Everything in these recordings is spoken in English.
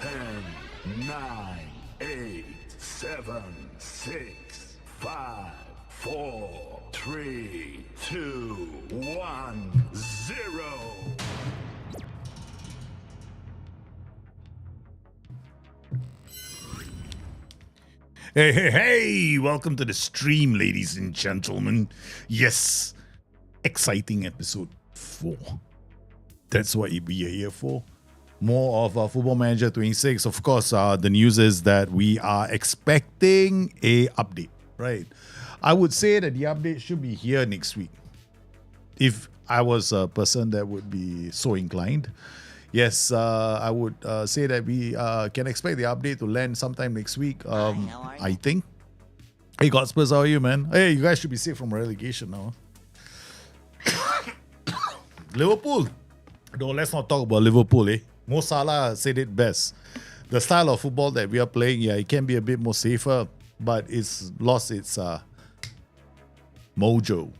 10, 9, 8, 7, 6, 5, 4, 3, 2, 1, 0. Hey, hey, hey! Welcome to the stream, ladies and gentlemen. Yes, exciting episode 4. That's what we are here for. More of Football Manager 26. Of course, the news is that we are expecting a update, right? I would say that the update should be here next week. If I was a person that would be so inclined. Yes, I would say that we can expect the update to land sometime next week. Hi, how are you? I think. Hey, Godspurs, how are you, man? Hey, you guys should be safe from relegation now. Liverpool. No, let's not talk about Liverpool, eh? Mo Salah said it best. The style of football that we are playing, yeah, it can be a bit more safer, but it's lost its mojo.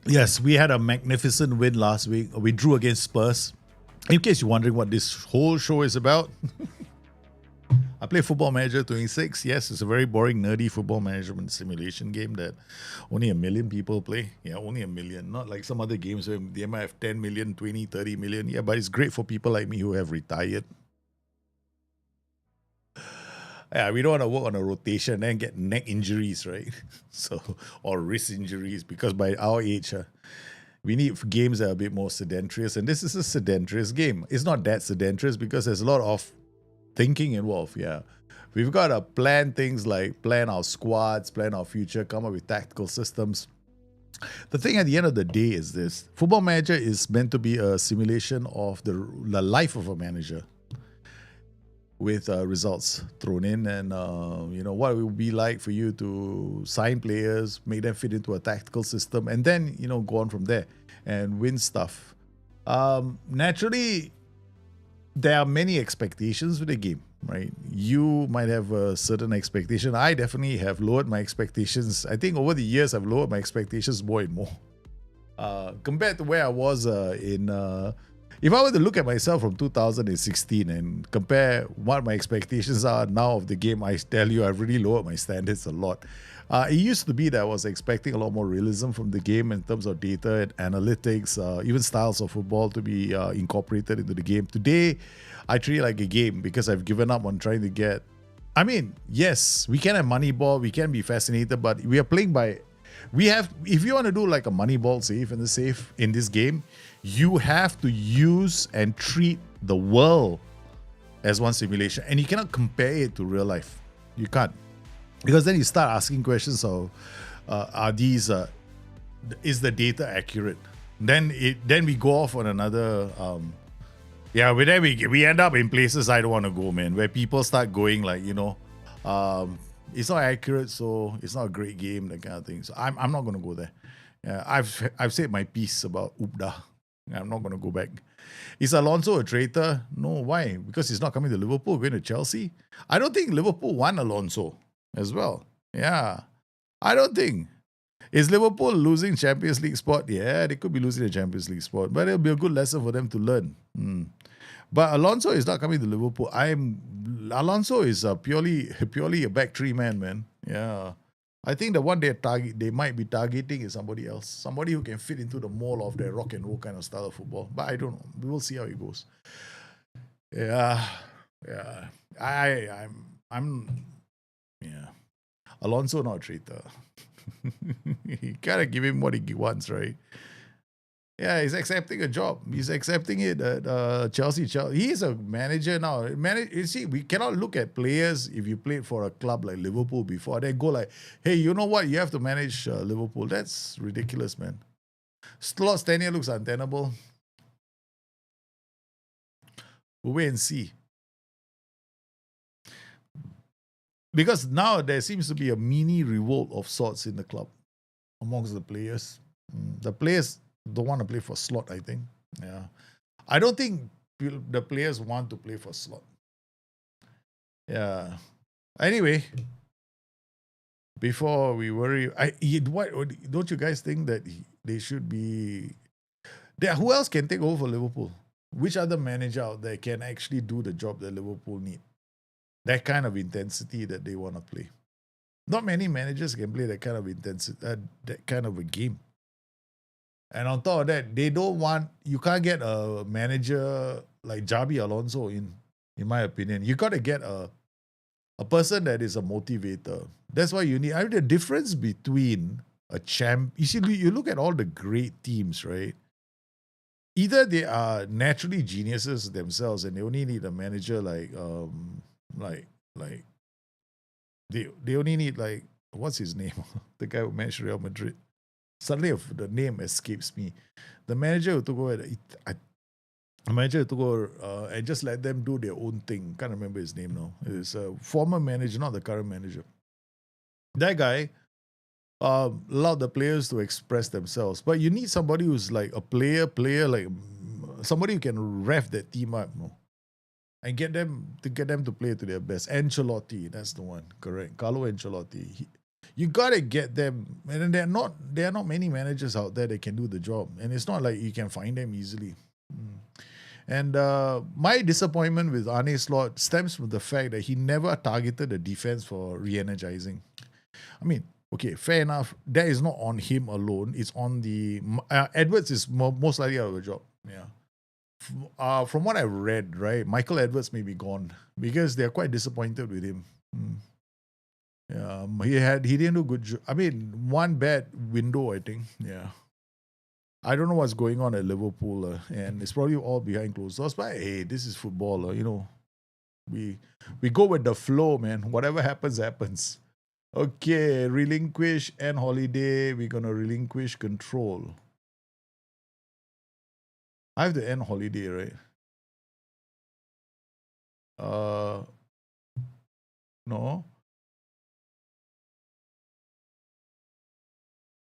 Yes, we had a magnificent win last week. We drew against Spurs. In case you're wondering what this whole show is about, I play Football Manager 26. Yes, it's a very boring, nerdy football management simulation game that only 1 million people play. Yeah, only 1 million. Not like some other games where they might have 10 million, 20, 30 million. Yeah, but it's great for people like me who have retired. Yeah, we don't want to work on a rotation and get neck injuries, right? So, or wrist injuries, because by our age, we need games that are a bit more sedentary. And this is a sedentary game. It's not that sedentary because there's a lot of thinking involved. Yeah, we've got to plan things like plan our squads, plan our future, come up with tactical systems. The thing at the end of the day is this: Football Manager is meant to be a simulation of the life of a manager, with results thrown in, and what it would be like for you to sign players, make them fit into a tactical system, and then go on from there and win stuff. Naturally, there are many expectations with the game, right? You might have a certain expectation. I definitely have lowered my expectations. I think over the years, I've lowered my expectations more and more. Compared to where I was if I were to look at myself from 2016 and compare what my expectations are now of the game, I tell you, I've really lowered my standards a lot. It used to be that I was expecting a lot more realism from the game in terms of data and analytics, even styles of football to be incorporated into the game. Today, I treat it like a game because I've given up on trying to get... I mean, yes, we can have Moneyball, we can be fascinated, but we are playing by... if you want to do like a Moneyball save and the save in this game, you have to use and treat the world as one simulation, and you cannot compare it to real life. You can't, because then you start asking questions of, is the data accurate? Then we go off on another. We end up in places I don't want to go, man, where people start going like, it's not accurate, so it's not a great game, that kind of thing. So I'm not going to go there. I've said my piece about Ubda. I'm not going to go back. Is Alonso a traitor? No. Why? Because he's not coming to Liverpool, going to Chelsea. I don't think Liverpool want Alonso as well. Yeah. I don't think. Is Liverpool losing Champions League spot? Yeah, they could be losing the Champions League spot, but it'll be a good lesson for them to learn. But Alonso is not coming to Liverpool. Alonso is purely a back three man. Yeah. I think the one they might be targeting is somebody else. Somebody who can fit into the mold of their rock and roll kind of style of football. But I don't know. We will see how it goes. Yeah. Alonso not a traitor. You gotta give him what he wants, right? Yeah, he's accepting a job. He's accepting it at Chelsea. He's a manager now. You see, we cannot look at players if you played for a club like Liverpool before. They go like, hey, you know what? You have to manage Liverpool. That's ridiculous, man. Slots tenure looks untenable. We'll wait and see. Because now there seems to be a mini revolt of sorts in the club amongst the players. The players don't want to play for slot, I think. Yeah. I don't think the players want to play for slot. Yeah. Anyway, before we worry, don't you guys think that they should be Who else can take over for Liverpool? Which other manager out there can actually do the job that Liverpool need? That kind of intensity that they want to play. Not many managers can play that kind of intensity, that kind of a game. And on top of that, you can't get a manager like Jabi Alonso in my opinion. You got to get a person that is a motivator. That's why you need. I mean, the difference between a champ, you look at all the great teams, right? Either they are naturally geniuses themselves and they only need a manager like they only need like what's his name? The guy who managed Real Madrid. Suddenly the name escapes me. The manager who took over and just let them do their own thing. Can't remember his name now. It's a former manager, not the current manager. That guy allowed the players to express themselves. But you need somebody who's like a player, like somebody who can rev that team up, and get them to play to their best. Ancelotti, that's the one, correct? Carlo Ancelotti. You gotta get them, and there are not many managers out there that can do the job, and it's not like you can find them easily. And my disappointment with Arne Slot stems from the fact that he never targeted the defense for re-energizing. I mean, okay, fair enough. That is not on him alone. It's on the Edwards is most likely out of a job. Yeah. From what I've read, right, Michael Edwards may be gone because they're quite disappointed with him. Yeah, he didn't do good. I mean, one bad window, I think. Yeah. I don't know what's going on at Liverpool, and it's probably all behind closed doors. But hey, this is football, we go with the flow, man. Whatever happens, happens. Okay, relinquish and holiday. We're gonna relinquish control. I have to end holiday, right? No.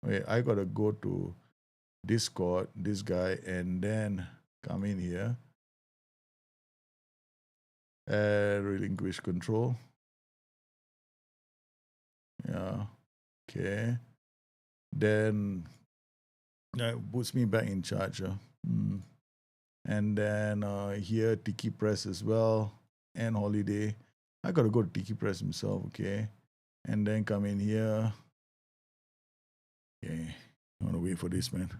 Wait, I gotta go to Discord, this guy, and then come in here and relinquish control. Yeah. Okay. Then that puts me back in charge. And then here, Tiki Press as well, and holiday. I gotta go to Tiki Press himself, okay? And then come in here. Okay. I wanna wait for this, man.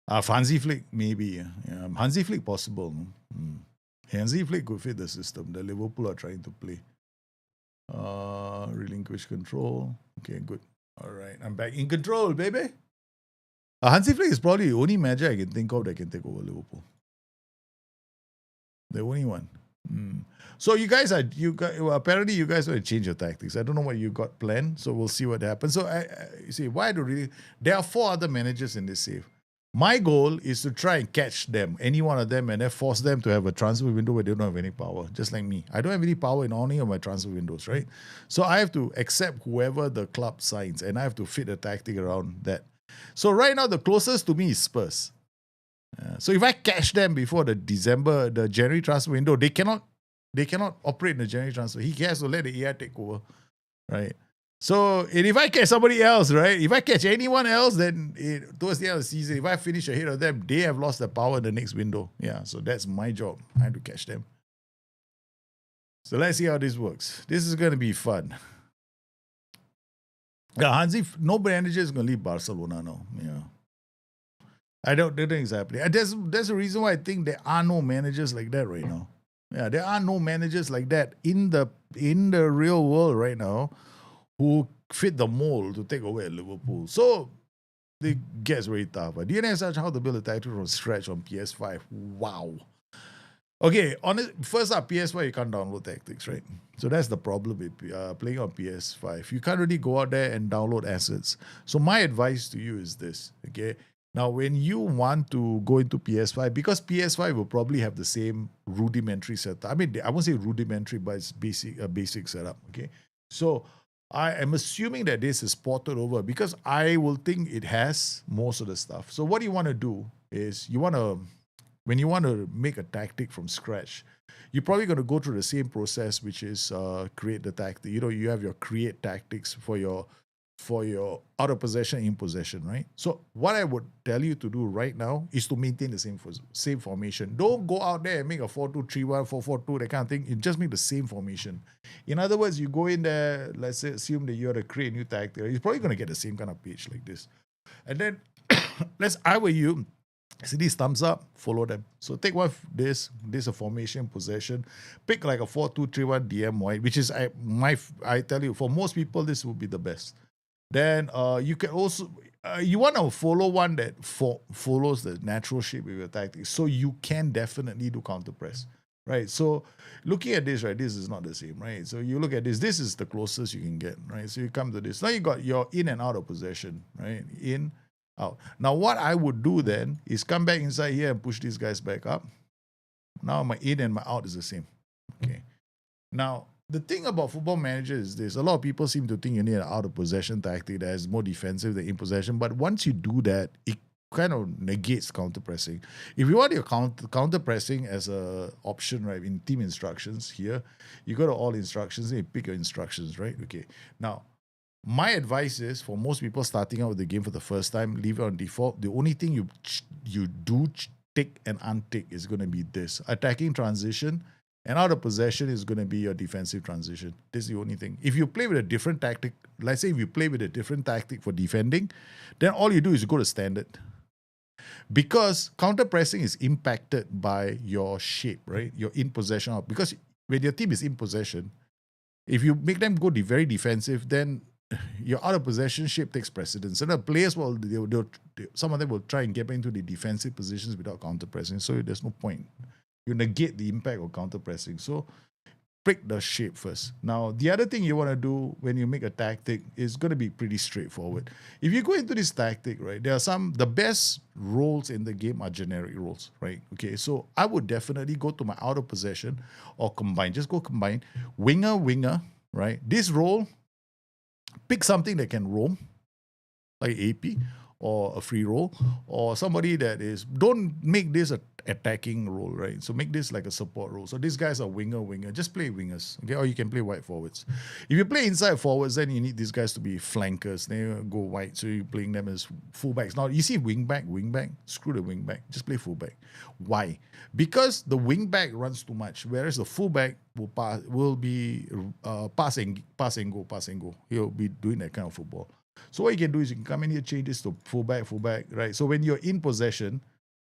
Hansi Flick, maybe. Yeah. Hansi Flick, possible. Hansi Flick could fit the system that Liverpool are trying to play. Relinquish control. Okay, good. All right, I'm back in control, baby. Hansi Flick is probably the only manager I can think of that can take over Liverpool. The only one. So apparently you guys want to change your tactics. I don't know what you got planned, so we'll see what happens. So you see, there are 4 other managers in this save. My goal is to try and catch them, any one of them, and then force them to have a transfer window where they don't have any power, just like me. I don't have any power in any of my transfer windows, right? So I have to accept whoever the club signs, and I have to fit a tactic around that. So right now, the closest to me is Spurs. So if I catch them before the January transfer window, they cannot operate in the January transfer. He has to let the AI take over, right? So, and if I catch somebody else, right? If I catch anyone else, then towards the end of the season, if I finish ahead of them, they have lost their power in the next window. Yeah, so that's my job. I have to catch them. So let's see how this works. This is going to be fun. Yeah, Hansi, no manager is going to leave Barcelona now. Yeah. I don't think it's happening. There's a reason why I think there are no managers like that right now. Yeah, there are no managers like that in the real world right now who fit the mold to take over at Liverpool. So it gets very tough. DNS such how to build a title from scratch on PS5. Wow. Okay, first up, PS5 you can't download tactics, right? So that's the problem with playing on PS5. You can't really go out there and download assets. So my advice to you is this, okay? Now, when you want to go into PS5, because PS5 will probably have the same rudimentary setup. I mean, I won't say rudimentary, but it's a basic setup, okay? So I am assuming that this is ported over because I will think it has most of the stuff. So what you want to do is when you want to make a tactic from scratch, you're probably going to go through the same process, which is create the tactic. You have your create tactics for your for your out of possession, in possession, right? So what I would tell you to do right now is to maintain the same formation. Don't go out there and make a 4-2-3-1, 4-4-2, that kind of thing. You just make the same formation. In other words, you go in there, let's say, assume that you're to create a new tactic. You're probably going to get the same kind of pitch like this. And then, I were you, see these thumbs up, follow them. So take one, this a formation, possession. Pick like a 4-2-3-1 DM wide, which is, I tell you, for most people, this will be the best. Then you can also, you want to follow one that follows the natural shape of your tactics. So you can definitely do counter press, right? So looking at this, right, this is not the same, right? So you look at this is the closest you can get, right? So you come to this. Now you got your in and out of possession, right? In, out. Now what I would do then is come back inside here and push these guys back up. Now my in and my out is the same, okay? Now, the thing about Football Manager is this. A lot of people seem to think you need an out-of-possession tactic that is more defensive than in-possession. But once you do that, it kind of negates counter-pressing. If you want your counter-pressing as an option, right, in team instructions here, you go to all instructions and you pick your instructions, right? Okay. Now, my advice is for most people starting out with the game for the first time, leave it on default. The only thing you do tick and untick is going to be this. Attacking transition. And out of possession is going to be your defensive transition. This is the only thing. If you play with a different tactic, let's say if you play with a different tactic for defending, then all you do is you go to standard. Because counter pressing is impacted by your shape, right? Your in possession. Because when your team is in possession, if you make them go very defensive, then your out of possession shape takes precedence. And the players some of them will try and get into the defensive positions without counter pressing. So there's no point. You negate the impact of counter pressing. So pick the shape first. Now, the other thing you want to do when you make a tactic is going to be pretty straightforward. If you go into this tactic, right, there are the best roles in the game are generic roles, right? Okay, so I would definitely go to my out of possession or combine. Just go combine. Winger, right? This role, pick something that can roam, like AP, or a free role, or somebody that is, don't make this a attacking role, right? So make this like a support role. So these guys are winger. Just play wingers, okay? Or you can play wide forwards. If you play inside forwards, then you need these guys to be flankers. They go wide, so you're playing them as fullbacks. Now, you see wingback, screw the wingback. Just play fullback. Why? Because the wingback runs too much, whereas the fullback will be pass and go. He'll be doing that kind of football. So what you can do is you can come in here, change this to fullback, right? So when you're in possession,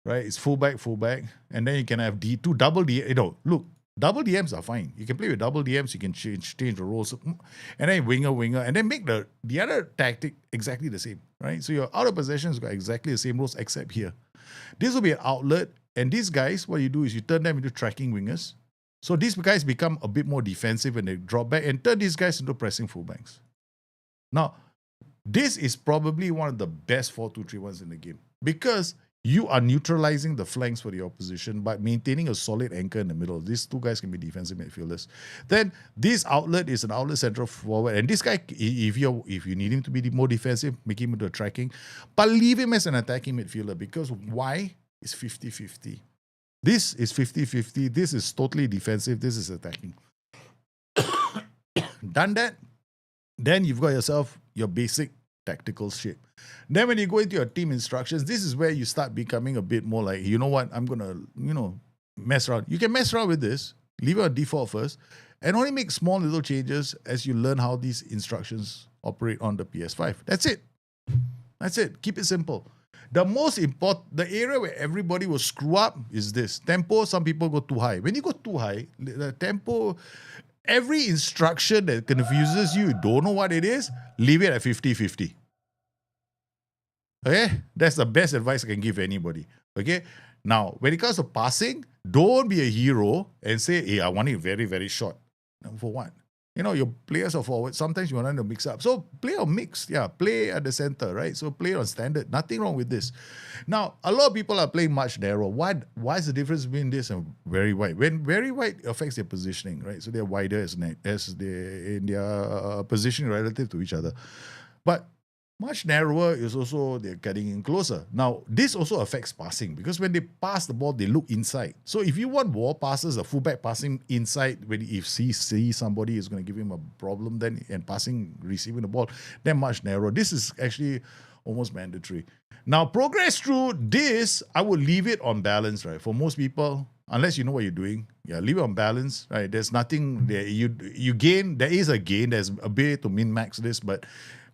right, it's fullback, and then you can have D2, double D. Look, double DMs are fine. You can play with double DMs, you can change the roles, and then winger, and then make the other tactic exactly the same, right? So your out of possession has got exactly the same roles except here. This will be an outlet, and these guys, what you do is you turn them into tracking wingers. So these guys become a bit more defensive and they drop back and turn these guys into pressing fullbacks. Now, this is probably one of the best 4-2-3-1s in the game because you are neutralizing the flanks for the opposition by maintaining a solid anchor in the middle. These two guys can be defensive midfielders. Then this outlet is an outlet central forward. And this guy, if you need him to be more defensive, make him into a tracking. But leave him as an attacking midfielder because why? It's 50-50. This is 50-50. This is totally defensive. This is attacking. Done that, then you've got yourself your basic tactical shape. Then when you go into your team instructions, this is where you start becoming a bit more like, you know what, I'm going to, mess around. You can mess around with this, leave it on default first, and only make small little changes as you learn how these instructions operate on the PS5. That's it. Keep it simple. The most important, the area where everybody will screw up is this. Tempo, some people go too high. When you go too high, the tempo, every instruction that confuses you don't know what it is, leave it at 50-50. Okay? That's the best advice I can give anybody. Okay? Now, when it comes to passing, don't be a hero and say, hey, I want it very, very short. For what? Your players are forward. Sometimes you want them to mix up. So play on mix. Yeah, play at the center, right? So play on standard. Nothing wrong with this. Now, a lot of people are playing much narrow. Why is the difference between this and very wide? When very wide affects their positioning, right? So they're wider as they in their positioning relative to each other. But much narrower is also they're getting in closer. Now, this also affects passing because when they pass the ball, they look inside. So if you want ball passes, a fullback passing inside, when if he see somebody is going to give him a problem, then and passing, receiving the ball, then much narrower. This is actually almost mandatory. Now, progress through this, I would leave it on balance, right? For most people, unless you know what you're doing, yeah, leave it on balance, right? There's nothing there. You gain, there is a gain, there's a way to min-max this, but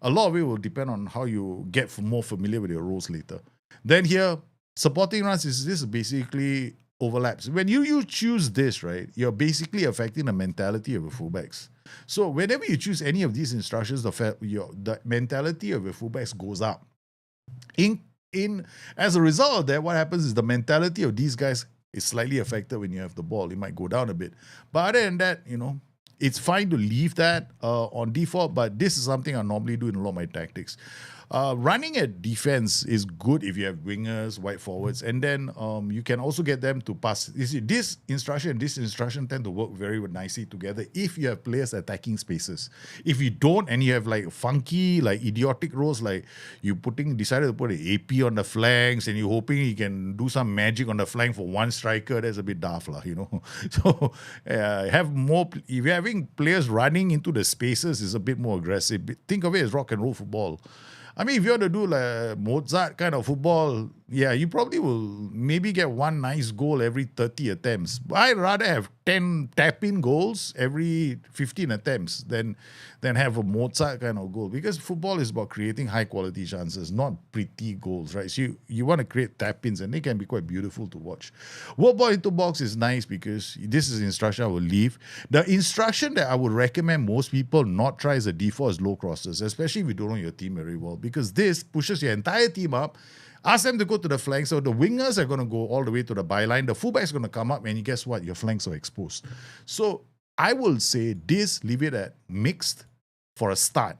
a lot of it will depend on how you get more familiar with your roles later. Then here, supporting runs this basically overlaps. When you choose this, right, you're basically affecting the mentality of your fullbacks. So whenever you choose any of these instructions, the mentality of your fullbacks goes up. In as a result of that, what happens is the mentality of these guys is slightly affected when you have the ball. It might go down a bit. But other than that, it's fine to leave that on default, but this is something I normally do in a lot of my tactics. Running at defense is good if you have wingers, wide forwards, and then you can also get them to pass. You see, this instruction and this instruction tend to work very nicely together if you have players attacking spaces. If you don't, and you have like funky, like idiotic roles, like you decided to put an AP on the flanks, and you're hoping you can do some magic on the flank for one striker, that's a bit daft, So have more. If you're having players running into the spaces, is a bit more aggressive. Think of it as rock and roll football. I mean, if you want to do like Mozart kind of football, yeah, you probably will maybe get one nice goal every 30 attempts. But I'd rather have 10 tap-in goals every 15 attempts than have a Mozart kind of goal. Because football is about creating high-quality chances, not pretty goals, right? So you want to create tap-ins, and they can be quite beautiful to watch. Work ball into box is nice because this is the instruction I will leave. The instruction that I would recommend most people not try as a default is low crosses, especially if you don't know your team very well, because this pushes your entire team up. Ask them to go to the flank. So the wingers are going to go all the way to the byline. The fullback is going to come up, and guess what? Your flanks are exposed. So I will say this, leave it at mixed for a start.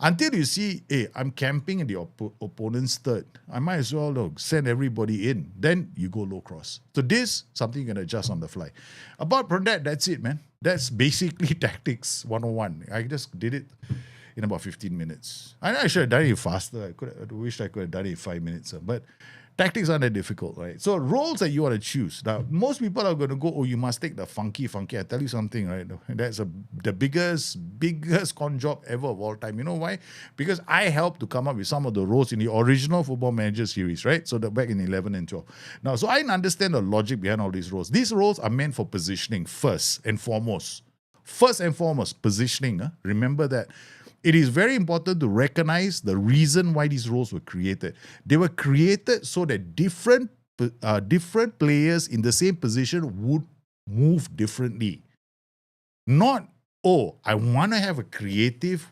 Until you see, hey, I'm camping in the opponent's third. I might as well send everybody in. Then you go low cross. So this, something you can adjust on the fly. Apart from that, that's it, man. That's basically tactics 101. I just did it in about 15 minutes. I should have done it faster. I wish I could have done it in 5 minutes. But tactics aren't that difficult, right? So roles that you want to choose. Now, most people are going to go, you must take the funky. I tell you something, right? That's the biggest con job ever of all time. You know why? Because I helped to come up with some of the roles in the original Football Manager series, right? So back in 11 and 12. Now, so I understand the logic behind all these roles. These roles are meant for positioning first and foremost. First and foremost, positioning. Remember that. It is very important to recognize the reason why these roles were created. They were created so that different players in the same position would move differently. Not, I want to have a creative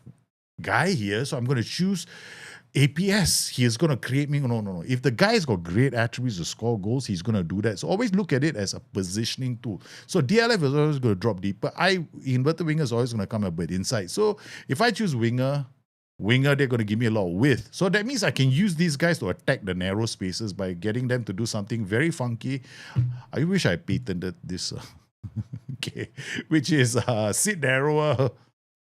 guy here, so I'm going to choose APS. He is going to create me. No. If the guy's got great attributes to score goals, he's going to do that. So always look at it as a positioning tool. So DLF is always going to drop deeper. Inverted winger is always going to come a bit inside. So if I choose winger, they're going to give me a lot of width. So that means I can use these guys to attack the narrow spaces by getting them to do something very funky. I wish I patented this. Okay, which is sit narrower.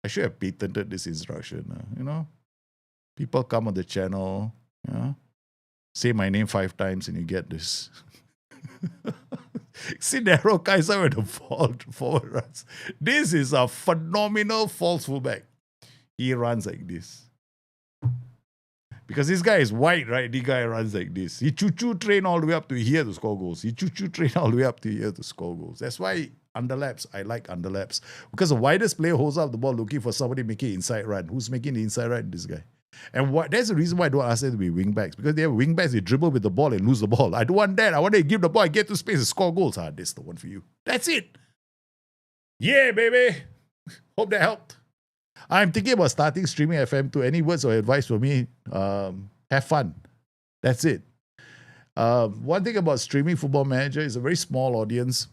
I should have patented this instruction. People come on the channel, say my name 5 times and you get this. Sit narrow Kaiser with the forward runs. This is a phenomenal false fullback. He runs like this. Because this guy is white, right? The guy runs like this. He choo-choo train all the way up to here to score goals. He choo-choo train all the way up to here to score goals. That's why underlaps, I like underlaps. Because the widest player holds up the ball looking for somebody making inside run. Who's making the inside run? This guy. And that's the reason why I don't ask them to be wingbacks. Because they have wingbacks, they dribble with the ball and lose the ball. I don't want that. I want to give the ball, get to space and score goals. This is the one for you. That's it. Yeah, baby. Hope that helped. I'm thinking about starting streaming FM too. Any words or advice for me? Have fun. That's it. One thing about streaming Football Manager is a very small audience.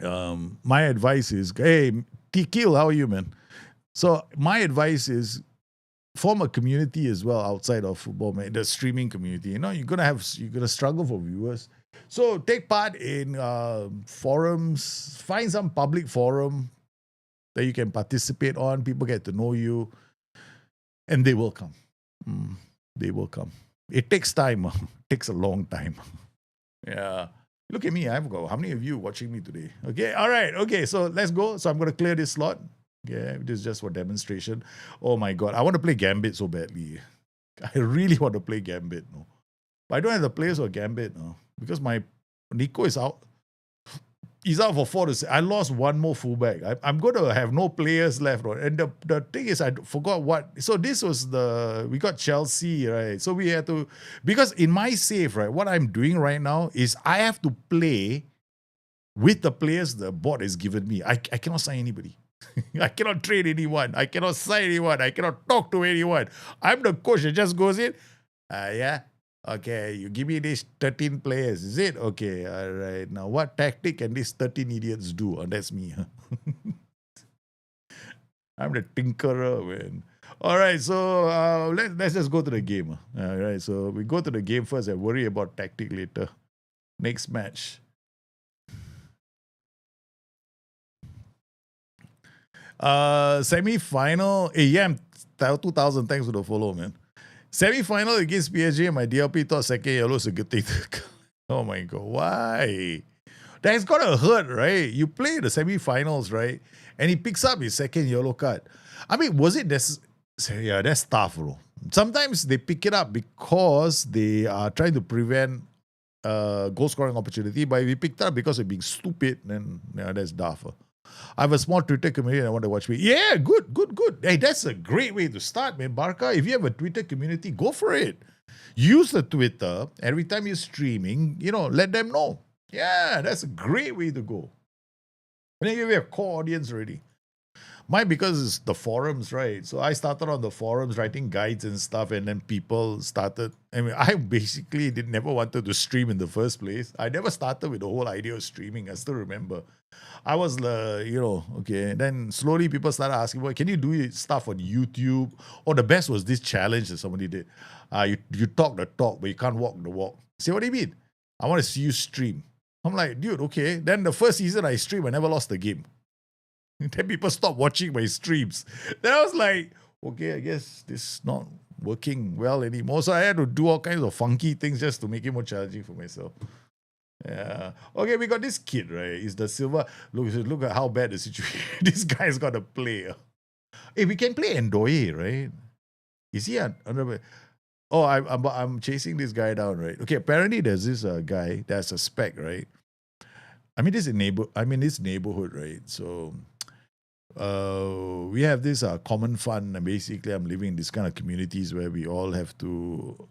My advice is, hey, Tikil, how are you, man? So my advice is form a community as well outside of Football Manager, the streaming community. You're gonna struggle for viewers. So take part in forums. Find some public forum that you can participate on. People get to know you, and they will come. They will come. It takes time. Takes a long time. Yeah. Look at me. I've got how many of you watching me today? Okay. All right. Okay. So let's go. So I'm going to clear this slot. Yeah. This is just for demonstration. Oh my God. I want to play Gambit so badly. I really want to play Gambit. No. But I don't have the players for Gambit. No. Because my Nico is out. He's out for 4 to 6. I lost one more fullback. I'm going to have no players left. Right? And the thing is, I forgot what. So this was we got Chelsea, right? So we had to, because in my save, right, what I'm doing right now is I have to play with the players the board has given me. I cannot sign anybody. I cannot trade anyone. I cannot sign anyone. I cannot talk to anyone. I'm the coach that just goes in. Yeah. Okay, you give me these 13 players, is it? Okay, all right. Now, what tactic can these 13 idiots do? Oh, that's me. Huh? I'm the tinkerer, man. All right, so let's just go to the game. All right, so we go to the game first and worry about tactic later. Next match. Semi-final. Yeah, 2,000. Thanks for the follow, man. Semi-final against PSG, my DLP thought second yellow is a good thing. Oh my God, why? That's gotta hurt, right? You play the semi-finals, right? And he picks up his second yellow card. I mean, was it necessary? Yeah, that's tough, bro. Sometimes they pick it up because they are trying to prevent goal scoring opportunity, but if you picked it up because of being stupid, then yeah, that's daft. I have a small Twitter community and I want to watch me. Yeah, good. Hey, that's a great way to start, man. Barca, if you have a Twitter community, go for it. Use the Twitter every time you're streaming, let them know. Yeah, that's a great way to go. And then you have a core audience already. Mine, because it's the forums, right? So I started on the forums writing guides and stuff, and then people started. I mean, I basically never wanted to stream in the first place. I never started with the whole idea of streaming. I still remember. I was, okay. Then slowly people started asking, well, can you do stuff on YouTube? Or the best was this challenge that somebody did. You talk the talk, but you can't walk the walk. Say, what do you mean? I want to see you stream. I'm like, dude, okay. Then the first season I streamed, I never lost the game. Then people stopped watching my streams. Then I was like, okay, I guess this is not working well anymore. So I had to do all kinds of funky things just to make it more challenging for myself. Yeah. Okay, we got this kid, right? He's the silver. Look at how bad the situation. This guy's got to play. Hey, we can play Endoye, right? Is he under? Oh, I'm chasing this guy down, right? Okay, apparently there's this guy that's a spec, right? I mean, this neighborhood, right? So we have this common fund, and basically I'm living in this kind of communities where we all have to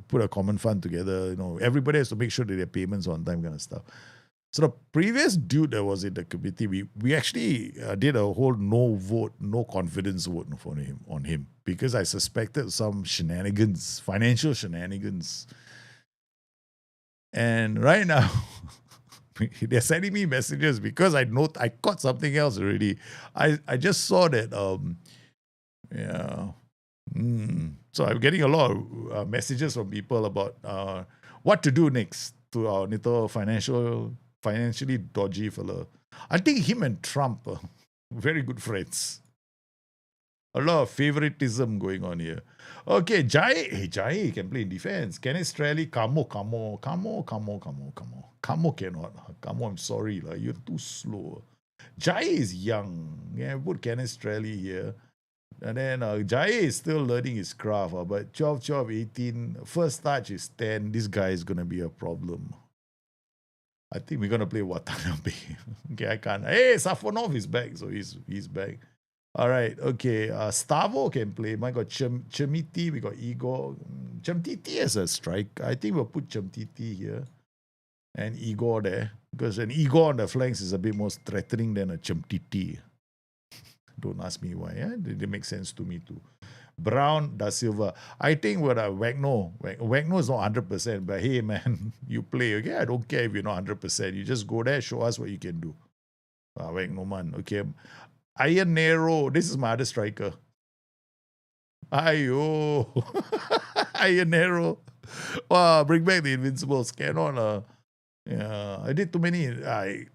put a common fund together. Everybody has to make sure that their payments on time, kind of stuff. So the previous dude that was in the committee, we actually did a whole no confidence vote on him because I suspected some shenanigans, financial shenanigans. And right now, they're sending me messages because I caught something else already. I just saw that, So I'm getting a lot of messages from people about what to do next to our little financially dodgy fella. I think him and Trump are very good friends. A lot of favoritism going on here. Okay, Jai can play in defense. Kenneth Strelly, Camo cannot. Camo, I'm sorry, you're too slow. Jai is young. Yeah, put Kenneth Strelly here. And then Jai is still learning his craft, but 12, 18, first touch is 10. This guy is going to be a problem. I think we're going to play Watanabe. Okay, I can't. Hey, Safonov is back, so he's back. All right, okay. Stavo can play. My God, Chemiti, we got Igor. Chemtiti as a strike. I think we'll put Chemtiti here and Igor there because an Igor on the flanks is a bit more threatening than a Chemtiti. Don't ask me why. It makes sense to me too. Brown, Da Silva. I think with Wagno. Wagno is not 100%, but hey, man, you play. Okay, I don't care if you're not 100%. You just go there, show us what you can do. Wagno, man. Okay. Iron Nero. This is my other striker. Ayo. Iron Nero. Wow, bring back the Invincibles. Cannot. Yeah, I did too many. I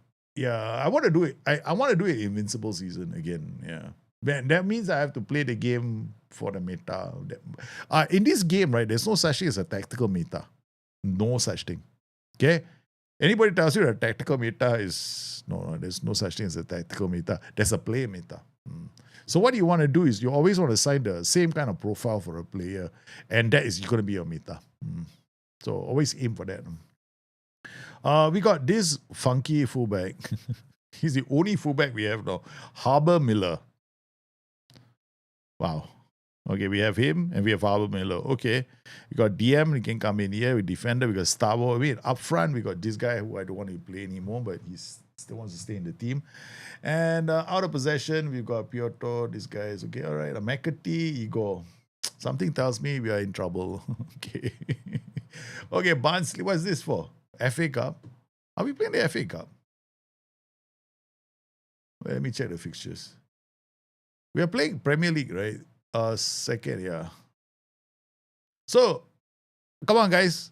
want to do it. I want to do it Invincible season again. Yeah. That means I have to play the game for the meta. In this game, right, there's no such thing as a tactical meta. No such thing. Okay? Anybody tells you that tactical meta is no, there's no such thing as a tactical meta. There's a play meta. So what you want to do is you always want to assign the same kind of profile for a player, and that is going to be your meta. So always aim for that. We got this funky fullback. He's the only fullback we have now. Harbour Miller. Wow. Okay, we have him and we have Harbour Miller. Okay. We got DM, he can come in here. We defender, we got Stavo. I mean, up front, we got this guy who I don't want to play anymore, but he still wants to stay in the team. And out of possession, we've got Piotr. This guy is okay. All right. A McAtee, Igor. Something tells me we are in trouble. Okay. Okay, Barnsley, what's this for? FA Cup? Are we playing the FA Cup? Well, let me check the fixtures. We are playing Premier League, right? Second, yeah. So, come on, guys.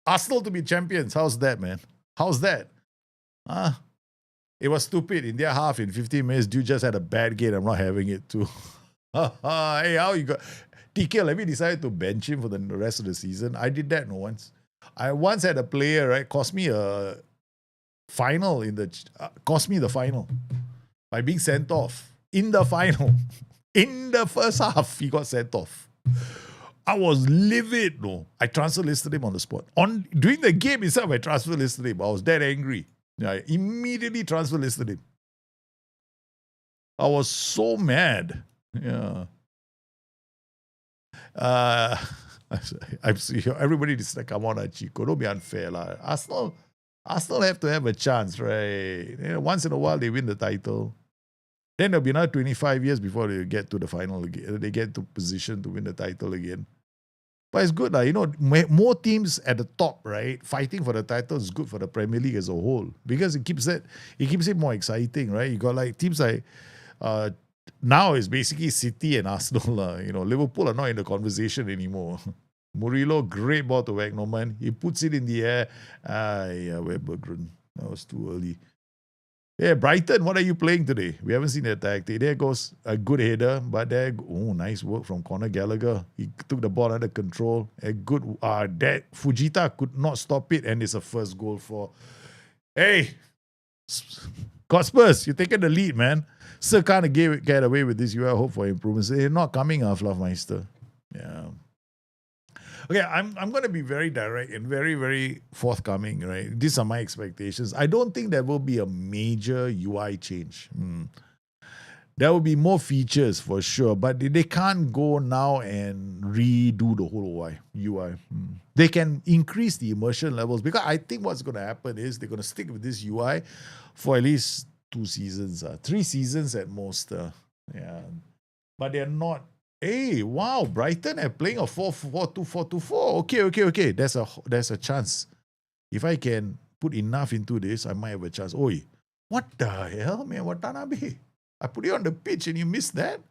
Arsenal to be champions. How's that, man? How's that? It was stupid. In their half, in 15 minutes, dude just had a bad game. I'm not having it too. Hey, how you got... TK, let me decide to bench him for the rest of the season. I did that once. I once had a player, right, cost me a final cost me the final by being sent off in the final. In the first half, he got sent off. I was livid. No, I transfer listed him on the spot. During the game itself, I transfer listed him. I was that angry. I immediately transfer listed him. I was so mad. Yeah. I'm everybody is like, come on, Chico, don't be unfair. Arsenal have to have a chance, right? Once in a while, they win the title. Then there'll be another 25 years before they get to the final again. They get to position to win the title again. But it's good, more teams at the top, right? Fighting for the title is good for the Premier League as a whole because it keeps it more exciting, right? You got teams like now it's basically City and Arsenal. Liverpool are not in the conversation anymore. Murillo, great ball to Wagnerman. He puts it in the air. Webergren. That was too early. Yeah, Brighton, what are you playing today? We haven't seen the tactic. There goes a good header, but nice work from Conor Gallagher. He took the ball under control. A good, that Fujita could not stop it, and it's a first goal for. Hey, Spurs, you're taking the lead, man. Still kind of get away with this. You have hope for improvements. They're not coming off, Fluffmeister. Yeah. Okay, I'm going to be very direct and very, very forthcoming, right? These are my expectations. I don't think there will be a major UI change. There will be more features for sure, but they can't go now and redo the whole UI. They can increase the immersion levels because I think what's going to happen is they're going to stick with this UI for at least 2 seasons, 3 seasons at most. Yeah, but they're not. Hey, wow! Brighton are playing a 4-4-2, 4-2-4. Okay. There's a chance. If I can put enough into this, I might have a chance. Oi, what the hell, man? Watanabe? I put you on the pitch and you missed that?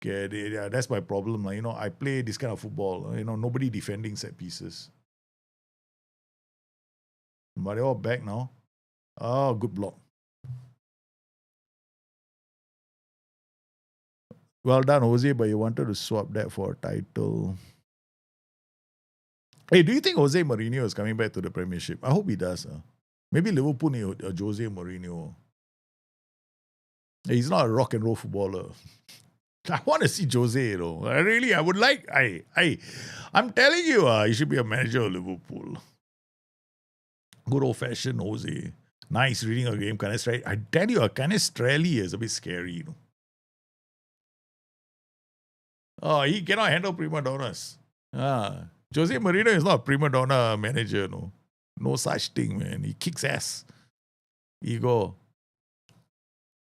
Okay, yeah, that's my problem. I play this kind of football. Nobody defending set pieces. But they're all back now. Oh, good block. Well done, Jose, but you wanted to swap that for a title. Hey, do you think Jose Mourinho is coming back to the Premiership? I hope he does. Maybe Liverpool need a Jose Mourinho. Hey, he's not a rock and roll footballer. I want to see Jose, I would like. I'm telling you, he should be a manager of Liverpool. Good old fashioned Jose. Nice reading a game, Canestrelli. I tell you, Canestrelli is a bit scary, Oh, he cannot handle prima donnas. Jose Mourinho is not a prima donna manager, no. No such thing, man. He kicks ass. Ego.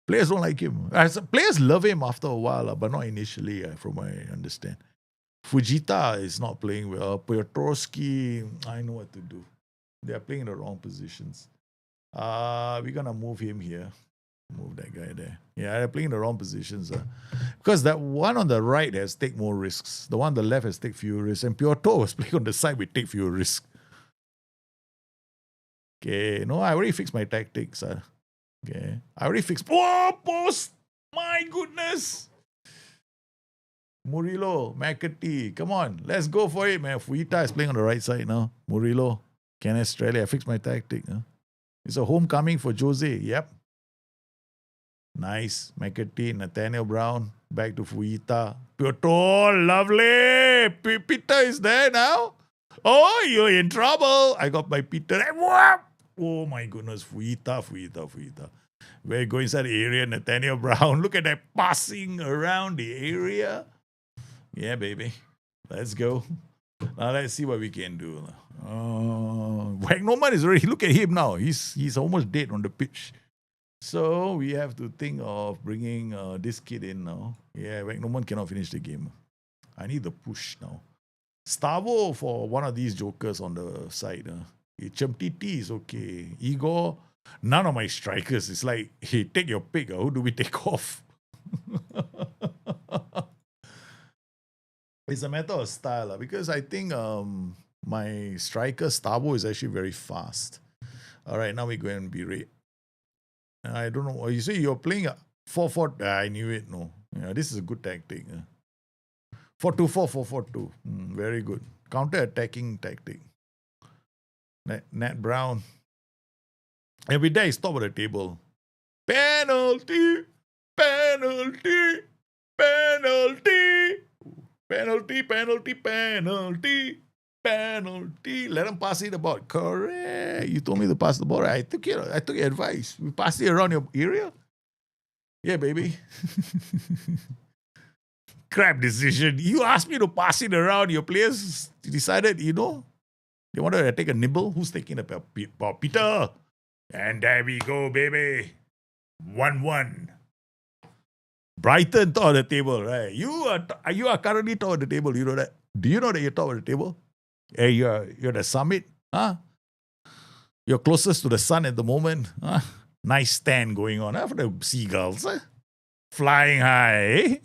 Players don't like him. Players love him after a while, but not initially, from what I understand. Fujita is not playing well. Piotrowski, I know what to do. They are playing in the wrong positions. We're going to move him here. Move that guy there. Yeah, they're playing in the wrong positions. Because that one on the right has take more risks. The one on the left has take fewer risks. And Piotr was playing on the side with take fewer risks. Okay, no, I already fixed my tactics. Okay, I already fixed. Oh, post! My goodness. Murillo, McAtee. Come on. Let's go for it, man. Fuita is playing on the right side now. Murillo. Can Australia fix my tactic? Huh? It's a homecoming for Jose. Yep. Nice. McAtee, Nathaniel Brown. Back to Fuita. Piotr, lovely. Peter is there now. Oh, you're in trouble. I got my Peter. Oh my goodness. Fuita. We're going inside the area. Nathaniel Brown. Look at that passing around the area. Yeah, baby. Let's go. Now let's see what we can do. Wagnoman is already, look at him now. He's almost dead on the pitch. So we have to think of bringing this kid in now. Yeah, Wagnoman cannot finish the game. I need the push now. Stavo for one of these jokers on the side. Chemtiti is okay. Igor, none of my strikers. It's like, hey, take your pick. Who do we take off? It's a matter of style because I think my striker Stavo is actually very fast. All right, now we go and be ready. I don't know. You say you're playing a 4-4. I knew it. No, yeah, this is a good tactic. 4-2-4, 4-4-2. Very good. Counter-attacking tactic. Nat Brown. And with that, he's top of the table. Penalty! Penalty! Penalty! Penalty. Let him pass it about. Correct. You told me to pass the ball. I took your advice. We pass it around your area. Yeah, baby. Crap decision. You asked me to pass it around. Your players decided, they wanted to take a nibble. Who's taking the ball? Peter. And there we go, baby. 1-1. Brighton top of the table, right? You are currently top of the table. You know that? Do you know that you're top of the table? Hey, you're the summit, huh? You're closest to the sun at the moment, huh? Nice stand going on, for the seagulls, huh? Flying high,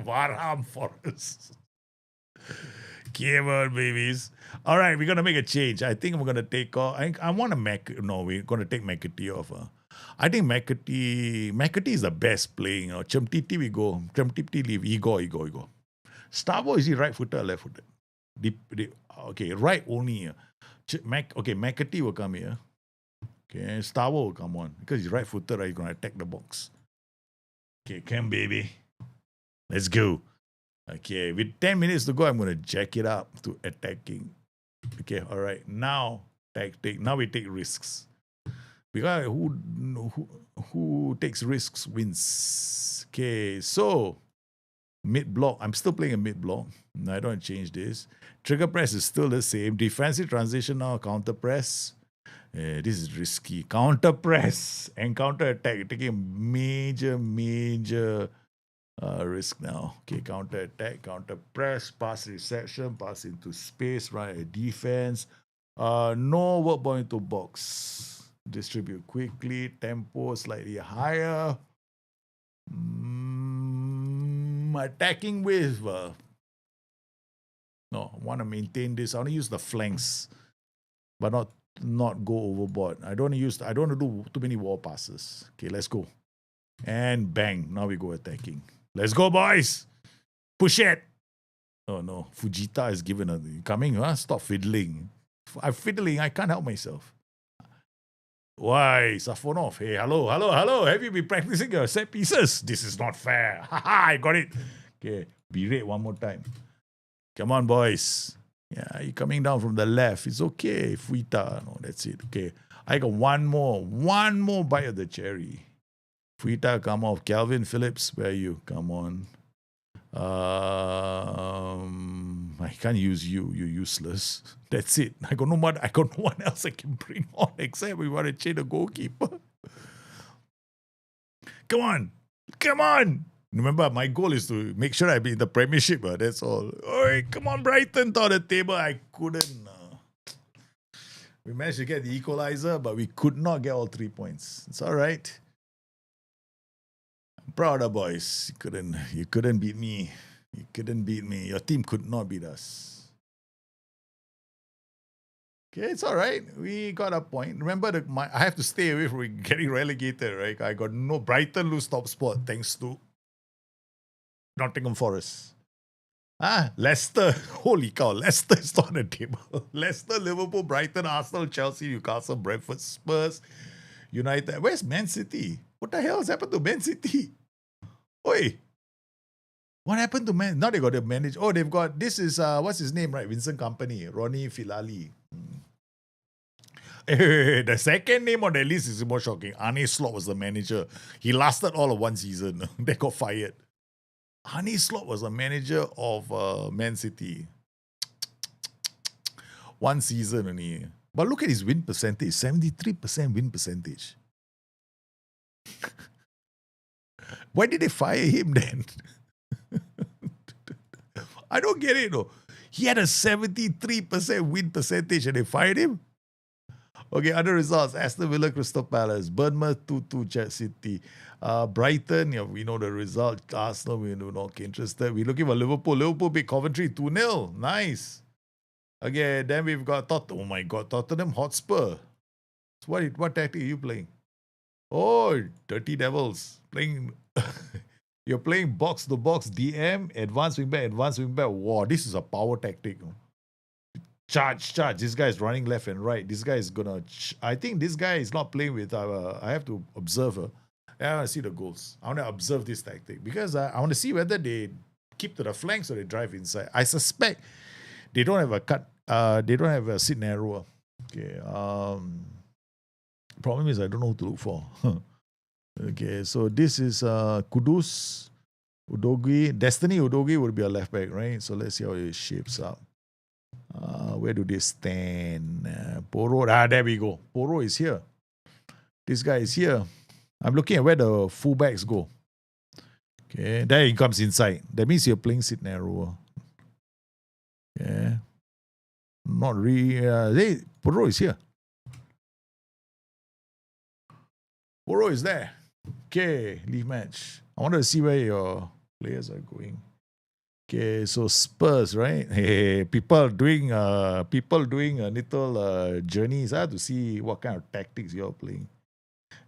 Warham Forest. Come on, babies. All right, we're gonna make a change. I think we're gonna take off. I want to we're gonna take McAtee off. I think McAtee is the best playing. Chemtiti we go. Chemtiti leave. Igor. Stavo, is he right footer or left footer? Okay, right only. McAtee will come here. Okay, Stavo will come on. Because he's right footer, right? He's going to attack the box. Okay, come baby. Let's go. Okay, with 10 minutes to go, I'm going to jack it up to attacking. Okay, all right. Now, now we take risks. Because who takes risks wins. Okay, so mid block. I'm still playing a mid block. No, I don't change this. Trigger press is still the same. Defensive transition now. Counter press. This is risky. Counter press and counter attack. Taking a major risk now. Okay, counter attack, counter press, pass reception, pass into space, right? Defense. No work ball into box. Distribute quickly, tempo slightly higher. Attacking with no, I want to maintain this. I want to use the flanks, but not go overboard. I don't want to do too many wall passes. Okay, let's go. And bang. Now we go attacking. Let's go, boys. Push it. Oh no, Fujita is given a coming, huh? Stop fiddling. I'm fiddling, I can't help myself. Why, Safonov? Hey, hello. Have you been practicing your set pieces? This is not fair. Haha, I got it. Okay, berate one more time. Come on, boys. Yeah, you're coming down from the left. It's okay, Fuita. No, that's it. Okay, I got one more bite of the cherry. Fuita, come off. Calvin Phillips, where are you? Come on. I can't use you. You're useless. That's it. I got no one else I can bring on except we want to change the goalkeeper. Come on. Remember, my goal is to make sure I be in the Premiership. That's all. Oi, come on, Brighton, top of the table. I couldn't. We managed to get the equalizer, but we could not get all 3 points. It's all right. I'm proud of boys. You couldn't beat me. Your team could not beat us. Okay, it's all right. We got a point. Remember, I have to stay away from getting relegated, right? I got no Brighton lose top spot thanks to Nottingham Forest. Leicester. Holy cow. Leicester is not on the table. Leicester, Liverpool, Brighton, Arsenal, Chelsea, Newcastle, Brentford, Spurs, United. Where's Man City? What the hell has happened to Man City? Oi. What happened to Man? Now they got the manager. Oh, they've got, this is, what's his name, right? Vincent Company, Ronnie Filali. The second name on the list is more shocking. Arne Slot was the manager. He lasted all of one season. They got fired. Arne Slot was the manager of Man City. One season only. But look at his win percentage. 73% win percentage. Why did they fire him then? I don't get it though. He had a 73% win percentage and they fired him. Okay, other results. Aston Villa, Crystal Palace. Bournemouth, 2-2, Chelsea City. Brighton, we know the result. Arsenal, we're not interested. We're looking for Liverpool. Liverpool beat Coventry 2-0. Nice. Okay, then we've got Tottenham. Oh my God, Tottenham Hotspur. So what tactic are you playing? Oh, Dirty Devils. You're playing box to box DM, advanced wingback. Wow, this is a power tactic. Charge. This guy is running left and right. This guy is gonna. I think this guy is not playing with. I have to observe. I want to see the goals. I want to observe this tactic because I want to see whether they keep to the flanks or they drive inside. I suspect they don't have a cut. They don't have a sit narrower. Okay. Problem is I don't know who to look for. Okay, so this is Kudus, Udogi. Destiny Udogi would be a left back, right? So let's see how it shapes up. Where do they stand? Poro. There we go. Poro is here. This guy is here. I'm looking at where the fullbacks go. Okay, there he comes inside. That means you're playing sit narrower. Yeah. Not really. Poro is here. Poro is there. Okay, leave match. I wanted to see where your players are going. Okay, so Spurs, right? Hey, people doing a little journeys to see what kind of tactics you're playing.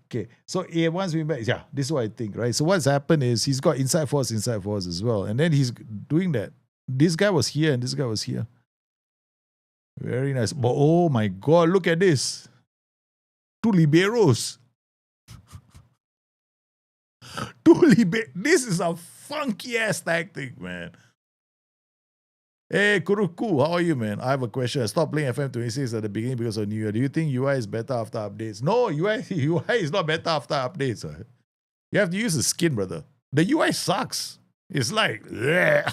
Okay, so once we back, this is what I think, right? So what's happened is he's got inside force as well, and then he's doing that. This guy was here and this guy was here. Very nice. But oh my God, look at this. 2 liberos. This is a funky ass tactic, man. Hey, Kuruku, how are you, man? I have a question. I stopped playing FM26 at the beginning because of New Year. Do you think UI is better after updates? No, UI is not better after updates. You have to use the skin, brother. The UI sucks. It's like, yeah.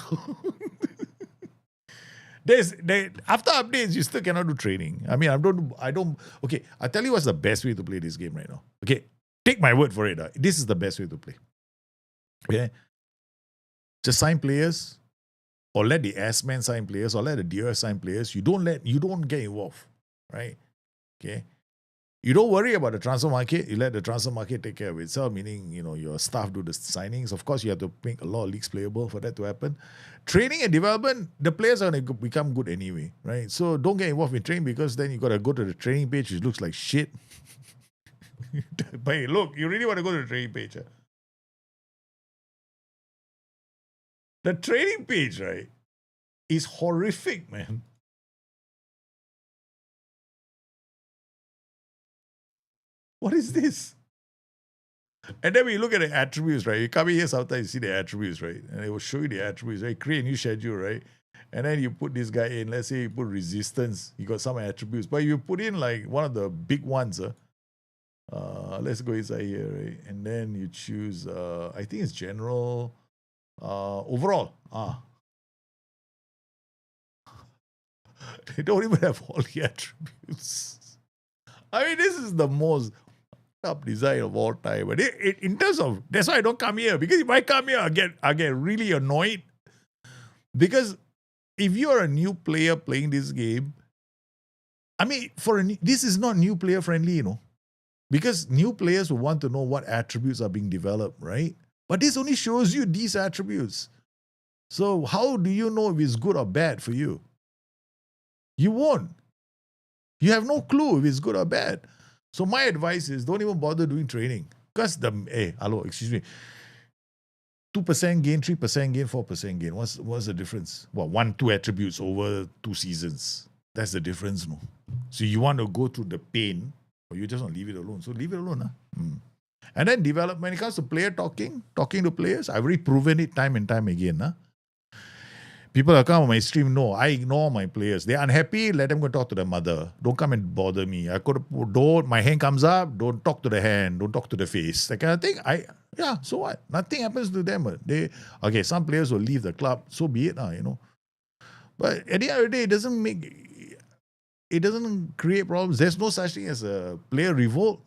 After updates, you still cannot do training. I mean, I don't. Okay, I'll tell you what's the best way to play this game right now. Okay, take my word for it. This is the best way to play. Okay, just sign players, or let the S-Man sign players, or let the DOF sign players. You don't get involved, right? Okay, you don't worry about the transfer market. You let the transfer market take care of itself. Meaning, your staff do the signings. Of course, you have to make a lot of leagues playable for that to happen. Training and development, the players are going to become good anyway, right? So don't get involved in training because then you got to go to the training page, which looks like shit. But hey, look, you really want to go to the training page. The training page, right, is horrific, man. What is this? And then we look at the attributes, right? You come in here sometimes, you see the attributes, right? And it will show you the attributes, right? Create a new schedule, right? And then you put this guy in. Let's say you put resistance. You got some attributes. But you put in like one of the big ones. Let's go inside here, right? And then you choose, I think it's general, overall. They don't even have all the attributes. I mean, this is the most up design of all time. But in terms of, that's why I don't come here. Because if I come here, I get really annoyed. Because if you're a new player playing this game, I mean, this is not new player friendly, Because new players will want to know what attributes are being developed, right? But this only shows you these attributes. So how do you know if it's good or bad for you? You won't. You have no clue if it's good or bad. So my advice is don't even bother doing training. Because excuse me, 2% gain, 3% gain, 4% gain. What's the difference? Well, 1-2 attributes over 2 seasons. That's the difference, no? So you want to go through the pain, or you just want to leave it alone. So leave it alone. And then develop, when it comes to player talking to players, I've already proven it time and time again. People that come on my stream know I ignore my players. They're unhappy, let them go talk to their mother. Don't come and bother me. My hand comes up, don't talk to the hand, don't talk to the face. That kind of thing. So what? Nothing happens to them. Some players will leave the club, so be it, But at the end of the day, it doesn't create problems. There's no such thing as a player revolt.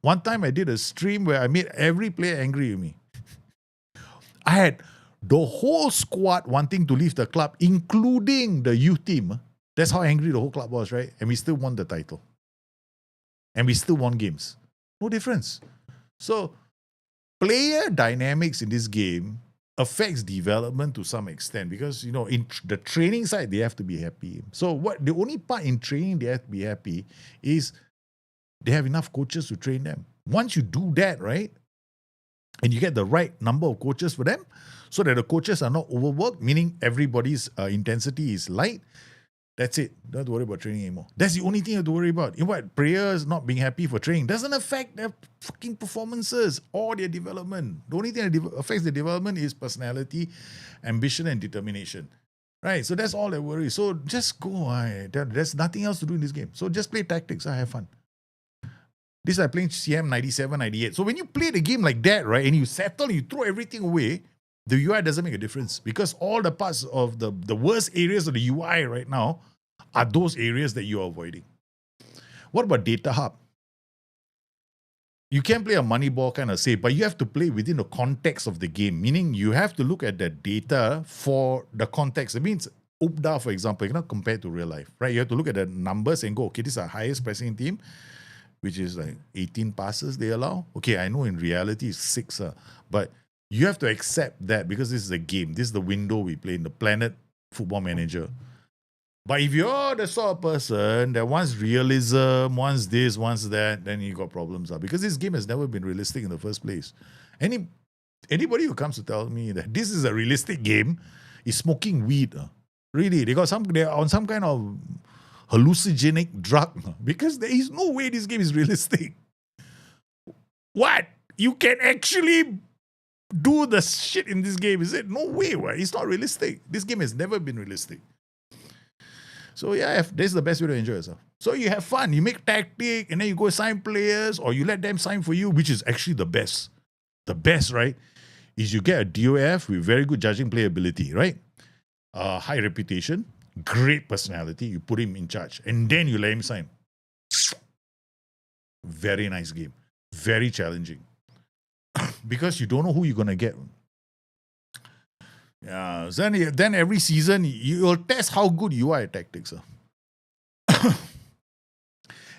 One time I did a stream where I made every player angry with me. I had the whole squad wanting to leave the club, including the youth team. That's how angry the whole club was, right? And we still won the title. And we still won games. No difference. So, player dynamics in this game affects development to some extent because, in the training side, they have to be happy. So, the only part in training they have to be happy is they have enough coaches to train them. Once you do that, right, and you get the right number of coaches for them, so that the coaches are not overworked, meaning everybody's intensity is light. That's it. Don't have to worry about training anymore. That's the only thing you have to worry about. Players not being happy for training doesn't affect their fucking performances or their development. The only thing that affects the development is personality, ambition, and determination. Right? So that's all that worries. So just go. There's nothing else to do in this game. So just play tactics. Have fun. This is like playing CM 97, 98. So when you play the game like that, right, and you settle, you throw everything away, the UI doesn't make a difference because all the parts of the worst areas of the UI right now are those areas that you're avoiding. What about Data Hub? You can play a Moneyball kind of save, but you have to play within the context of the game, meaning you have to look at the data for the context. It means UPDA, for example, you cannot compare to real life, right? You have to look at the numbers and go, okay, this is our highest pressing team, which is like 18 passes they allow. Okay, I know in reality it's 6, but you have to accept that because this is a game. This is the window we play in the Planet Football Manager. But if you're the sort of person that wants realism, wants this, wants that, then you got problems. Because this game has never been realistic in the first place. Anybody who comes to tell me that this is a realistic game is smoking weed. Really, they're on some kind of hallucinogenic drug because there is no way this game is realistic. What? You can actually do the shit in this game? Is it? No way, right? It's not realistic. This game has never been realistic. So yeah, this is the best way to enjoy yourself. So you have fun, you make tactic, and then you go sign players, or you let them sign for you, which is actually the best. The best, right, is you get a DOF with very good judging play ability, right? High reputation, great personality, you put him in charge, and then you let him sign. Very nice game. Very challenging. Because you don't know who you're going to get. Yeah, then every season, you'll test how good you are at tactics.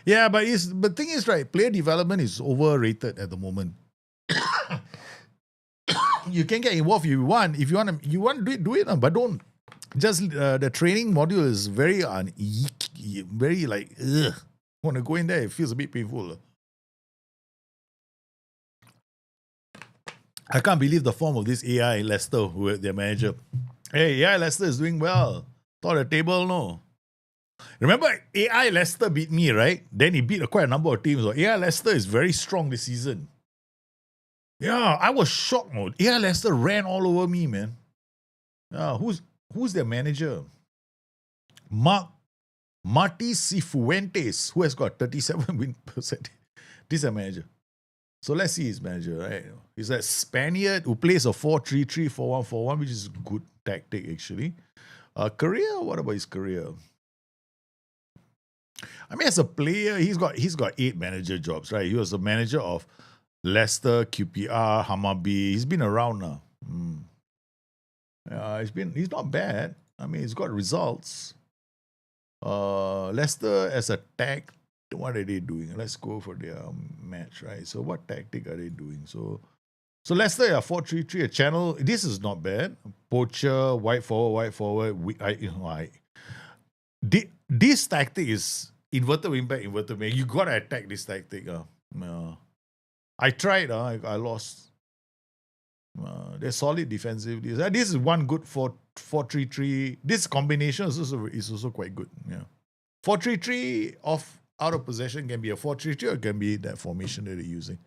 Yeah, but the thing is, right, player development is overrated at the moment. You can get involved if you want. If you want to do it, but don't. Just the training module is very very like, ugh. Want to go in there, it feels a bit painful. I can't believe the form of this AI Leicester, who their manager. Hey, AI Leicester is doing well. Top of the table, no. Remember, AI Leicester beat me, right? Then he beat quite a number of teams. So AI Leicester is very strong this season. Yeah, I was shocked, no. AI Leicester ran all over me, man. Yeah, who's their manager? Marty Cifuentes, who has got 37 win percent. This is a manager. So let's see his manager, right? He's a Spaniard who plays a 4-3-3, 4-1-4-1, which is good tactic, actually. Career? What about his career? I mean, as a player, he's got 8 manager jobs, right? He was a manager of Leicester, QPR, Hammarby. He's been around now. He's not bad. I mean, he's got results. Leicester as a tag. What are they doing? Let's go for their match, right? So what tactic are they doing? So Leicester, 4-3-3, a channel. This is not bad. Poacher, wide forward. This tactic is Inverted wing back, inverted wing. You gotta attack this tactic. I tried. I lost. They're solid defensively. This is one good 4-3-3. This combination is also quite good. Yeah, 4-3-3 out of possession can be a 4-3-3 or it can be that formation that they're using.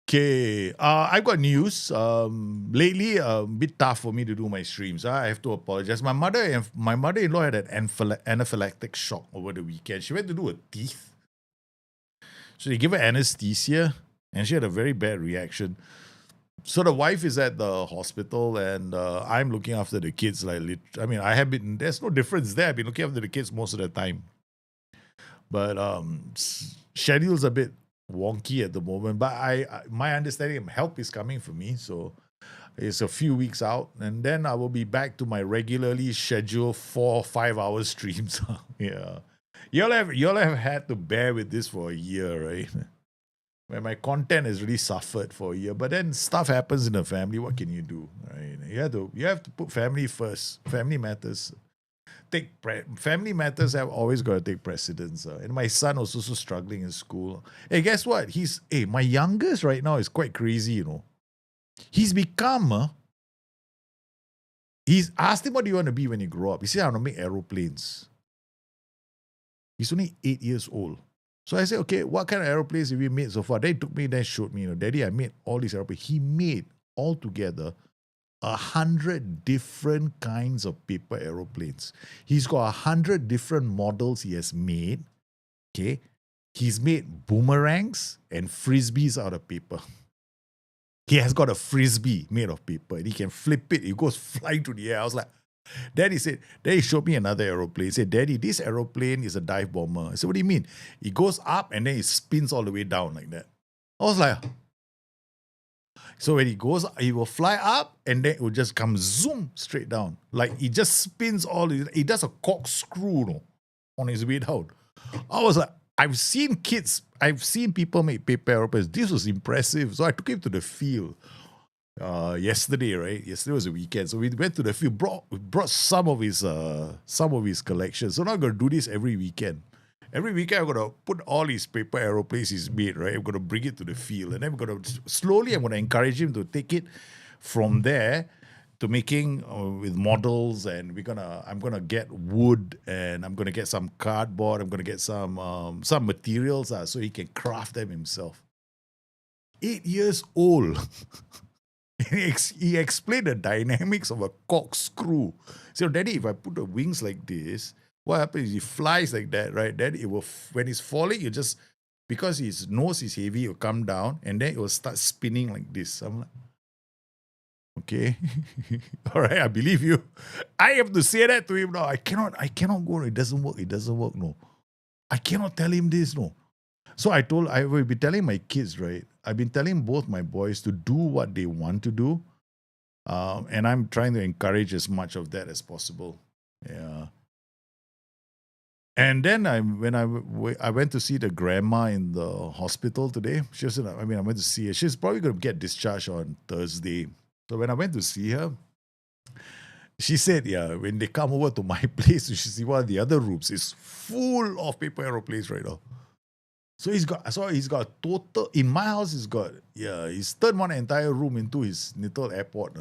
Okay, I've got news. Lately, a bit tough for me to do my streams. I have to apologize. My mother-in-law had an anaphylactic shock over the weekend. She went to do her teeth, so they give her anesthesia, and she had a very bad reaction. So the wife is at the hospital, and I'm looking after the kids. I have been. There's no difference there. I've been looking after the kids most of the time, but schedule's a bit wonky at the moment, but my understanding help is coming for me, so it's a few weeks out, and then I will be back to my regularly scheduled 4-5 hour streams. Yeah, y'all have had to bear with this for a year, right? Where my content has really suffered for a year, but then stuff happens in the family. What can you do, right? You have to put family first. Family matters. Family matters have always got to take precedence. And my son was also struggling in school. Hey, guess what? My youngest right now is quite crazy, you know. He's become, he's asked him, what do you want to be when you grow up? He said, I want to make aeroplanes. He's only 8 years old. So I said, okay, what kind of aeroplanes have you made so far? They took me, then showed me, Daddy, I made all these aeroplanes. He made altogether 100 different kinds of paper aeroplanes. He's got 100 different models he has made. Okay. He's made boomerangs and frisbees out of paper. He has got a frisbee made of paper and he can flip it. It goes flying through the air. I was like, Daddy showed me another aeroplane. He said, Daddy, this aeroplane is a dive bomber. I said, what do you mean? It goes up and then it spins all the way down like that. I was like, so when he goes, he will fly up and then it will just come zoom straight down. Like it just spins it does a corkscrew on his way down. I was like, I've seen people make paper aeroplanes. This was impressive. So I took him to the field yesterday, right? Yesterday was a weekend. So we went to the field, brought some of his collection. So now I'm going to do this every weekend. Every weekend, I'm going to put all his paper aeroplanes he's made, right? I'm going to bring it to the field. And then I'm going to encourage him to take it from there to making with models. And I'm going to get wood and I'm going to get some cardboard. I'm going to get some materials so he can craft them himself. 8 years old. He explained the dynamics of a corkscrew. So, Daddy, if I put the wings like this, what happens is he flies like that, right? Then it will, when he's falling, because his nose is heavy, it will come down and then it will start spinning like this. I'm like, okay, all right, I believe you. I have to say that to him now. I cannot go. It doesn't work. No, I cannot tell him this. No. So I will be telling my kids, right? I've been telling both my boys to do what they want to do, and I'm trying to encourage as much of that as possible. Yeah. And then I went to see the grandma in the hospital today. I went to see her. She's probably going to get discharged on Thursday. So when I went to see her, she said, yeah, when they come over to my place, you should see one of the other rooms. It's full of paper aeroplanes right now. So he's got total, in my house, he's turned one entire room into his little airport.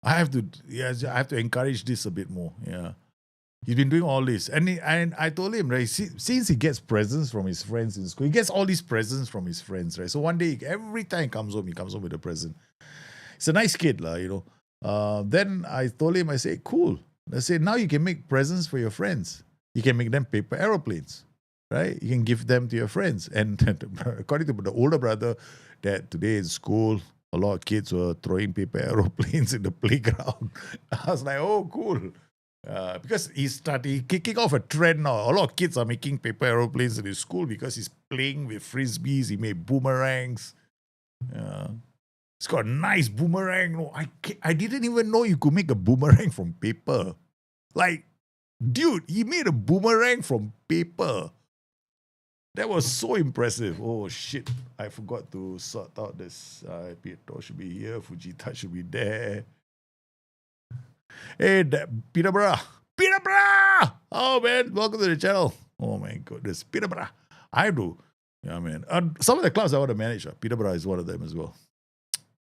I have to encourage this a bit more. Yeah. He's been doing all this. And I told him, right, since he gets presents from his friends in school, he gets all these presents from his friends, right? So one day, every time he comes home with a present. He's a nice kid, Then I told him, I said, cool. I said, now you can make presents for your friends. You can make them paper aeroplanes, right? You can give them to your friends. And according to the older brother, that today in school, a lot of kids were throwing paper aeroplanes in the playground. I was like, oh, cool. Because he's kicking off a trend now. A lot of kids are making paper aeroplanes in his school because he's playing with frisbees. He made boomerangs. He's got a nice boomerang. No, I didn't even know you could make a boomerang from paper. Like, dude, he made a boomerang from paper. That was so impressive. Oh, shit. I forgot to sort out this. Pietro should be here. Fujita should be there. Hey, Peterborough. Peterborough! Oh, man, welcome to the channel. Oh, my goodness. Peterborough. I do. Yeah, man. Some of the clubs I want to manage, Peterborough is one of them as well.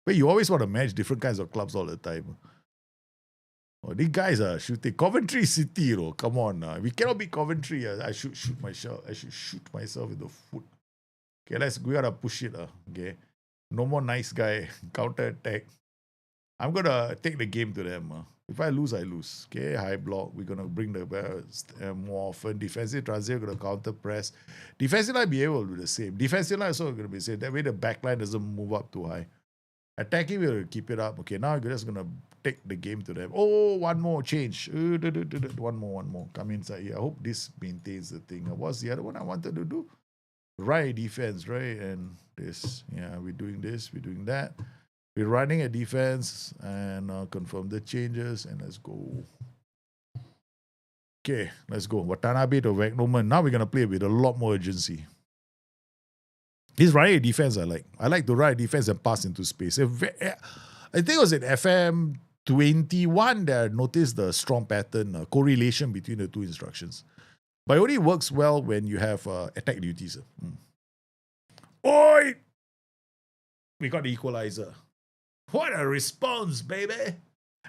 But you always want to manage different kinds of clubs all the time. Oh, these guys are shooting. Coventry City, you know. Come on. We cannot be Coventry. I should shoot myself. I should shoot myself in the foot. Okay, we gotta push it. Okay. No more nice guy. Counter attack. I'm gonna take the game to them. If I lose, I lose. Okay, high block. We're gonna bring the more often. Defensive transit, we're gonna counter press. Defensive line be able to do the same. Defensive line also gonna be the same. That way the back line doesn't move up too high. Attacking, we'll keep it up. Okay, now we're just gonna take the game to them. Oh, one more change. One more. Come inside here. I hope this maintains the thing. What's the other one I wanted to do? Right defense, right? And this, yeah, we're doing this, we're doing that. We're running a defense and confirm the changes and let's go. Okay, let's go. Watanabe to Wagnoman. Now we're going to play with a lot more urgency. He's running a defense I like. I like to run a defense and pass into space. I think it was in FM 21 that I noticed the strong pattern, correlation between the two instructions. But it only works well when you have attack duties. Oi! We got the equalizer. What a response, baby!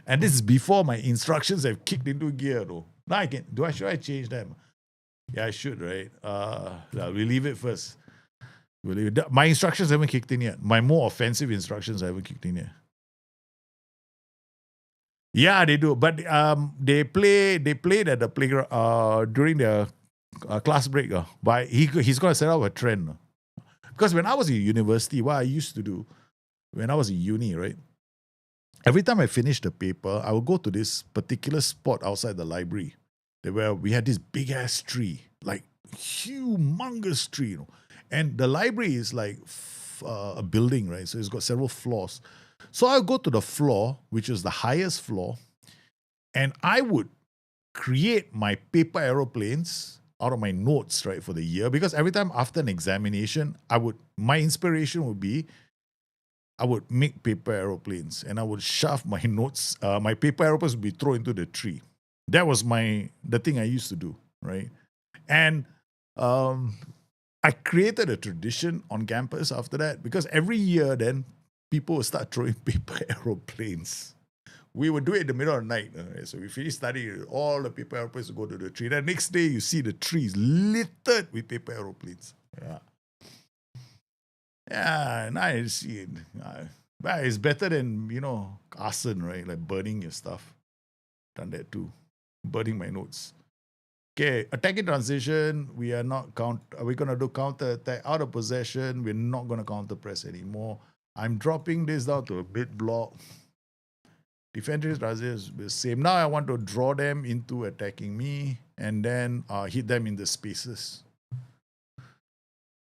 And this is before my instructions have kicked into gear, though. Now I can. Should I change them? Yeah, I should, right? We'll leave it first. My instructions haven't kicked in yet. My more offensive instructions haven't kicked in yet. Yeah, they do. But they played at the playground during their class break. But he's gonna set up a trend. Because when I was in university, what I used to do when I was in uni, right? Every time I finished the paper, I would go to this particular spot outside the library where we had this big ass tree, like humongous tree, you know. And the library is like a building, right? So it's got several floors. So I'll go to the floor, which is the highest floor, and I would create my paper aeroplanes out of my notes, right, for the year. Because every time after an examination, my inspiration would be, I would make paper aeroplanes and I would shove my notes, my paper aeroplanes would be thrown into the tree. That was the thing I used to do, right? And I created a tradition on campus after that because every year then people would start throwing paper aeroplanes. We would do it in the middle of the night. So we finish studying, all the paper aeroplanes would go to the tree. The next day you see the trees littered with paper aeroplanes. Yeah. Yeah, nice. But it's better than, arson, right? Like burning your stuff. Done that too. Burning my notes. Okay, attacking transition. We are not we're gonna do counter attack out of possession. We're not gonna counter press anymore. I'm dropping this down to a mid block. Defensive transition is the same. Now I want to draw them into attacking me and then hit them in the spaces.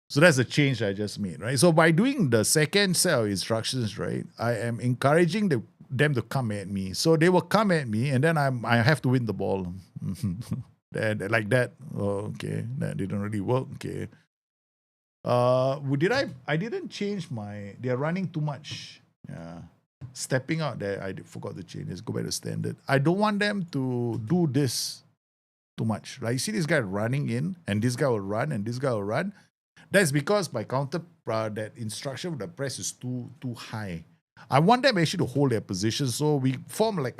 So that's the change I just made, right? So by doing the second set of instructions, right, I am encouraging them to come at me. So they will come at me, and then I have to win the ball. Like that. Oh, okay, that didn't really work. Okay. I didn't change they're running too much. Yeah. Stepping out there, I forgot to change. Let's go back to standard. I don't want them to do this too much. Right? You see this guy running in, and this guy will run, and this guy will run. That's because my counter, that instruction with the press is too high. I want them actually to hold their position, so we form like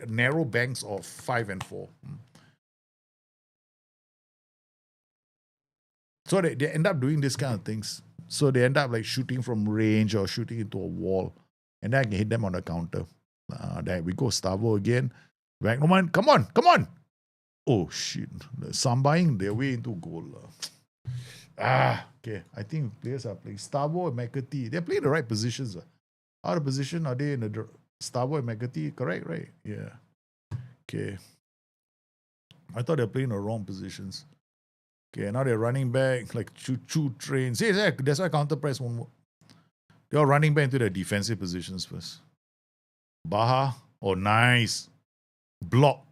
narrow banks of 5 and 4. So they end up doing this kind of things. So they end up like shooting from range or shooting into a wall. And then I can hit them on the counter. There we go, Stavo again. Wagnoman, come on. Oh, shit. Sambaing their way into goal. Okay. I think players are playing Stavo and McAtee. They're playing the right positions. Out of position, are they in the Stavo and McAtee? Correct, right? Yeah. Okay. I thought they're playing the wrong positions. Okay, now they're running back like choo-choo trains. See, that's why counter press won't work. They're running back into their defensive positions first. Baha. Oh, nice. Block.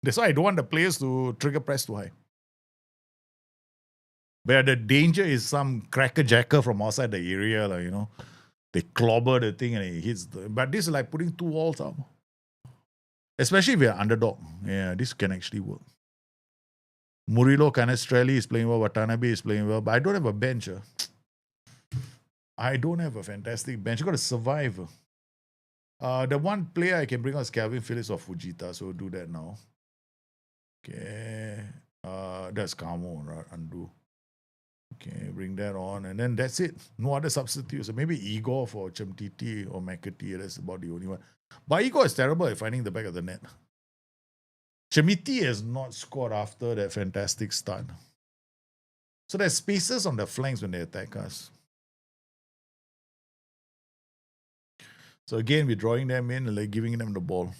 That's why I don't want the players to trigger press too high. But the danger is some cracker jacker from outside the area, They clobber the thing and it hits. But this is like putting two walls up. Especially if you're underdog. Yeah, this can actually work. Murillo Canestrelli is playing well. Watanabe is playing well. But I don't have a bench. I don't have a fantastic bench. You got to survive. The one player I can bring out is Calvin Phillips or Fujita. So we'll do that now. Okay. That's Kamo, right? Undo. Okay, bring that on. And then that's it. No other substitutes. So maybe Igor for Chemtiti or McAtee. That's about the only one. But Igor is terrible at finding the back of the net. Chemiti has not scored after that fantastic start. So there's spaces on the flanks when they attack us. So again, we're drawing them in and like giving them the ball.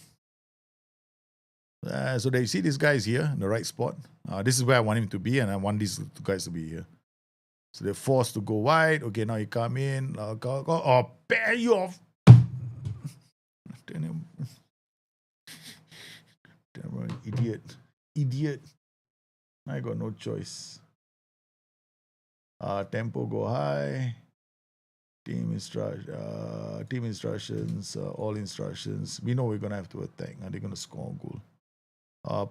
So they see these guys here in the right spot. This is where I want him to be, and I want these two guys to be here. So they're forced to go wide. Okay, now you come in. Oh, bear you off. Damn, idiot. I got no choice. Tempo go high. Team instructions, all instructions. We know we're gonna have to attack. They're gonna score a goal.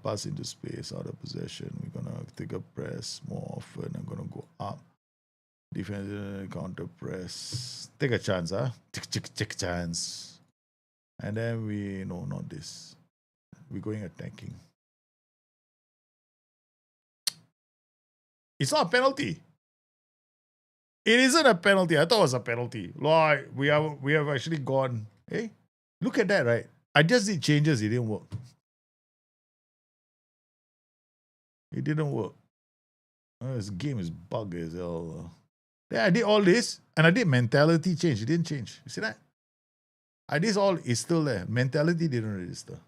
Pass into space, out of possession. We're gonna take a press more often. I'm gonna go up. Defense counter press. Take a chance, Take a chance. And then no, not this. We're going attacking. It's not a penalty. It isn't a penalty. I thought it was a penalty. Like, we have actually gone. Hey, look at that, right? I just did changes. It didn't work. It didn't work. This game is bug as hell. Yeah, I did all this and I did mentality change. It didn't change. You see that? I did all. It's still there. Mentality didn't register.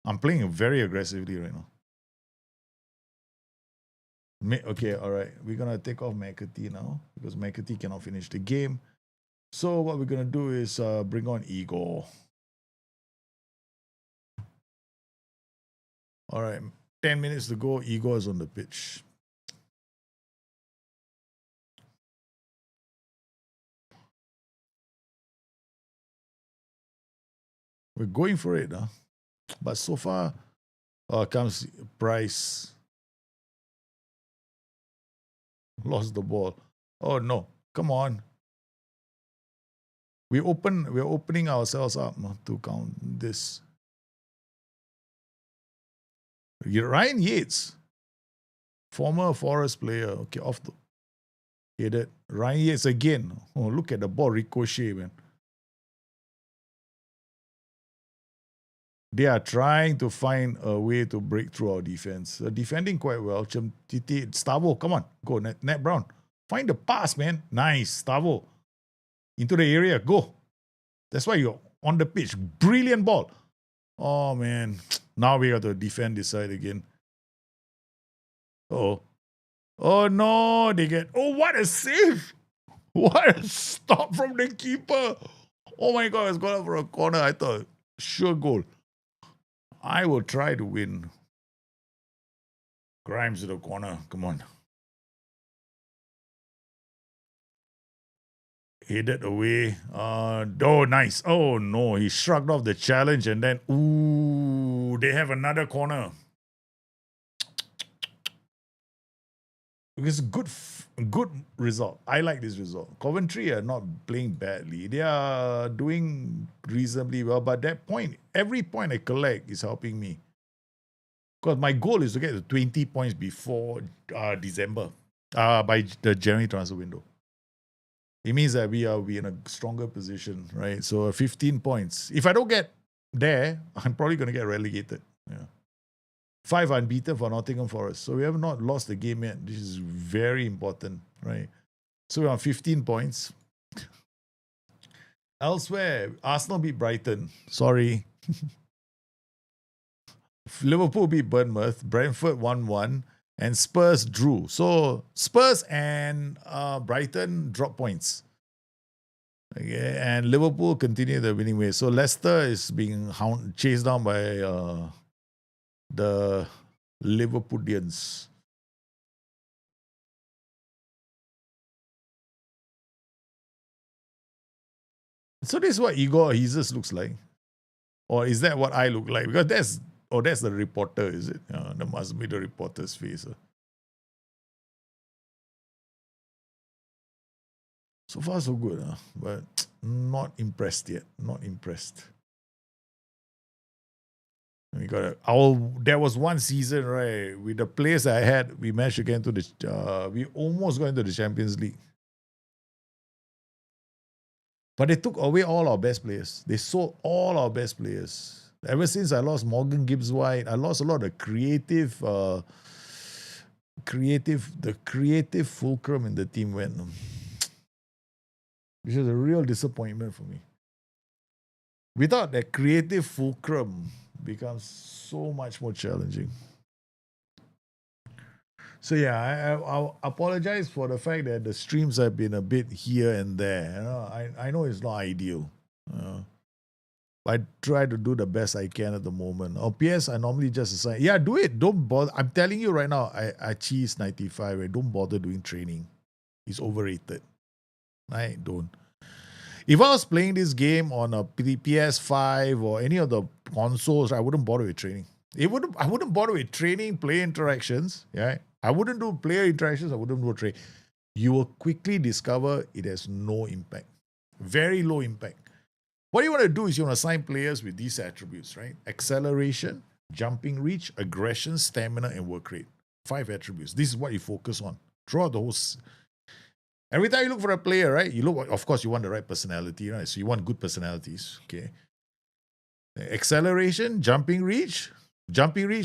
I'm playing very aggressively right now. Okay, all right. We're going to take off McAtee now because McAtee cannot finish the game. So what we're going to do is bring on Igor. All right. 10 minutes to go. Igor is on the pitch. We're going for it. But so far, comes Price. Lost the ball. Oh no! Come on. We're opening ourselves up to count this. Ryan Yates, former Forest player. Okay, off the headed. Ryan Yates again. Oh, look at the ball ricochet, man. They are trying to find a way to break through our defense. Defending quite well. Stavo, come on. Go, Nat Brown. Find the pass, man. Nice, Stavo. Into the area. Go. That's why you're on the pitch. Brilliant ball. Oh, man. Now we got to defend this side again. Oh. Oh, no. They get... Oh, what a save. What a stop from the keeper. Oh, my God. It's gone up for a corner. I thought, sure goal. I will try to win. Grimes to the corner. Come on. Headed away. Oh, nice. Oh, no. He shrugged off the challenge and then, ooh, they have another corner. It's a good result. I like this result. Coventry are not playing badly. They are doing reasonably well. But that point, every point I collect is helping me. Because my goal is to get to 20 points before December, by the January transfer window. It means that we are in a stronger position, right? So 15 points. If I don't get there, I'm probably going to get relegated. Yeah. 5 unbeaten for Nottingham Forest. So we have not lost the game yet. This is very important, right? So we're on 15 points. Elsewhere, Arsenal beat Brighton. Sorry. Liverpool beat Bournemouth. Brentford 1-1. And Spurs drew. So Spurs and Brighton drop points. Okay, and Liverpool continue the winning way. So Leicester is being chased down by the Liverpoolians. So this is what Igor Jesus looks like. Or is that what I look like? Because that's the reporter, is it? That must be the reporter's face. So far, so good, but not impressed yet. Not impressed. We got there was one season, right? With the players I had, we managed to get into we almost got into the Champions League. But they took away all our best players. They sold all our best players. Ever since I lost Morgan Gibbs White, I lost a lot of the creative fulcrum in the team went, which is a real disappointment for me. Without that creative fulcrum, becomes so much more challenging. So yeah, I apologize for the fact that the streams have been a bit here and there. I know it's not ideal. I try to do the best I can at the moment. On PS, I normally just assign. Yeah, do it. Don't bother. I'm telling you right now, I cheese 95. Right? Don't bother doing training. It's overrated. Right? Don't. If I was playing this game on a PS5 or any of the consoles, I wouldn't bother with training. I wouldn't bother with training, play interactions. Yeah, I wouldn't do player interactions. I wouldn't do trade. You will quickly discover it has no impact. Very low impact. What you want to do is you want to assign players with these attributes, right? Acceleration, jumping reach, aggression, stamina, and work rate. 5 attributes. This is what you focus on throughout the whole. Every time you look for a player, right? You look, of course, you want the right personality, right? So you want good personalities, okay? Acceleration, jumping reach,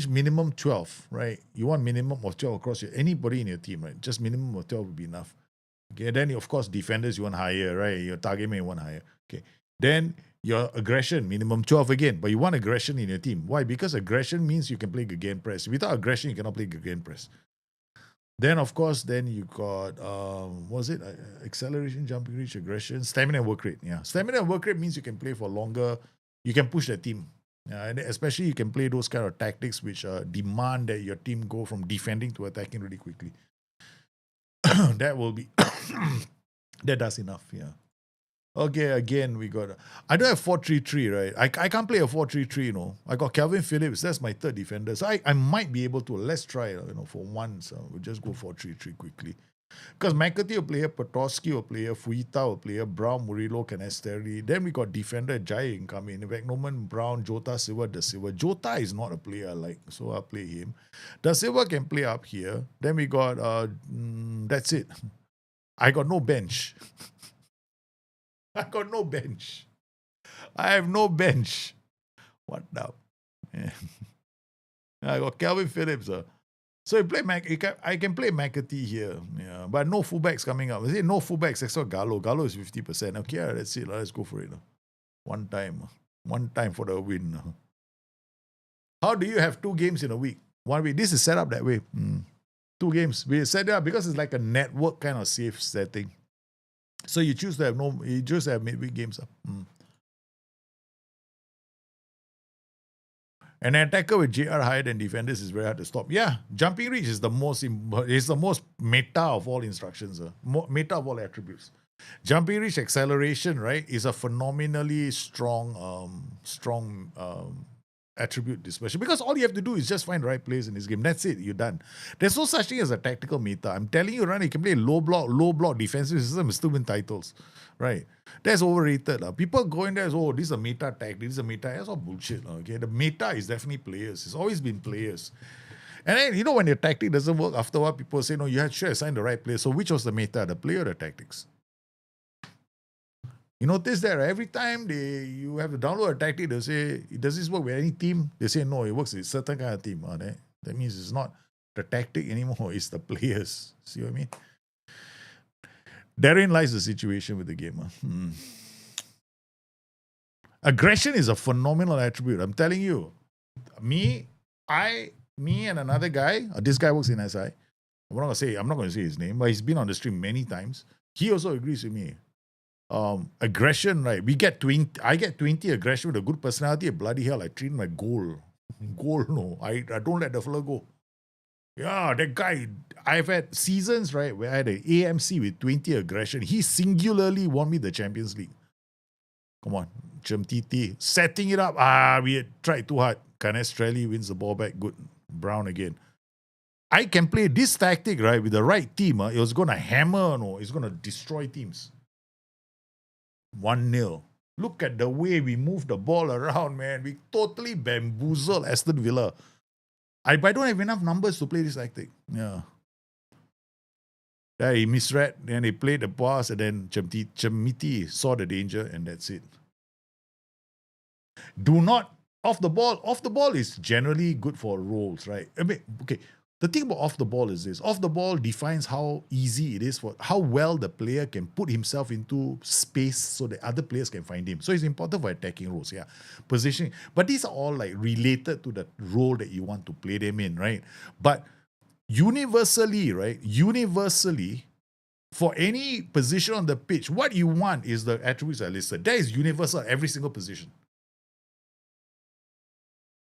minimum 12, right? You want minimum of 12 across anybody in your team, right? Just minimum of 12 would be enough. Okay, then of course defenders you want higher, right? Your target man you want higher. Okay, then your aggression minimum 12 again, but you want aggression in your team. Why? Because aggression means you can play again press. Without aggression, you cannot play again press. Then of course, then you got was it acceleration, jumping reach, aggression, stamina, and work rate. Yeah, stamina and work rate means you can play for longer. You can push the team. And especially you can play those kind of tactics which demand that your team go from defending to attacking really quickly. That will be that does enough, yeah. Okay, again we got. I don't have 4-3-3, right? I can't play a 4-3-3, you know. I got Calvin Phillips. That's my third defender. So I might be able to. Let's try, for once. We'll just go 4-3-3 quickly. Because McAtee will play here, Petrosky will play here, Fuita will play here, Brown, Murillo, Canesteri. Then we got defender Jai incoming. Vagnoman, Brown, Jota, Silva, Da Silva. Jota is not a player I like, so I'll play him. Da Silva can play up here. Then we got, that's it. I got no bench. I got no bench. I have no bench. What now? Yeah. I got Calvin Phillips. So I can play McAtee here, yeah, but no fullbacks coming up. I say no fullbacks except Gallo. Gallo is 50%. Okay, that's it. Let's go for it. One time for the win. How do you have 2 games in a week? 1 week. This is set up that way. 2 games. We set it up because it's like a network kind of safe setting. So you choose to have midweek games. An attacker with JR higher than defenders is very hard to stop. Yeah, jumping reach is the most meta of all instructions, meta of all attributes. Jumping reach acceleration, right, is a phenomenally strong attribute dispersion, because all you have to do is just find the right place in this game. That's it. You're done. There's no such thing as a tactical meta. I'm telling you, right? You can play low block defensive system and still win titles, right? That's overrated. People go in there as, this is a meta tactic, this is a meta. That's all bullshit. Okay, the meta is definitely players. It's always been players. And then, when your tactic doesn't work, after a while, people say, no, you should assign the right player. So which was the meta, the player or the tactics? You notice that every time you have to download a tactic, they say, does this work with any team? They say, no, it works with a certain kind of team. That means it's not the tactic anymore, it's the players. See what I mean? Therein lies the situation with the game. Aggression is a phenomenal attribute. I'm telling you. Me and another guy, this guy works in SI. I'm not going to say his name, but he's been on the stream many times. He also agrees with me. Aggression, right? I get 20 aggression with a good personality. Bloody hell, I treat my goal. No. I don't let the fella go. Yeah, that guy, I've had seasons, right, where I had an AMC with 20 aggression. He singularly won me the Champions League. Come on. Titi. Setting it up. We had tried too hard. Canestrelli wins the ball back. Good. Brown again. I can play this tactic, right, with the right team. It was going to hammer, no, it's going to destroy teams. 1-0. Look at the way we move the ball around, man. We totally bamboozle Aston Villa. I don't have enough numbers to play this tactic. Yeah. Yeah, he misread, then he played the pass, and then Chamiti saw the danger, and that's it. Do not off the ball. Off the ball is generally good for rolls, right? I mean, okay. The thing about off the ball is this: off the ball defines how easy it is for how well the player can put himself into space so that other players can find him. So it's important for attacking roles, yeah, positioning. But these are all like related to the role that you want to play them in, right? But universally, right? Universally, for any position on the pitch, what you want is the attributes I listed. That is universal at every single position.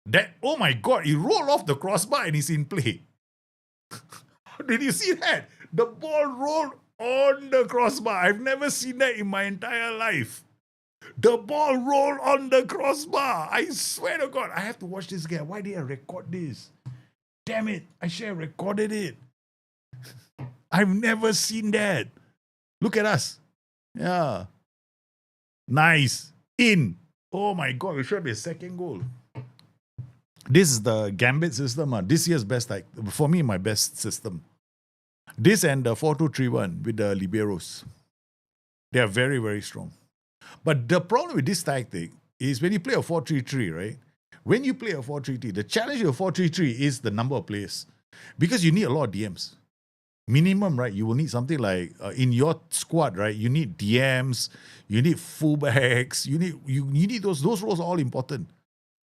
That, oh my God, he rolled off the crossbar and he's in play. Did you see that? The ball rolled on the crossbar. I've never seen that in my entire life. The ball rolled on the crossbar. I swear to God, I have to watch this game. Why did I record this? Damn it, I should have recorded it. I've never seen that. Look at us. Yeah. Nice. In. Oh my God, it should be a second goal. This is the Gambit system. This year's best, like, for me, my best system. This and the 4-2-3-1 with the Liberos. They are very, very strong. But the problem with this tactic is when you play a 4-3-3, right? When you play a 4-3-3, the challenge of 4-3-3 is the number of players. Because you need a lot of DMs. Minimum, right? You will need something like, in your squad, right? You need DMs, you need fullbacks, you need those roles are all important.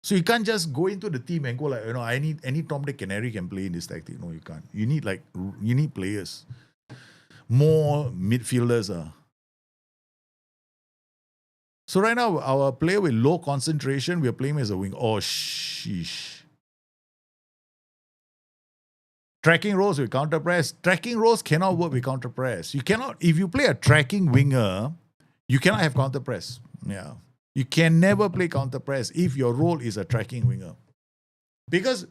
So you can't just go into the team and go like, I need any Tom, Dick, and Harry can play in this tactic. No, you can't. You need players. More midfielders. So right now, our player with low concentration, we are playing as a wing. Oh, sheesh. Tracking roles with counter press. Tracking roles cannot work with counter press. You cannot, if you play a tracking winger, you cannot have counter press. Yeah. You can never play counter press if your role is a tracking winger. Because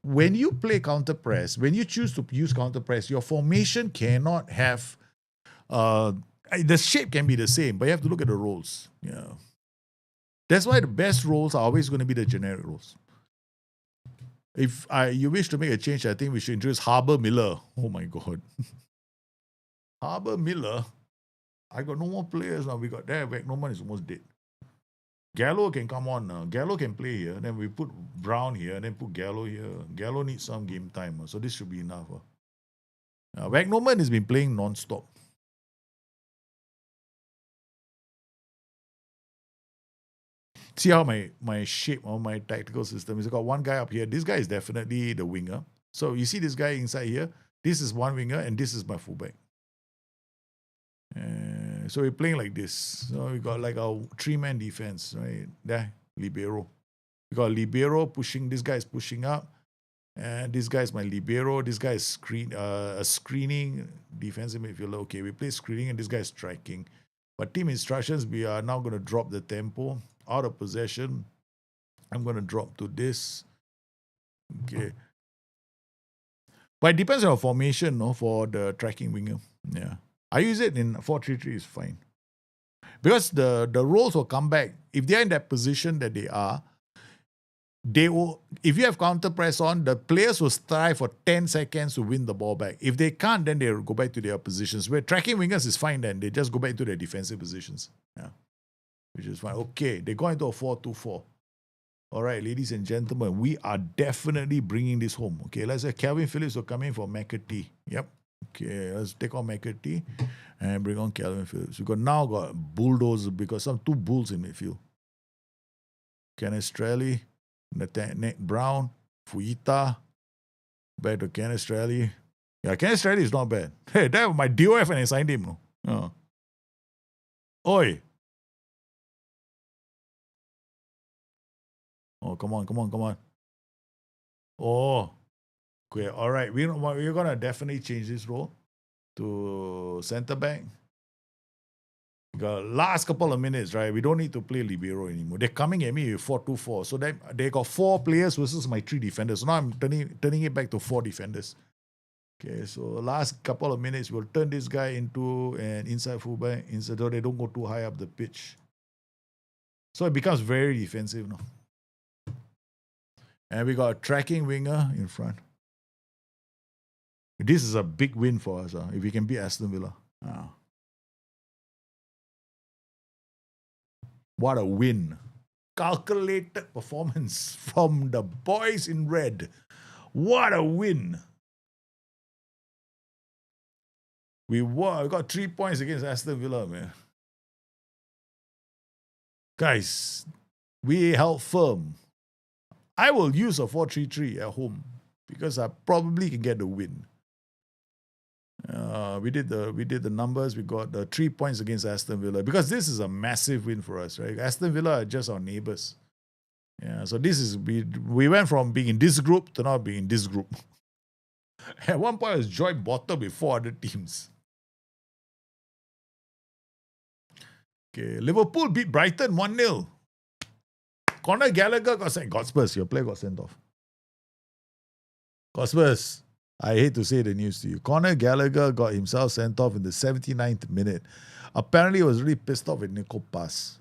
when you play counter press, when you choose to use counter press, your formation cannot have, the shape can be the same, but you have to look at the roles. Yeah. That's why the best roles are always going to be the generic roles. If you wish to make a change, I think we should introduce Harbour Miller. Oh my God. Harbour Miller. I got no more players now. We got there. Wagnerman is almost dead. Gallo can come on now. Gallo can play here. Then we put Brown here. Then put Gallo here. Gallo needs some game time. So this should be enough. Wagnerman has been playing non-stop. See how my shape or my tactical system is. I got one guy up here. This guy is definitely the winger. So you see this guy inside here. This is one winger and this is my fullback. So we're playing like this. So we got like our 3-man defense, right? There, libero. We got libero pushing. This guy is pushing up, and this guy is my libero. This guy is screening defensive midfielder. Okay, we play screening, and this guy is striking. But team instructions, we are now going to drop the tempo out of possession. I'm going to drop to this. Okay. But it depends on your formation, no, for the tracking winger. Yeah. I use it in 4-3-3 is fine. Because the roles will come back. If they're in that position that they are, they will, if you have counter press on, the players will strive for 10 seconds to win the ball back. If they can't, then they'll go back to their positions. Where tracking wingers is fine, then they just go back to their defensive positions. Yeah. Which is fine. Okay, they go into a 4-2-4. All right, ladies and gentlemen, we are definitely bringing this home. Okay, let's say Calvin Phillips will come in for McAtee. Yep. Okay, let's take on McAtee and bring on Calvin Phillips. We now got bulldozer because some two bulls in midfield. Canestrelli, Brown, Fuita, back to Canestrelli. Yeah, Canestrelli is not bad. Hey, that was my DOF and I signed him. No? Oi. Oh, come on. Oh. Okay, all right. We're going to definitely change this role to center back. Got last couple of minutes, right? We don't need to play libero anymore. They're coming at me with 4-2-4. So they got 4 players versus my 3 defenders. So now I'm turning it back to 4 defenders. Okay, so last couple of minutes, we'll turn this guy into an inside fullback, inside so they don't go too high up the pitch. So it becomes very defensive now. And we got a tracking winger in front. This is a big win for us if we can beat Aston Villa. What a win. Calculated performance from the boys in red. What a win. We won. We got 3 points against Aston Villa, man. Guys, we held firm. I will use a 4-3-3 at home because I probably can get the win. We did the numbers. We got the 3 points against Aston Villa because this is a massive win for us, right? Aston Villa are just our neighbors. Yeah, so this is we went from being in this group to now being in this group. At one point, I was joint bottom with 4 other teams. Okay, Liverpool beat Brighton 1-0. Conor Gallagher got sent. Godspurs, your player got sent off. Godspurs, I hate to say the news to you. Conor Gallagher got himself sent off in the 79th minute. Apparently, he was really pissed off with Nico Pass.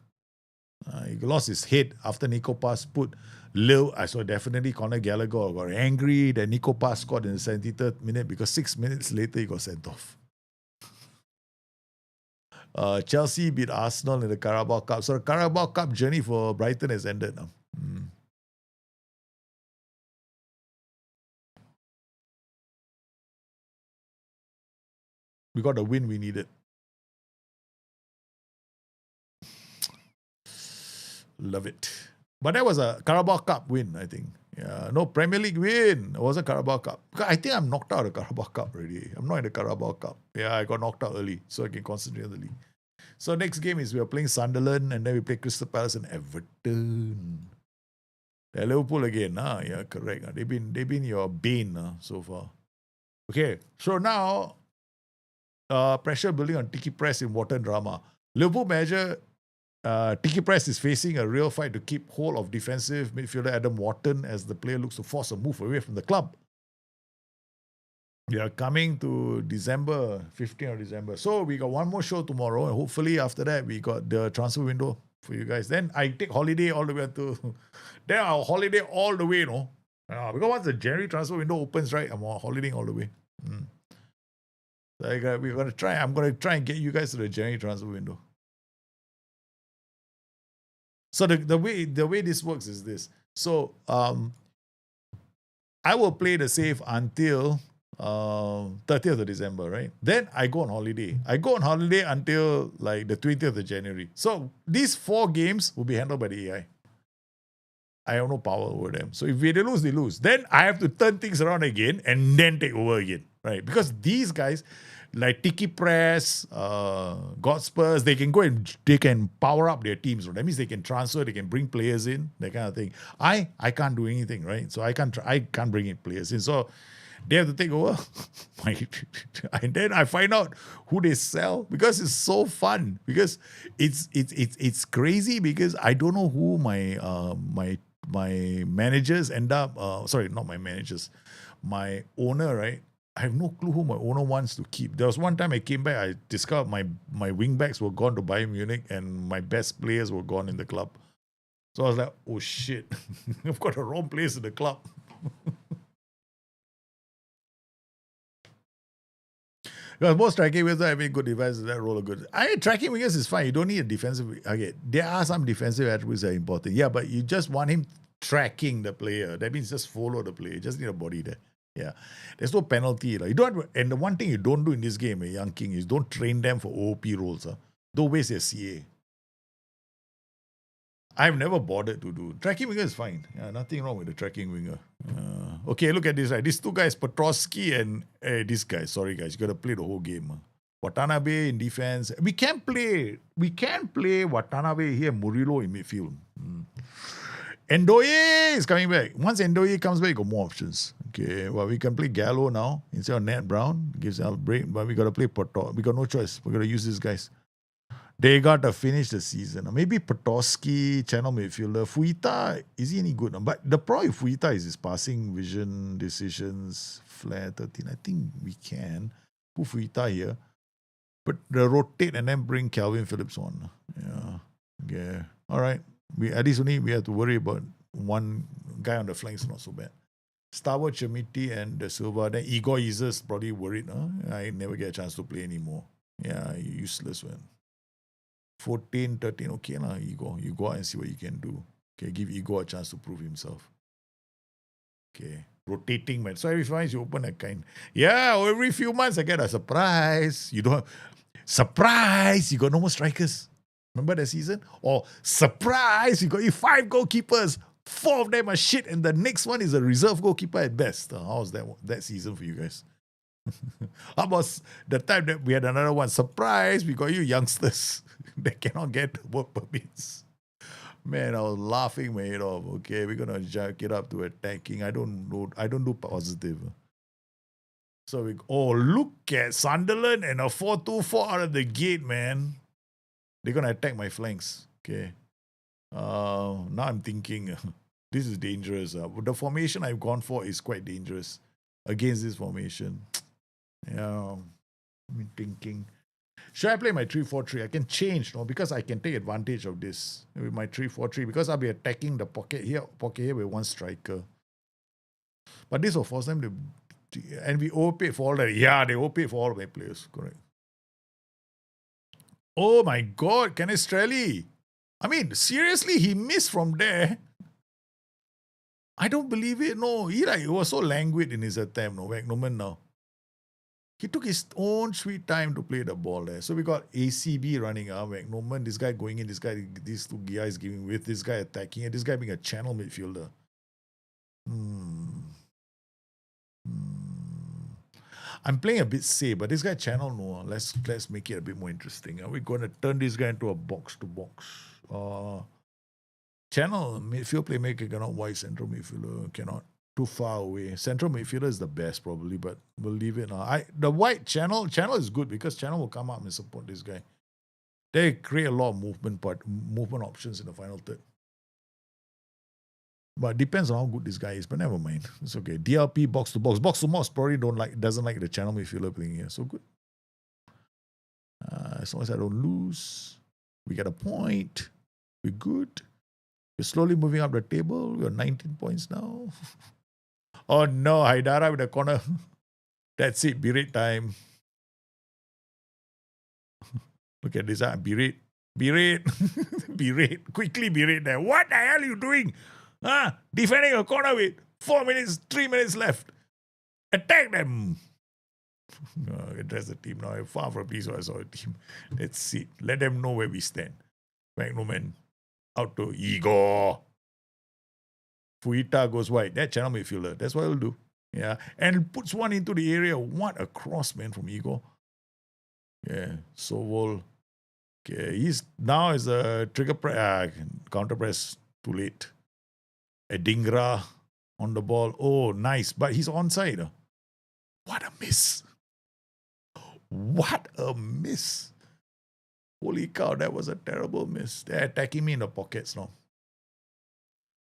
He lost his head after Nico Pass put Lil. I saw definitely Conor Gallagher got angry that Nico Pass scored in the 73rd minute because 6 minutes later he got sent off. Chelsea beat Arsenal in the Carabao Cup. So the Carabao Cup journey for Brighton has ended now. We got the win we needed. Love it. But that was a Carabao Cup win, I think. Yeah, no Premier League win. It was a Carabao Cup. I think I'm knocked out of the Carabao Cup already. I'm not in the Carabao Cup. Yeah, I got knocked out early, so I can concentrate on the league. So next game is we are playing Sunderland, and then we play Crystal Palace and Everton. Liverpool again. Yeah, correct. They've been your bane so far. Okay, so now pressure building on Tiki Press in Wharton drama. Liverpool manager Tiki Press is facing a real fight to keep hold of defensive midfielder Adam Wharton as the player looks to force a move away from the club. We are coming to December, 15th of December. So we got one more show tomorrow, and hopefully after that we got the transfer window for you guys. Then I take holiday all the way to. Then I'll holiday all the way, because once the January transfer window opens, right, I'm holidaying all the way. So we're gonna try. I'm gonna try and get you guys to the January transfer window. So the way this works is this. So I will play the save until 30th of December, right? Then I go on holiday. I go on holiday until like the 20th of January. So these 4 games will be handled by the AI. I have no power over them. So if they lose, they lose. Then I have to turn things around again and then take over again, right? Because these guys, like Tiki Press, Godspurs, they can go and they can power up their teams. Right? That means they can transfer, they can bring players in, that kind of thing. I can't do anything, right? So I can't bring in players in. So they have to take over. And then I find out who they sell because it's so fun. Because it's crazy because I don't know who my managers end up. Sorry, not my managers. My owner, right? I have no clue who my owner wants to keep. There was one time I came back, I discovered my wingbacks were gone to Bayern Munich and my best players were gone in the club. So I was like, oh shit, I've got the wrong place in the club. Because most tracking wingers are having good devices that roll a good. Tracking wingers is fine. You don't need a defensive. Okay, there are some defensive attributes that are important. Yeah, but you just want him tracking the player. That means just follow the player. You just need a body there. Yeah, there's no penalty. Like. You don't. And the one thing you don't do in this game, Young King, is don't train them for OP roles. Don't waste your CA. I've never bothered to do. Tracking winger is fine. Yeah, nothing wrong with the tracking winger. Okay, look at this. Right, these 2 guys, Petrosky and this guy. Sorry, guys, you got to play the whole game. Watanabe in defense. We can play Watanabe here, Murillo in midfield. Endoye is coming back. Once Endoye comes back, you got more options. Okay, well, we can play Gallo now instead of Nat Brown. Gives us a break, but we got to play Porto. We got no choice. We got to use these guys. They got to finish the season. Maybe Potosky, channel midfielder. Fuita, is he any good? But the problem with Fuita is his passing vision, decisions, flair 13. I think we can put Fuita here. But the rotate and then bring Calvin Phillips on. Yeah. Okay. All right. At least only we have to worry about one guy on the flanks, not so bad. Starwood, Chamiti, and De Silva. Then Igor Isis probably worried. I never get a chance to play anymore. Yeah, useless, man. 14, 13, okay lah, Igor. You go out and see what you can do. Okay, give Igor a chance to prove himself. Okay, rotating, man. So every few months you open a kind. Yeah, every few months I get a surprise. You don't surprise, you got no more strikers. Remember that season? Or surprise, you got 5 goalkeepers. 4 of them are shit, and the next one is a reserve goalkeeper at best. How's that season for you guys? How about the time that we had another one? Surprise, we got you youngsters that cannot get work permits. Man, I was laughing my head off. Okay, we're gonna jack it up to attacking. I don't do positive. So look at Sunderland and a 4-2-4 out of the gate, man. They're gonna attack my flanks. Okay. Now I'm thinking this is dangerous. The formation I've gone for is quite dangerous against this formation. Yeah, I'm thinking, should I play my 3-4-3? I can change, because I can take advantage of this with my 3-4-3 because I'll be attacking the pocket here with one striker. But this will force them to, and we overpaid for all that. Yeah, they overpaid for all of my players. Correct. Oh my God, Canestrelli. I mean, seriously, he missed from there. I don't believe it. No, he was so languid in his attempt. No, Wagnerman now. He took his own sweet time to play the ball there. So we got ACB running up, Wagnerman, this guy going in, these 2 guys giving width, this guy attacking, and this guy being a channel midfielder. I'm playing a bit safe, but this guy channel, no. Let's make it a bit more interesting. Are we going to turn this guy into a box-to-box? Channel midfield playmaker cannot. Wide central midfielder cannot. Too far away. Central midfielder is the best probably, but we'll leave it now. The white channel is good because channel will come up and support this guy. They create a lot of movement options in the final third. But it depends on how good this guy is. But never mind. It's okay. DLP box to box. Box to box probably doesn't like the channel midfielder playing here. So good. As long as I don't lose, we get a point. We're good. We're slowly moving up the table. We're 19 points now. Oh no, Haidara with the corner. That's it. Berate time. Look at this. Berate. Berate. Quickly berate there. What the hell are you doing? Defending a corner with 3 minutes left. Attack them. Address the team now. I'm far from pleased I saw a team. Let's see. Let them know where we stand. Magnoman out to Igor. Fuita goes wide. That channel midfielder. That's what he'll do. Yeah. And puts one into the area. What a cross, man, from Igor. Yeah. Sovol. Okay. He's now is a trigger press. Counter press. Too late. Adingra on the ball. Oh, nice. But he's onside. What a miss. What a miss. Holy cow, that was a terrible miss. They're attacking me in the pockets now.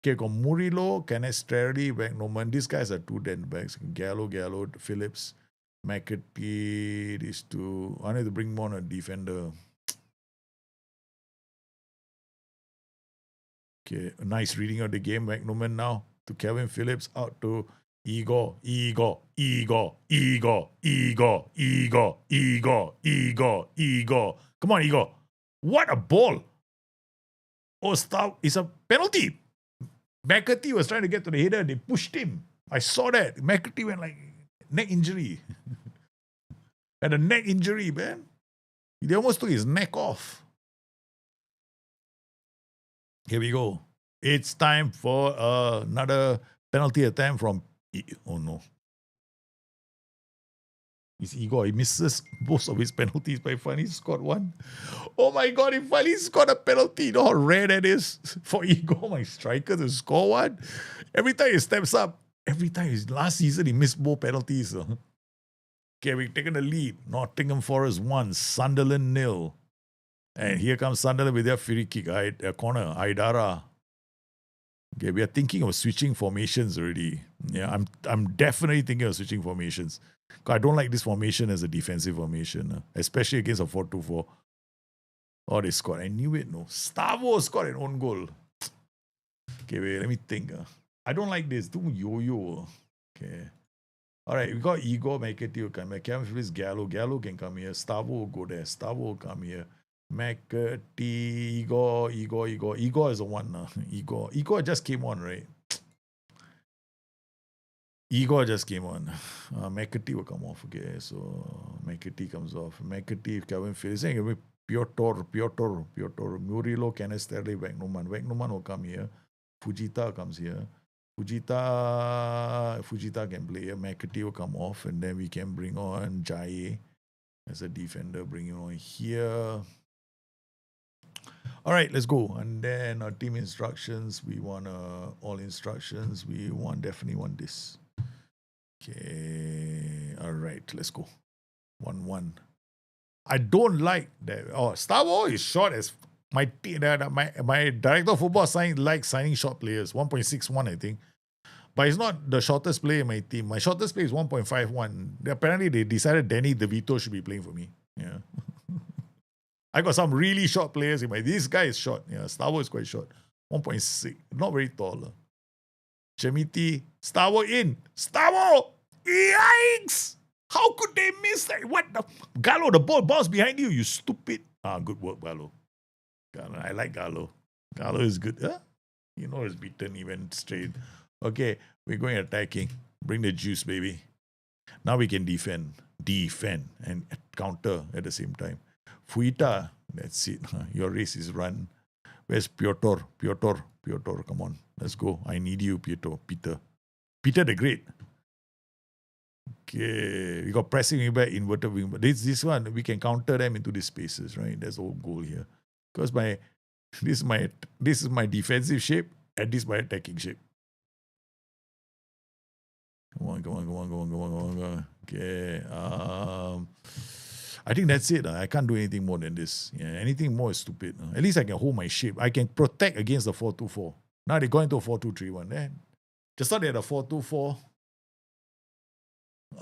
Okay, got Murillo, Canestrelli, Wagnerman. These guys are 2 dead backs. Gallo, Phillips, McAtee, these 2. I need to bring more on a defender. Okay, nice reading of the game. Wagnerman now to Kevin Phillips, out to Igor. Come on, Igor. What a ball. Oh, stop. It's a penalty. McAtee was trying to get to the header. They pushed him. I saw that. McAtee went like neck injury. Had a neck injury, man. They almost took his neck off. Here we go. It's time for another penalty attempt from... Oh, no. It's Igor. He misses most of his penalties, but he finally scored one. Oh, my God. He finally scored a penalty. You know how rare that is for Igor, my striker, to score one? Every time he steps up, last season, he missed more penalties. Okay, we've taken the lead. Nottingham Forest 1, Sunderland 0. And here comes Sunderland with their free kick, corner, Aidara. Okay, we are thinking of switching formations already. Yeah, I'm definitely thinking of switching formations. 'Cause I don't like this formation as a defensive formation, especially against a 4-2-4. Oh, they scored. I knew it. No, Stavo scored an own goal. Okay, wait, let me think. I don't like this. Too yo-yo. Okay. All right, we got Igor McAtee will come here. Kevin Phillips, Gallo. Gallo can come here. Stavo will go there. Stavo will come here. McAtee, Igor. Igor is the one. Igor just came on, right? Igor just came on. McAtee will come off. Okay, so McAtee comes off. McAtee, Kevin Phillips. Piotr, Murilo, Canesterre, Wegnuman. Wegnuman will come here. Fujita comes here. Fujita can play here. McAtee will come off, and then we can bring on Jai as a defender. Bring him on here. All right, let's go. And then our team instructions. We want all instructions. We definitely want this. Okay. All right, let's go. 1-1. I don't like that. Oh, Star Wars is short as my director of football signing short players. 1.61, I think. But it's not the shortest player in my team. My shortest player is 1.51. Apparently, they decided Danny DeVito should be playing for me. Yeah. I got some really short players in my. This guy is short. Yeah, Star Wars is quite short. 1.6. Not very tall. Chemiti. Star Wars in. Star Wars! Yikes! How could they miss that? What the? Gallo, the ball bounced behind you, you stupid. Good work, Gallo. I like Gallo. Gallo is good. Huh? You know it's beaten, he went straight. Okay, we're going attacking. Bring the juice, baby. Now we can defend, and counter at the same time. Fuita, that's it. Your race is run. Where's Piotr? Piotr, come on. Let's go. I need you, Peter. Peter the Great. Okay, we got pressing wing back, inverted wing back. This one, we can counter them into these spaces, right? That's the whole goal here. Because this is my defensive shape, and this is my attacking shape. Come on. Okay. I think that's it. I can't do anything more than this. Yeah, anything more is stupid. At least I can hold my shape. I can protect against the 4-2-4. Now they go into a 4-2-3-1. Then just thought they had a 4-2-4.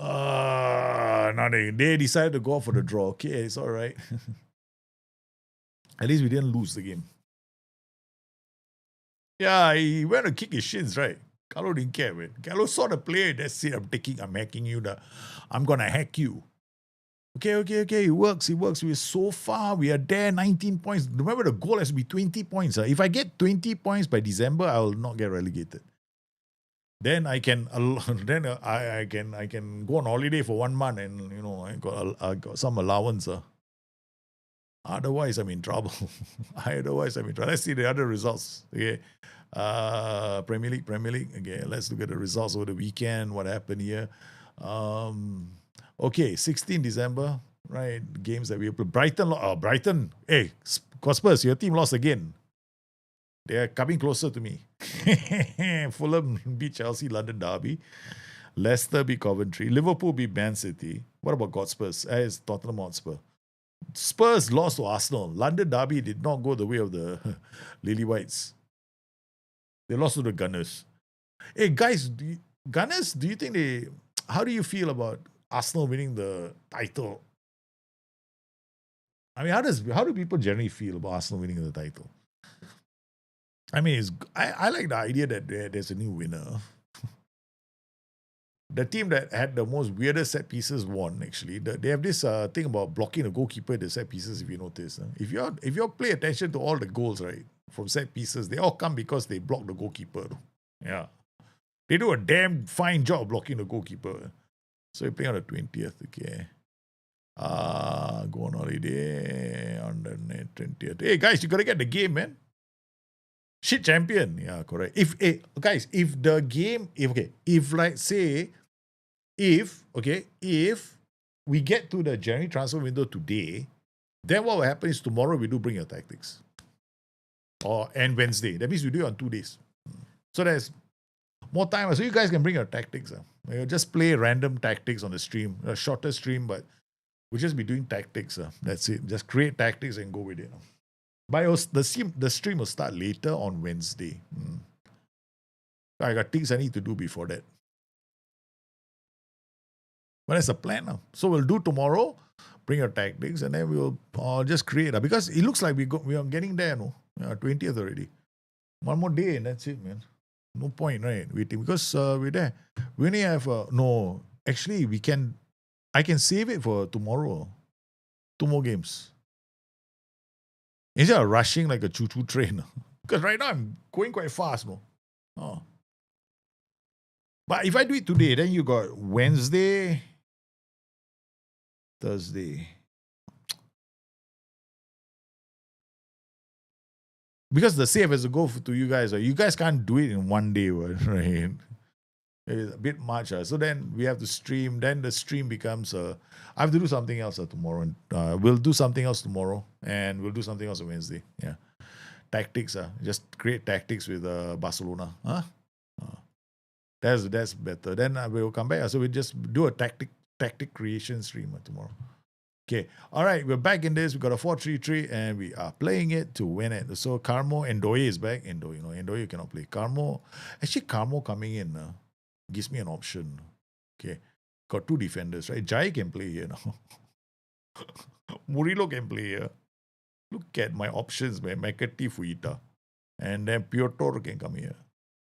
Now they decided to go for the draw. Okay, it's all right. At least we didn't lose the game. Yeah, he went to kick his shins, right? Carlo didn't care, man. Carlo saw the play. That's it. I'm hacking you. I'm gonna hack you. Okay. It works. We're so far. We are there. 19 points. Remember, the goal has to be 20 points. If I get 20 points by December, I will not get relegated. Then I can I can go on holiday for 1 month, and I got some allowance. Otherwise, I'm in trouble. Let's see the other results. Okay, Premier League. Okay, let's look at the results over the weekend. What happened here? Okay, 16 December. Right, games that we played. Brighton. Hey, Spurs, your team lost again. They are coming closer to me. Fulham beat Chelsea, London derby. Leicester beat Coventry. Liverpool beat Man City. What about Spurs? It's Tottenham Hotspur. Spurs lost to Arsenal. London derby did not go the way of the Lily Whites. They lost to the Gunners. Hey guys, Gunners, do you think how do you feel about Arsenal winning the title? I mean, how do people generally feel about Arsenal winning the title? I mean, I like the idea that there's a new winner. The team that had the most weirdest set pieces won, actually. They have this thing about blocking the goalkeeper at the set pieces, if you notice. If you pay attention to all the goals, right, from set pieces, they all come because they block the goalkeeper. Yeah. They do a damn fine job blocking the goalkeeper. So you're playing on the 20th, okay. Go on holiday on the 20th. Hey, guys, you got to get the game, man. Shit champion. Yeah, correct. If we get to the January transfer window today, then what will happen is tomorrow we do bring your tactics. And Wednesday. That means we do it on 2 days. So there's more time. So you guys can bring your tactics. Just play random tactics on the stream. A shorter stream, but We'll just be doing tactics. That's it. Just create tactics and go with it. But the stream will start later on Wednesday. I got things I need to do before that. But that's the plan now. So we'll do tomorrow, bring your tactics, and then we'll just create. Because it looks like we are getting there, no? 20th already. One more day and that's it, man. No point, right? Waiting. Because we're there. We only have, no, actually, I can save it for tomorrow. 2 more games. Instead of rushing like a choo-choo train. Because right now I'm going quite fast, no? Oh. But if I do it today, then you got Wednesday, Thursday. Because the save has to go to you guys. You guys can't do it in one day, right? It's a bit much. So then we have to stream. Then the stream becomes I have to do something else tomorrow. We'll do something else tomorrow. And we'll do something else on Wednesday. Yeah. Tactics. Just create tactics with Barcelona. That's better. Then we'll come back. So we'll just do a tactic creation stream tomorrow. Okay. All right. We're back in this. We got a 4-3-3 and we are playing it to win it. So Carmo Ndoye is back. Ndoye cannot play. Carmo coming in gives me an option. Okay. Got 2 defenders, right? Jai can play here now. Murillo can play here. Look at my options, man. Mekati Fuita. And then Piotr can come here.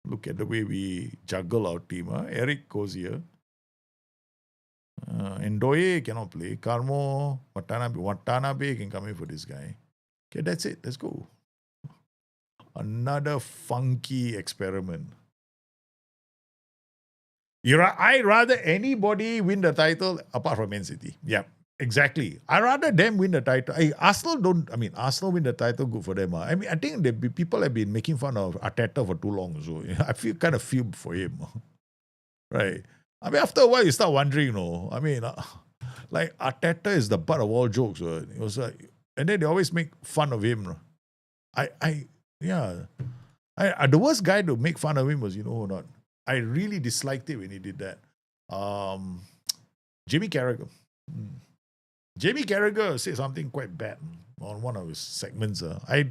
Look at the way we juggle our team. Eric goes here. Ndoye cannot play. Carmo, Watanabe can come in for this guy. Okay, that's it. Let's go. Another funky experiment. I'd rather anybody win the title apart from Man City. Yeah, exactly. I'd rather them win the title. Arsenal win the title, good for them. I think people have been making fun of Arteta for too long. So I kind of feel for him. Right. After a while, you start wondering, like Arteta is the butt of all jokes. It was like, and then they always make fun of him. The worst guy to make fun of him was, or not? I really disliked it when he did that. Jamie Carragher. Jamie Carragher said something quite bad on one of his segments. I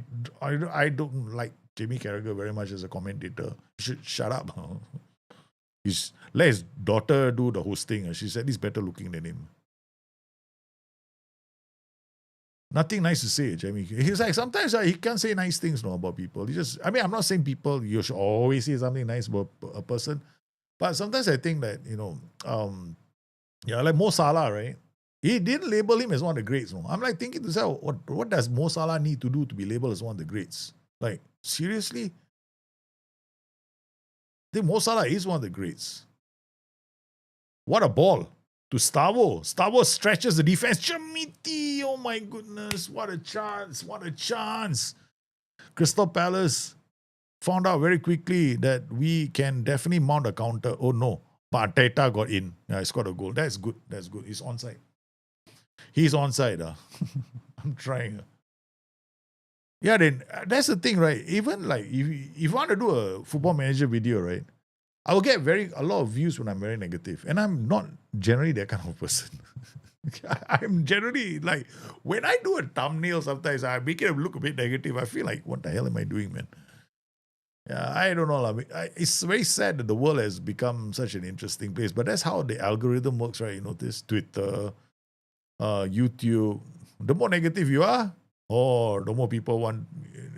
don't like Jamie Carragher very much as a commentator. He should shut up. Let his daughter do the hosting. She said he's better looking than him. Nothing nice to say, Jamie. He's like, sometimes he can't say nice things about people. I'm not saying people, you should always say something nice about a person. But sometimes I think that, like Mo Salah, right? He didn't label him as one of the greats. No? I'm like thinking to myself, what does Mo Salah need to do to be labeled as one of the greats? Like, seriously? I think Mo Salah is one of the greats. What a ball. To Stavo. Stavo stretches the defense. Chamiti, oh my goodness. What a chance. What a chance. Crystal Palace found out very quickly that we can definitely mount a counter. Oh no. But Arteta got in. Yeah, he scored a goal. That's good. That's good. He's onside. He's onside. I'm trying. Yeah, then that's the thing, right? Even like if you want to do a football manager video, right? I will get a lot of views when I'm very negative. And I'm not generally that kind of person. I'm generally like, when I do a thumbnail, sometimes I make it look a bit negative. I feel like, what the hell am I doing, man? Yeah, I don't know. It's very sad that the world has become such an interesting place. But that's how the algorithm works, right? You notice Twitter, YouTube. The more negative you are, the more people want.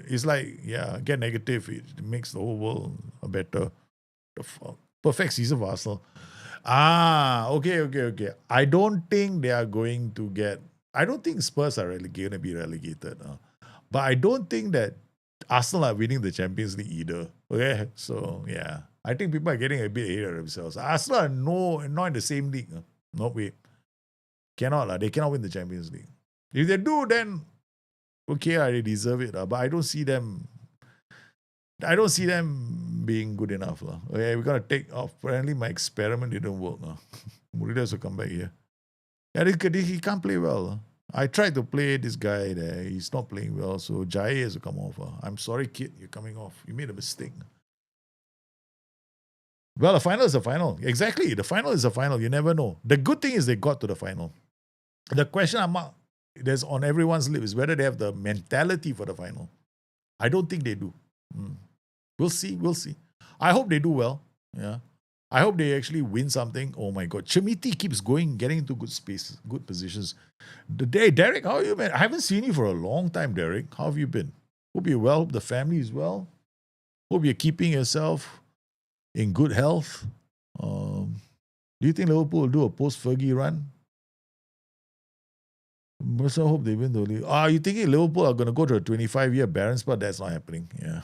It's like, get negative. It makes the whole world better. The perfect season for Arsenal. Okay. I don't think they are going to get. I don't think Spurs are going to be relegated. But I don't think that Arsenal are winning the Champions League either. Okay, so yeah, I think people are getting a bit ahead of themselves. Arsenal are not in the same league. No way, cannot. They cannot win the Champions League. If they do, then okay, they deserve it. But I don't see them. Being good enough. Okay, we're going to take off. Apparently, my experiment didn't work. Murillo has to come back here. Yeah, he can't play well. I tried to play this guy there. He's not playing well. So Jai has to come off. I'm sorry, kid. You're coming off. You made a mistake. Well, the final is the final. Exactly. The final is the final. You never know. The good thing is they got to the final. The question there's on everyone's lips is whether they have the mentality for the final. I don't think they do. We'll see. We'll see. I hope they do well. Yeah. I hope they actually win something. Oh my God. Chamiti keeps getting into good spaces, good positions. Derek, how are you, man? I haven't seen you for a long time, Derek. How have you been? Hope you're well. Hope the family is well. Hope you're keeping yourself in good health. Do you think Liverpool will do a post-Fergie run? I hope they win the league. Are you thinking Liverpool are going to go to a 25-year barren spot? That's not happening. Yeah.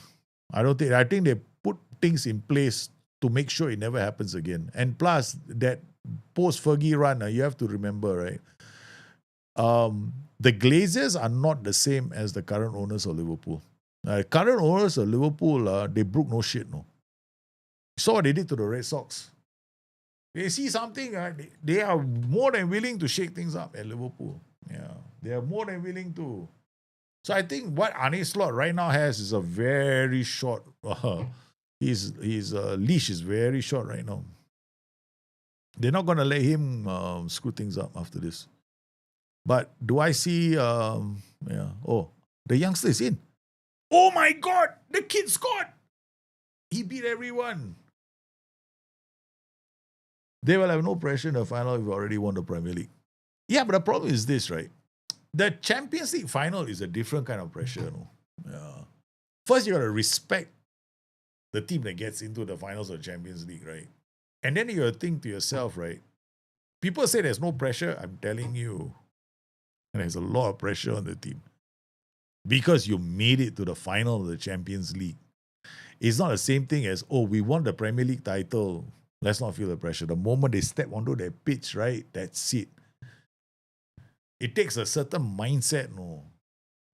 I think they put things in place to make sure it never happens again. And plus, that post-Fergie run, you have to remember, right? The Glazers are not the same as the current owners of Liverpool. Current owners of Liverpool, they broke no shit, no. You saw what they did to the Red Sox. They see something, they are more than willing to shake things up at Liverpool. Yeah, they are more than willing to. So I think what Arne Slot right now has is a very short. His leash is very short right now. They're not going to let him screw things up after this. But do I see? Oh, the youngster is in. Oh my God, the kid scored. He beat everyone. They will have no pressure in the final if you already won the Premier League. Yeah, but the problem is this, right? The Champions League final is a different kind of pressure. No? Yeah. First, you got to respect the team that gets into the finals of the Champions League, right? And then you got to think to yourself, right? People say there's no pressure. I'm telling you, and there's a lot of pressure on the team because you made it to the final of the Champions League. It's not the same thing as, oh, we won the Premier League title. Let's not feel the pressure. The moment they step onto their pitch, right? That's it. It takes a certain mindset, no.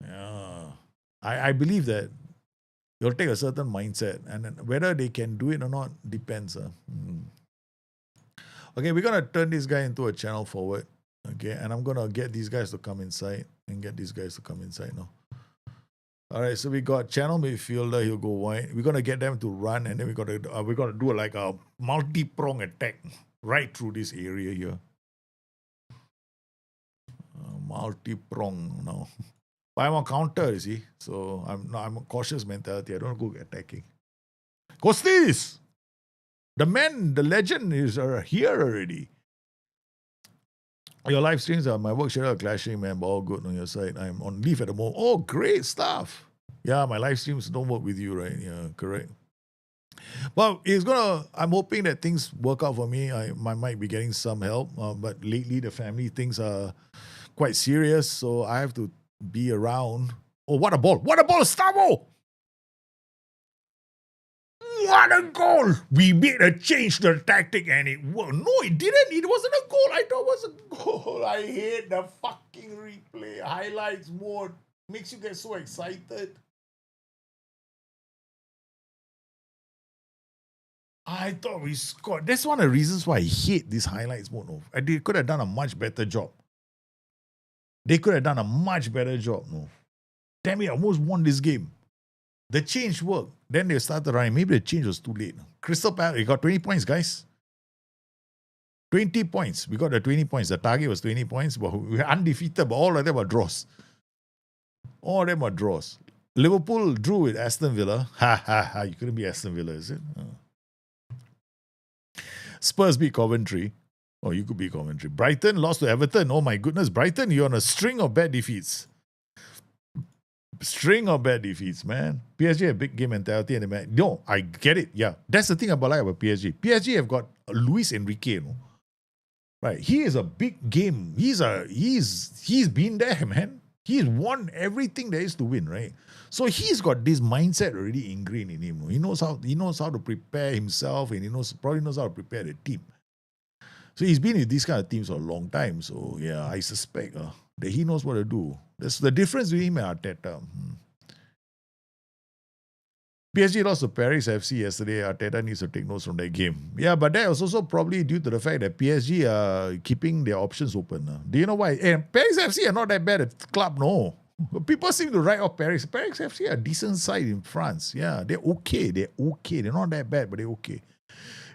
Yeah. I believe that it'll take a certain mindset. And then whether they can do it or not depends. Okay, we're going to turn this guy into a channel forward. Okay, and I'm going to get these guys to come inside and get these guys to come inside now. All right, so we got channel midfielder, he'll go wide. We're going to get them to run, and then we're going to do like a multi-prong attack right through this area here. Multi-prong now. But I'm on counter, you see. So I'm a cautious mentality. I don't go attacking. Kostis! The man, the legend is here already. Your live streams are my work schedule are clashing, man, but all good on your side. I'm on leave at the moment. Oh, great stuff. Yeah, my live streams don't work with you, right? Yeah, correct. Well, I'm hoping that things work out for me. I might be getting some help, but lately the family things are quite serious, so I have to be around. Oh, what a ball! What a ball, Stavo! What a goal! We made a change to the tactic and it worked. No, it didn't. It wasn't a goal. I thought it was a goal. I hate the fucking replay. Highlights mode. Makes you get so excited. I thought we scored. That's one of the reasons why I hate this highlights mode. No. They could have done a much better job. They could have done a much better job. No. Damn it, I almost won this game. The change worked. Then they started running. Maybe the change was too late. Crystal Palace, we got 20 points, guys. 20 points. We got the 20 points. The target was 20 points, but we were undefeated, but all of them were draws. All of them were draws. Liverpool drew with Aston Villa. Ha ha ha. You couldn't be Aston Villa, is it? Spurs beat Coventry. Oh, you could beat Coventry. Brighton lost to Everton. Oh my goodness. Brighton, you're on a string of bad defeats. String of bad defeats, man. PSG have big game mentality and the man. No, I get it. Yeah, that's the thing about PSG. PSG have got Luis Enrique, no? Right? He is a big game. He's been there, man. He's won everything there is to win, right? So he's got this mindset already ingrained in him. He knows how to prepare himself, and probably knows how to prepare the team. So he's been with these kind of teams for a long time. So yeah, I suspect that he knows what to do. That's the difference with him and Arteta. PSG lost to Paris FC yesterday. Arteta needs to take notes from that game. Yeah, but that was also probably due to the fact that PSG are keeping their options open. Do you know why? And Paris FC are not that bad at club, no. People seem to write off Paris. Paris FC are a decent side in France. Yeah, they're okay. They're not that bad, but they're okay.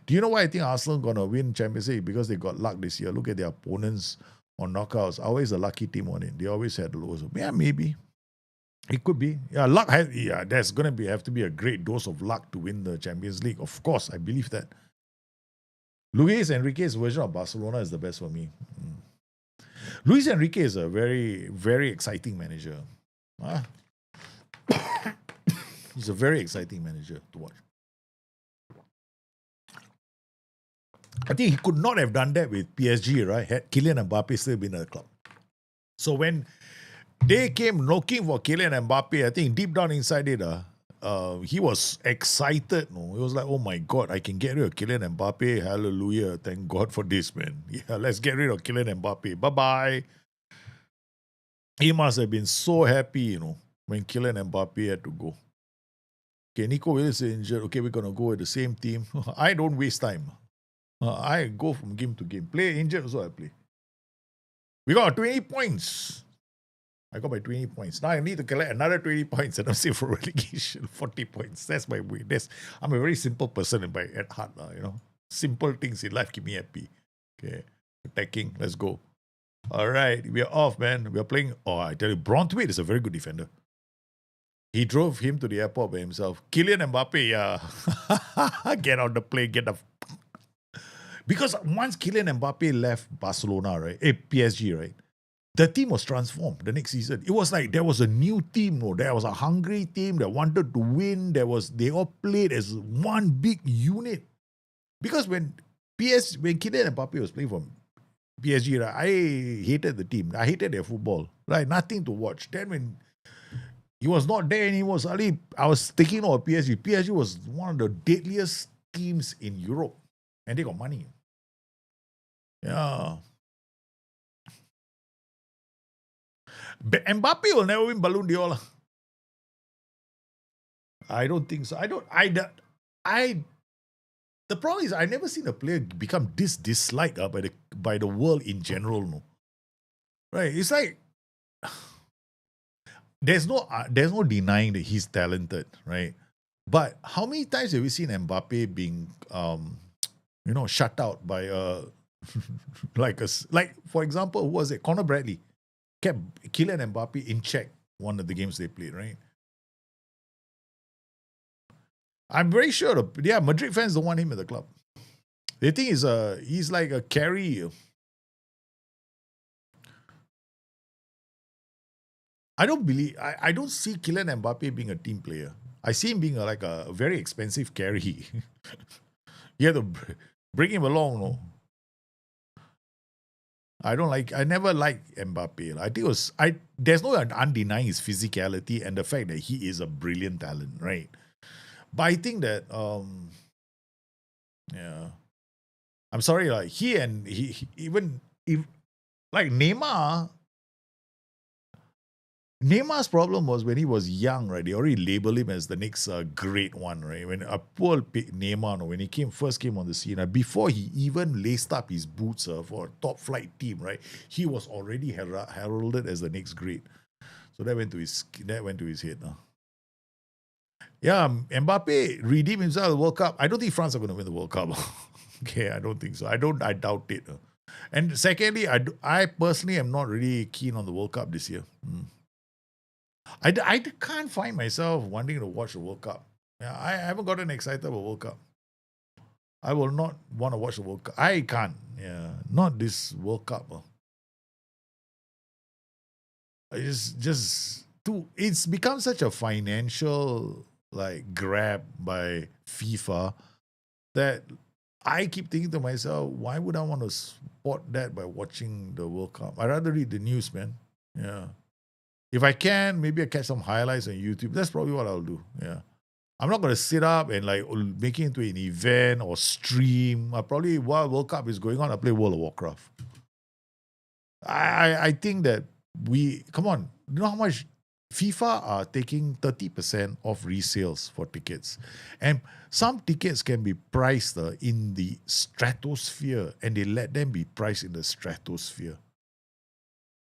Do you know why I think Arsenal going to win Champions League? Because they got luck this year. Look at their opponents or knockouts. Always a lucky team on it. They always had the lowest. Yeah, maybe. It could be. Yeah, there's gonna have to be a great dose of luck to win the Champions League. Of course, I believe that. Luis Enrique's version of Barcelona is the best for me. Luis Enrique is a very, very exciting manager. Ah. He's a very exciting manager to watch. I think he could not have done that with PSG, right? Had Kylian Mbappe still been at the club. So when they came knocking for Kylian Mbappe, I think deep down inside it, he was excited. No? He was like, oh my God, I can get rid of Kylian Mbappe. Hallelujah. Thank God for this, man. Yeah, let's get rid of Kylian Mbappe. Bye-bye. He must have been so happy, when Kylian Mbappe had to go. Okay, Nico Willis is injured. Okay, we're going to go with the same team. I don't waste time. I go from game to game. Play injured, also I play. We got 20 points. I got my 20 points. Now I need to collect another 20 points and I'm safe for relegation. 40 points. That's my way. I'm a very simple person at heart. Simple things in life keep me happy. Okay. Attacking. Let's go. All right. We are off, man. We are playing. Oh, I tell you, Braunthwaite is a very good defender. He drove him to the airport by himself. Kylian Mbappe, yeah. Get on the plane. Because once Kylian Mbappe left Barcelona, right? PSG, right? The team was transformed the next season. It was like there was a new team. No? There was a hungry team that wanted to win. They all played as one big unit. Because when Kylian Mbappe was playing for PSG, right, I hated the team. I hated their football. Right? Nothing to watch. Then when he was not there anymore, suddenly I was thinking of PSG. PSG was one of the deadliest teams in Europe. And they got money. Yeah. But Mbappe will never win Ballon d'Or. I don't think so. The problem is I never seen a player become this disliked by the world in general. No, right? It's like there's no denying that he's talented, right? But how many times have we seen Mbappe being shut out by like for example, who was it? Conor Bradley kept Kylian Mbappe in check one of the games they played, right? I'm very sure Madrid fans don't want him at the club. They think he's like a carry. I don't see Kylian Mbappe being a team player. I see him being like a very expensive carry. You have to bring him along, no? I never liked Mbappe. I think there's no undenying his physicality and the fact that he is a brilliant talent, right? But I think that, yeah, I'm sorry, like even if like Neymar's problem was when he was young, right? They already labeled him as the next great one, right? When a poor Neymar, when he first came on the scene, before he even laced up his boots for a top flight team, right? He was already heralded as the next great. So that went to his head. Yeah, Mbappe redeemed himself at the World Cup. I don't think France are going to win the World Cup. Okay, I don't think so. I doubt it. And secondly, I personally am not really keen on the World Cup this year. I can't find myself wanting to watch the World Cup. Yeah, I haven't gotten excited about World Cup. I will not want to watch the World Cup. I can't. Yeah, not this World Cup. It's become such a financial grab by FIFA that I keep thinking to myself, why would I want to support that by watching the World Cup? I'd rather read the news, man. Yeah. If I can, maybe I catch some highlights on YouTube. That's probably what I'll do. Yeah. I'm not going to sit up and make it into an event or stream. Probably while World Cup is going on, I play World of Warcraft. I think that come on, you know how much FIFA are taking 30% off resales for tickets. And some tickets can be priced in the stratosphere, and they let them be priced in the stratosphere.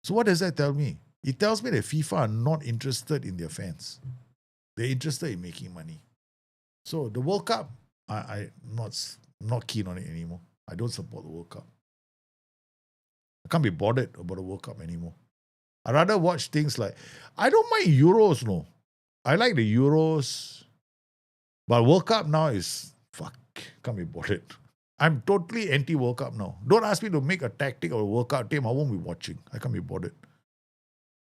So what does that tell me? It tells me that FIFA are not interested in their fans. They're interested in making money. So the World Cup, I'm not keen on it anymore. I don't support the World Cup. I can't be bothered about the World Cup anymore. I'd rather watch things like, I don't mind Euros, no. I like the Euros, but World Cup now is, fuck, can't be bothered. I'm totally anti-World Cup now. Don't ask me to make a tactic or a World Cup team. I won't be watching. I can't be bothered.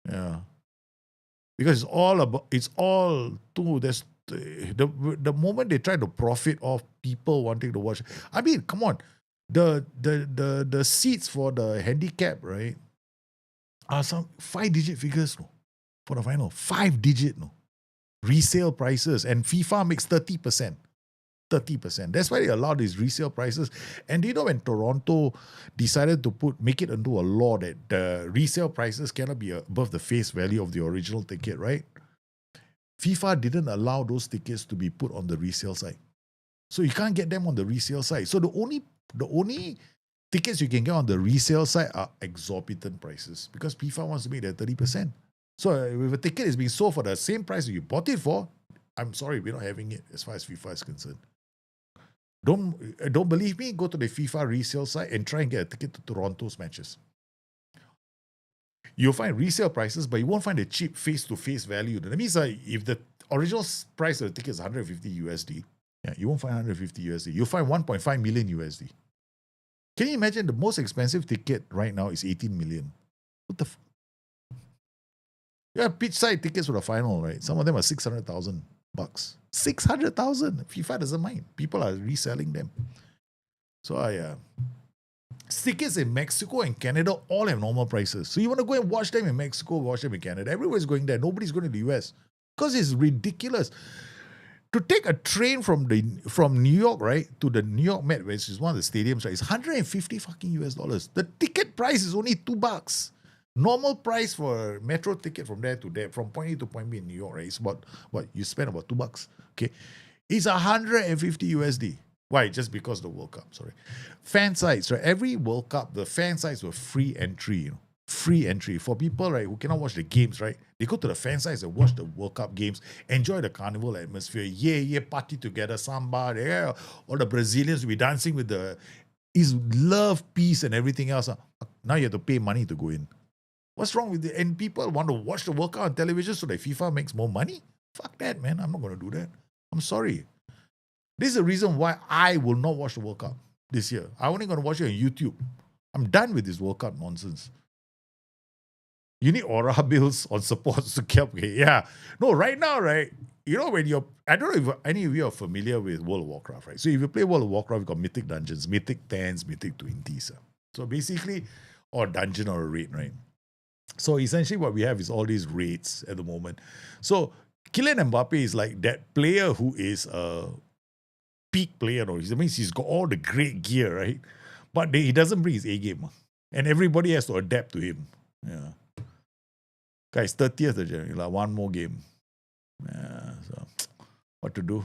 Yeah. Because it's all too, there's, the moment they try to profit off people wanting to watch. I mean, come on. The seats for the handicap, right, are some 5-digit figures, no, for the final. 5-digit, no. Resale prices, and FIFA makes 30%. 30%. That's why they allow these resale prices. And you know, when Toronto decided to make it into a law that the resale prices cannot be above the face value of the original ticket, right? FIFA didn't allow those tickets to be put on the resale site. So you can't get them on the resale site. So the only tickets you can get on the resale site are exorbitant prices because FIFA wants to make that 30%. So if a ticket is being sold for the same price that you bought it for, I'm sorry, we're not having it as far as FIFA is concerned. Don't believe me? Go to the FIFA resale site and try and get a ticket to Toronto's matches. You'll find resale prices, but you won't find a cheap face-to-face value. That means if the original price of the ticket is 150 USD, yeah, you won't find 150 USD. You'll find 1.5 million USD. Can you imagine the most expensive ticket right now is 18 million? What the Yeah, pitch side tickets for the final, right? Some of them are $600,000. 600,000. FIFA doesn't mind. People are reselling them. So tickets in Mexico and Canada all have normal prices. So you want to go and watch them in Mexico, watch them in Canada. Everybody's going there. Nobody's going to the US because it's ridiculous. To take a train from New York, right, to the New York Met, which is one of the stadiums, right, it's 150 fucking US dollars. The ticket price is only $2. Normal price for a metro ticket from there to there, from point A to point B in New York, right, is about what you spend about $2. Okay, it's 150 USD. Why? Just because of the World Cup. Sorry, fan sites, right? Every World Cup, the fan sites were free entry. You know, free entry for people, right, who cannot watch the games, right? They go to the fan sites and watch the World Cup games, enjoy the carnival atmosphere, party together, samba, yeah. All the Brazilians will be dancing with is love, peace, and everything else. Now you have to pay money to go in. What's wrong with it? And people want to watch the World Cup on television so that FIFA makes more money? Fuck that, man. I'm not going to do that. I'm sorry. This is the reason why I will not watch the World Cup this year. I'm only going to watch it on YouTube. I'm done with this World Cup nonsense. You need aura bills on supports to keep. Okay, yeah. No, right now, right? You know, I don't know if any of you are familiar with World of Warcraft, right? So if you play World of Warcraft, you've got Mythic Dungeons, Mythic 10s, Mythic 20s. So basically, or dungeon or a raid, right? So essentially what we have is all these raids at the moment. So Kylian Mbappe is like that player who is a peak player. That means he's got all the great gear, right? But he doesn't bring his A game. And everybody has to adapt to him. Yeah. Guys, 30th of January, like one more game. Yeah, so what to do?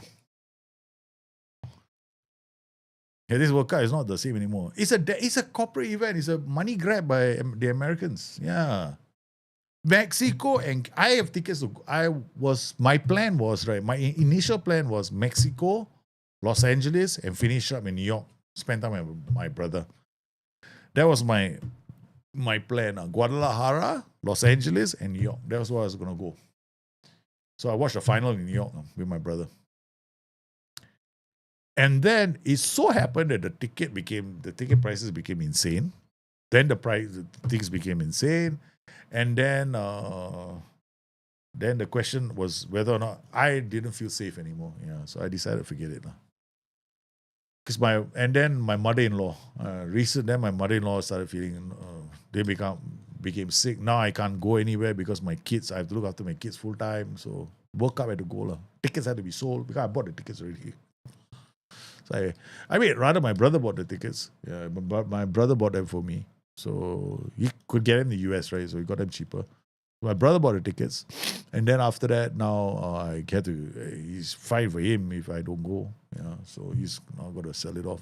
Yeah, this World Cup is not the same anymore. It's a corporate event. It's a money grab by the Americans. Yeah. Mexico, and I have tickets. My plan was, right, my initial plan was Mexico, Los Angeles, and finish up in New York. Spend time with my brother. That was my plan. Guadalajara, Los Angeles, and New York. That was where I was going to go. So I watched the final in New York with my brother. And then it so happened that the ticket prices became insane. Then things became insane. And then the question was whether or not I didn't feel safe anymore. Yeah, so I decided to forget it. And then my mother-in-law, my mother-in-law started feeling, they became sick. Now I can't go anywhere because I have to look after my kids full time. So World Cup had to go. Tickets had to be sold because I bought the tickets already. So rather my brother bought the tickets. Yeah, but my brother bought them for me. So he could get them in the US, right? So he got them cheaper. My brother bought the tickets. And then after that, now he's fine for him if I don't go. Yeah, so he's now got to sell it off.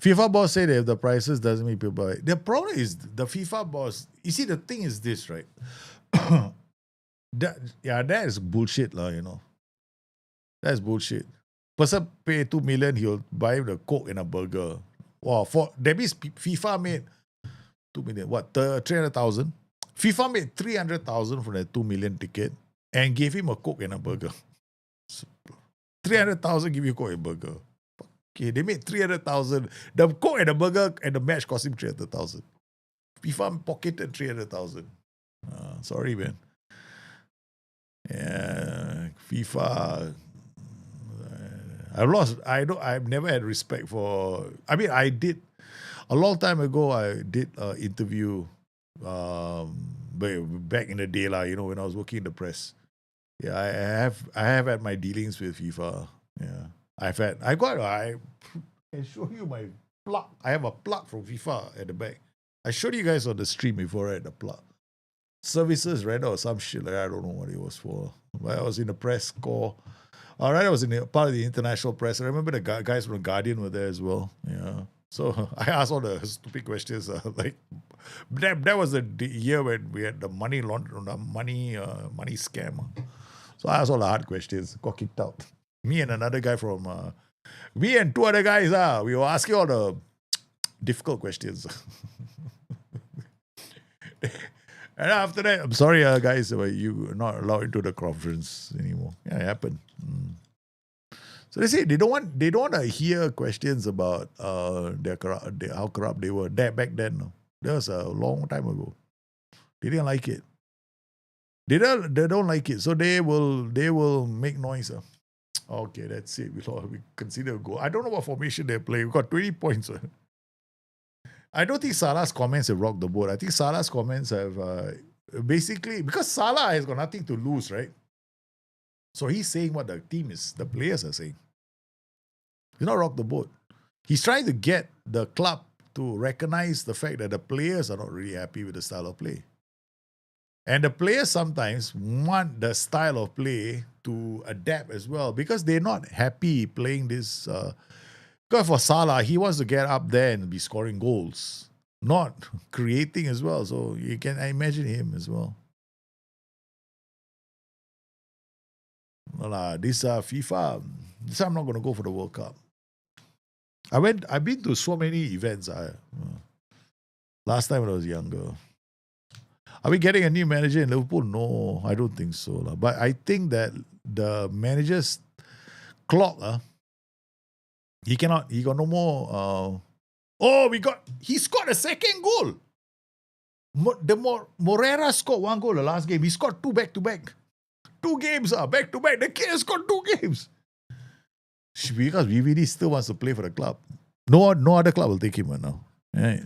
FIFA boss said if the prices doesn't make people buy. The problem is the FIFA boss. You see, the thing is this, right? That is bullshit, you know. That's bullshit. Person pay 2 million, he'll buy the Coke and a burger. Wow, that means FIFA made 2 million. What? 300,000? FIFA made 300,000 for that 2 million ticket and gave him a Coke and a burger. 300,000 give you Coke and a burger. Okay, they made 300,000. The Coke and the burger and the match cost him 300,000. FIFA pocketed 300,000. Sorry, man. Yeah, FIFA. I've never had respect for. I mean, I did a long time ago. I did an interview, back in the day, when I was working in the press. Yeah, I have had my dealings with FIFA. Yeah, I can show you my plug. I have a plug from FIFA at the back. I showed you guys on the stream before, right? The plug. Services rental or some shit like that. I don't know what it was for. But I was in the press corps. All right, I was in part of the international press. I remember the guys from the Guardian were there as well. Yeah. So I asked all the stupid questions. Like that was the year when we had the money scam. So I asked all the hard questions. Got kicked out. Me and another guy me and two other guys, we were asking all the difficult questions. And after that, I'm sorry, guys, but you're not allowed into the conference anymore. Yeah, it happened. So they say they don't want to hear questions about how corrupt they were back then. No. That was a long time ago. They didn't like it. They don't like it, so they will make noise. Okay, that's it. We consider a goal. I don't know what formation they play. We got 20 points. I don't think Salah's comments have rocked the boat. I think Salah's comments have basically, because Salah has got nothing to lose, right? So he's saying what the players are saying. He's not rocked the boat. He's trying to get the club to recognize the fact that the players are not really happy with the style of play. And the players sometimes want the style of play to adapt as well because they're not happy playing this. Because for Salah, he wants to get up there and be scoring goals, not creating as well. So you can imagine him as well. This FIFA. This I'm not going to go for the World Cup. I've been to so many events. Last time when I was younger. Are we getting a new manager in Liverpool? No, I don't think so. But I think that the manager's clock, he got no more. He scored a second goal. Morera scored one goal the last game. He scored two back-to-back. 2 games back-to-back. The kid scored 2 games. Because VVD still wants to play for the club. No other club will take him now. Yeah.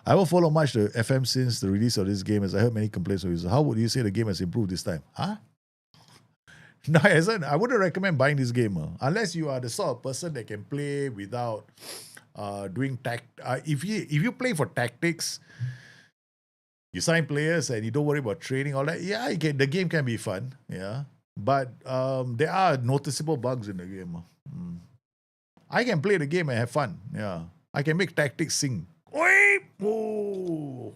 I haven't followed much the FM since the release of this game, as I heard many complaints of users. How would you say the game has improved this time? No, it hasn't. I wouldn't recommend buying this game unless you are the sort of person that can play without doing if you play for tactics, you sign players and you don't worry about training, all that. Yeah, the game can be fun. Yeah, but there are noticeable bugs in the game. I can play the game and have fun. Yeah, I can make tactics sing. Oh.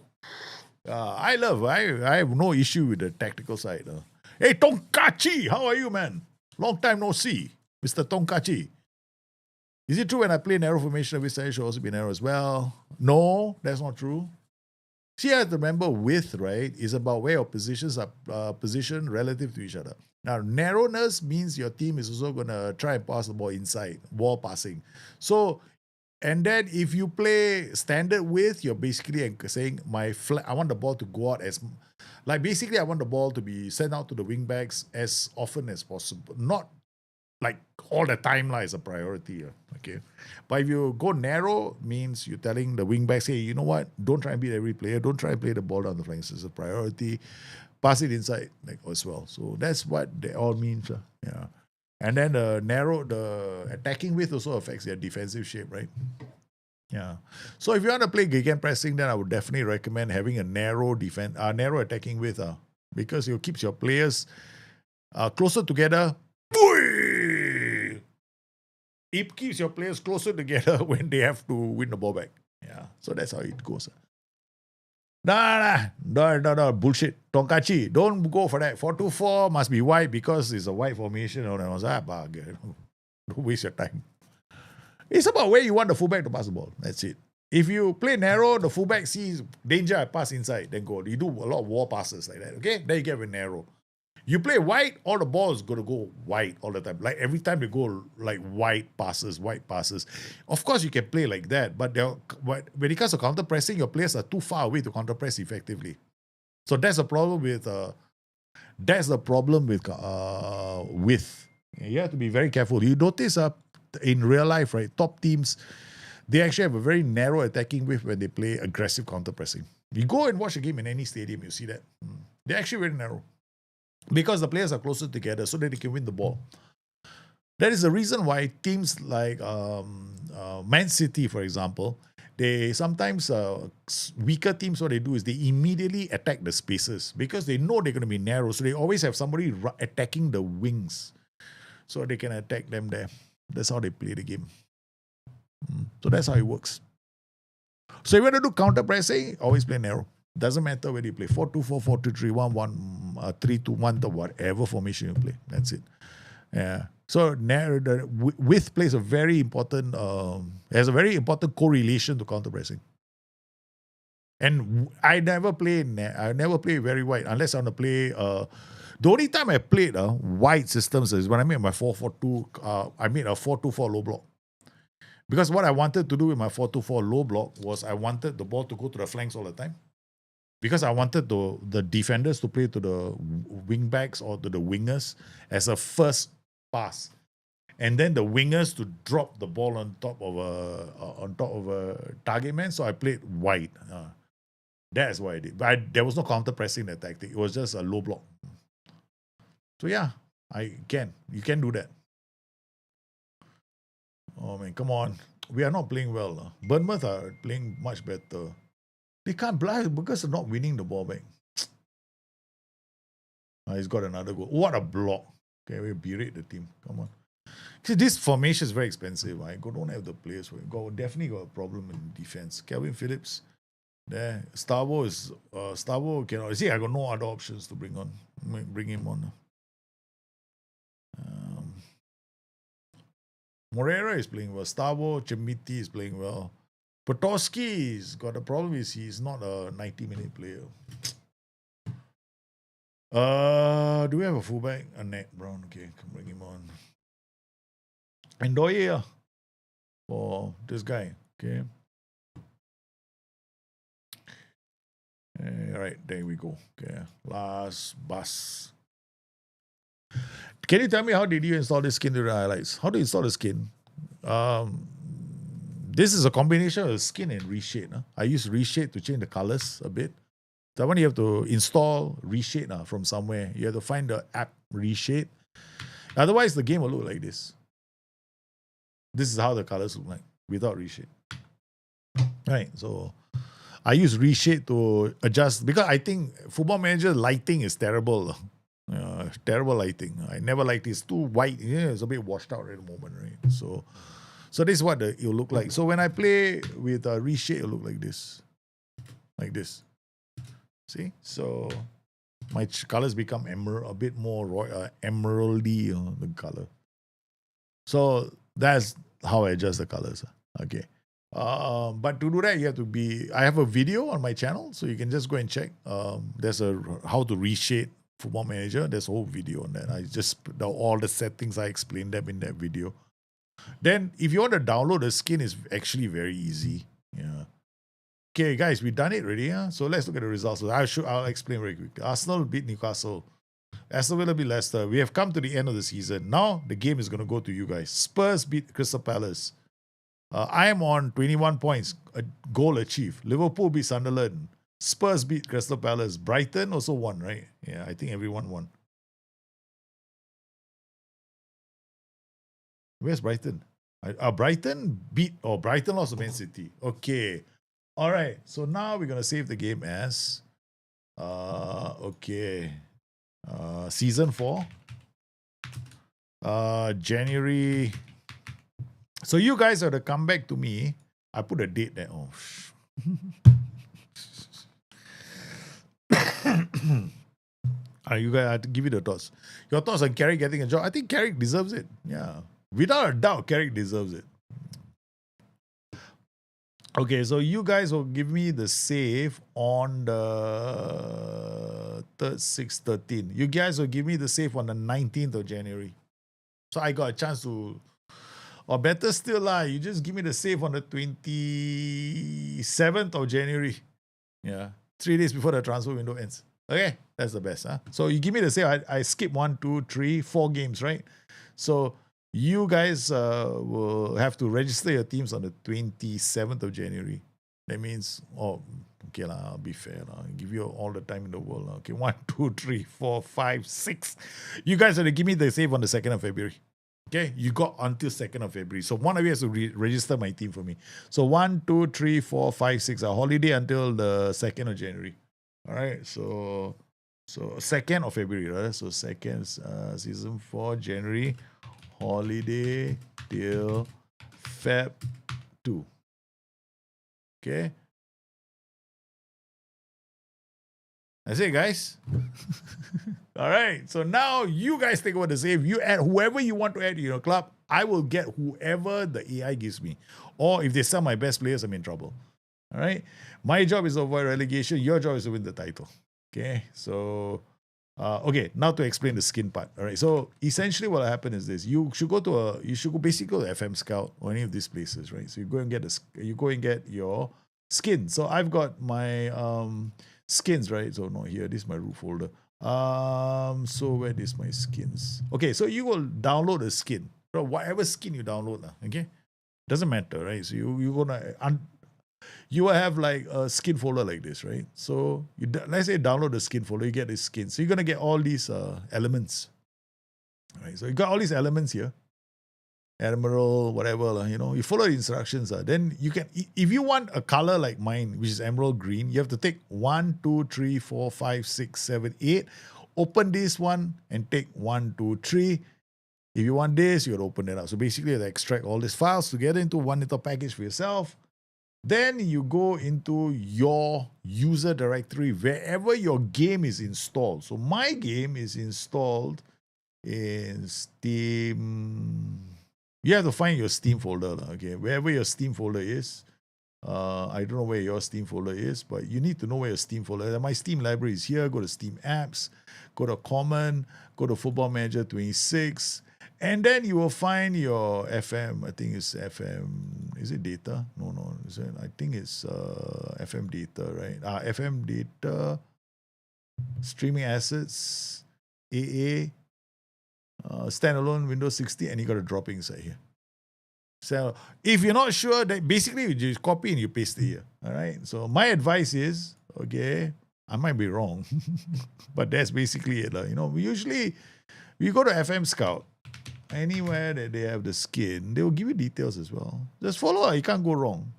I have no issue with the tactical side. Hey, Tonkachi, how are you, man? Long time no see, Mr. Tonkachi. Is it true when I play narrow formation, which side should also be narrow as well? No, that's not true. See, I have to remember width, right, is about where your positions are positioned relative to each other. Now, narrowness means your team is also going to try and pass the ball inside, ball passing. So, and then if you play standard width, you're basically saying I want the ball to go out basically I want the ball to be sent out to the wing backs as often as possible. Not like all the time is a priority. Okay. But if you go narrow, means you're telling the wing backs, hey, you know what? Don't try and beat every player. Don't try and play the ball down the flanks. It's a priority. Pass it inside as well. So that's what they all means. Yeah. And then the attacking width also affects their defensive shape, right? Yeah. So if you want to play gegen pressing, then I would definitely recommend having a narrow attacking width, because it keeps your players closer together. It keeps your players closer together when they have to win the ball back. Yeah. So that's how it goes. No, bullshit. Tonkachi, don't go for that. 4-2-4 must be wide because it's a wide formation. And I was like, don't waste your time. It's about where you want the fullback to pass the ball. That's it. If you play narrow, the fullback sees danger, I pass inside, then go. You do a lot of war passes like that, okay? Then you get very narrow. You play wide, all the balls going to go wide all the time. Like every time they go like wide passes. Of course, you can play like that, but when it comes to counter pressing, your players are too far away to counter press effectively. So that's the problem with width. You have to be very careful. You notice in real life, right? Top teams, they actually have a very narrow attacking width when they play aggressive counter pressing. You go and watch a game in any stadium, you see that. They're actually very narrow. Because the players are closer together so that they can win the ball. That is the reason why teams like Man City, for example, they sometimes, weaker teams, what they do is they immediately attack the spaces because they know they're going to be narrow. So they always have somebody attacking the wings so they can attack them there. That's how they play the game. So that's how it works. So if you want to do counter pressing, always play narrow. Doesn't matter whether you play 4-2-4, 4-2-3, 1-1, 3-2-1, or whatever formation you play. That's it. Yeah. So the width plays a very important, has a very important correlation to counter pressing. And I never play very wide unless I want to play. The only time I played wide systems is when I made my 4-4-2. I made a 4-2-4 low block. Because what I wanted to do with my 4-2-4 low block was I wanted the ball to go to the flanks all the time. Because I wanted the defenders to play to the wing backs or to the wingers as a first pass, and then the wingers to drop the ball on top of a target man. So I played wide. That's what I did. But there was no counter pressing that tactic. It was just a low block. So yeah, you can do that. Oh man, come on. We are not playing well. Bournemouth are playing much better. They can't blind because they're not winning the ball back. He's got another goal. What a block. Okay, we berate the team. Come on. See, this formation is very expensive. I don't have the players for it. Definitely got a problem in defense. Kelvin Phillips. There. Starvo cannot. See, I got no other options to bring him on. Moreira is playing well. Starvo, Chemiti is playing well. Potosky's got a problem is he's not a 90-minute player. Do we have a fullback? Ned Brown. Okay, can bring him on. And Doye for this guy. Okay. All right, there we go. Okay, last bus. Can you tell me how did you install this skin to the highlights? How do you install the skin? This is a combination of skin and reshade. I use reshade to change the colors a bit. That one you have to install reshade from somewhere. You have to find the app reshade. Otherwise, the game will look like this. This is how the colors look like without reshade. Right, so I use reshade to adjust because I think Football Manager lighting is terrible. Terrible lighting. I never liked it. It's too white. Yeah, it's a bit washed out at the moment, right? So this is what it will look like. So when I play with reshade, it will look like this. Like this. See? So my colors become a bit more emeraldy, the color. So that's how I adjust the colors. Okay. But to do that, you have to I have a video on my channel, so you can just go and check. There's how to reshade Football Manager. There's a whole video on that. I just all the settings, I explained them in that video. Then, if you want to download the skin, it's actually very easy. Yeah. Okay, guys, we've done it already. So let's look at the results. I'll explain very quick. Arsenal beat Newcastle. Aston Villa beat Leicester. We have come to the end of the season. Now the game is going to go to you guys. Spurs beat Crystal Palace. I am on 21 points. A goal achieved. Liverpool beat Sunderland. Spurs beat Crystal Palace. Brighton also won, right? Yeah, I think everyone won. Where's Brighton? Brighton lost to Man City. Okay. All right. So now we're going to save the game as season 4. January. So you guys are to come back to me. I put a date there. Oh. You guys have to give you the thoughts. Your thoughts on Carrick getting a job? I think Carrick deserves it. Yeah. Without a doubt, Carrick deserves it. Okay, so you guys will give me the save on the 3rd, 6th, 13. You guys will give me the save on the 19th of January. So I got a chance to, or better still, you just give me the save on the 27th of January. Yeah, 3 days before the transfer window ends. Okay, that's the best. So you give me the save. I skip 1, 2, 3, 4 games, right? So you guys will have to register your teams on the 27th of January. That means, okay, I'll be fair. I'll give you all the time in the world. Okay, 1, 2, 3, 4, 5, 6. You guys have to give me the save on the 2nd of February. Okay, you got until 2nd of February. So one of you has to register my team for me. So 1, 2, 3, 4, 5, 6. A holiday until the 2nd of January. All right, so 2nd of February, right? So 2nd, season 4, January, holiday till Feb 2. Okay. That's it, guys. All right. So now you guys take over the save. You add whoever you want to add to your club. I will get whoever the AI gives me. Or if they sell my best players, I'm in trouble. All right. My job is to avoid relegation. Your job is to win the title. Okay. So, okay. Now to explain the skin part. All right. So essentially, what will happen is this: you should go to basically go to FM Scout or any of these places, right? So you go and get your skin. So I've got my skins, right? So no, here, this is my root folder. So where is my skins? Okay, so you will download a skin. So whatever skin you download, okay? Doesn't matter, right? So you will have like a skin folder like this, right? So let's say download the skin folder, you get this skin. So you're gonna get all these elements. Right. So you got all these elements here. Admiral, whatever, you follow the instructions. Then you can, if you want a color like mine, which is emerald green, you have to take 1, 2, 3, 4, 5, 6, 7, 8. Open this one and take 1, 2, 3. If you want this, you got to open it up. So basically, you have to extract all these files together into one little package for yourself. Then you go into your user directory wherever your game is installed. So my game is installed in Steam. You have to find your Steam folder, okay? Wherever your Steam folder is. I don't know where your Steam folder is, but you need to know where your Steam folder is. My Steam library is here. Go to Steam Apps, go to Common, go to Football Manager 26, and then you will find your FM. I think it's FM. Is it data? No. I think it's FM data, right? FM data, streaming assets, AA, standalone Windows 60, and you got to drop it inside here. So if you're not sure, that basically you just copy and you paste it here. All right. So my advice is, okay, I might be wrong, but that's basically it. We go to FM Scout, anywhere that they have the skin, they will give you details as well. Just follow, you can't go wrong.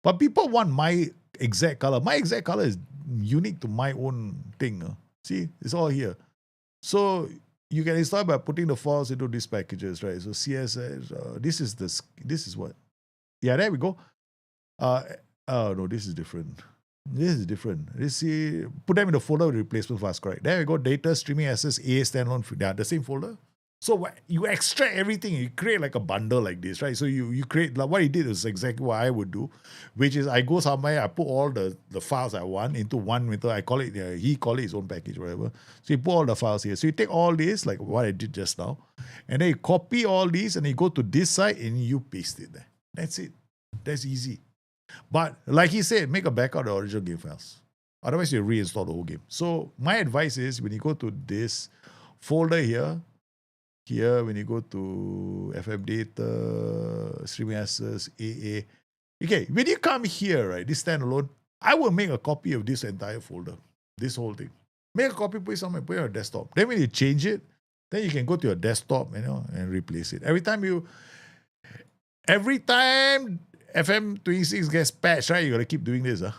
But people want my exact color. My exact color is unique to my own thing. See, it's all here. So you can install by putting the files into these packages, right? So CSS, this is what? Yeah, there we go. Oh no, this is different. Put them in the folder with replacement files, correct? There we go. Data, streaming assets, A, standalone. Yeah, the same folder. So you extract everything, you create like a bundle like this, right? So you create, like what he did is exactly what I would do, which is I go somewhere, I put all the files I want into one window. I call it, he call it his own package, whatever. So you put all the files here. So you take all this, like what I did just now, and then you copy all these and you go to this side and you paste it there. That's it. That's easy. But like he said, make a backup of the original game files. Otherwise, you reinstall the whole game. So my advice is when you go to this folder here, when you go to FM data, streaming assets, AA. Okay, when you come here, right, this standalone, I will make a copy of this entire folder, this whole thing. Make a copy, put it somewhere, put it on your desktop. Then when you change it, then you can go to your desktop, and replace it. Every time FM26 gets patched, right, you got to keep doing this. All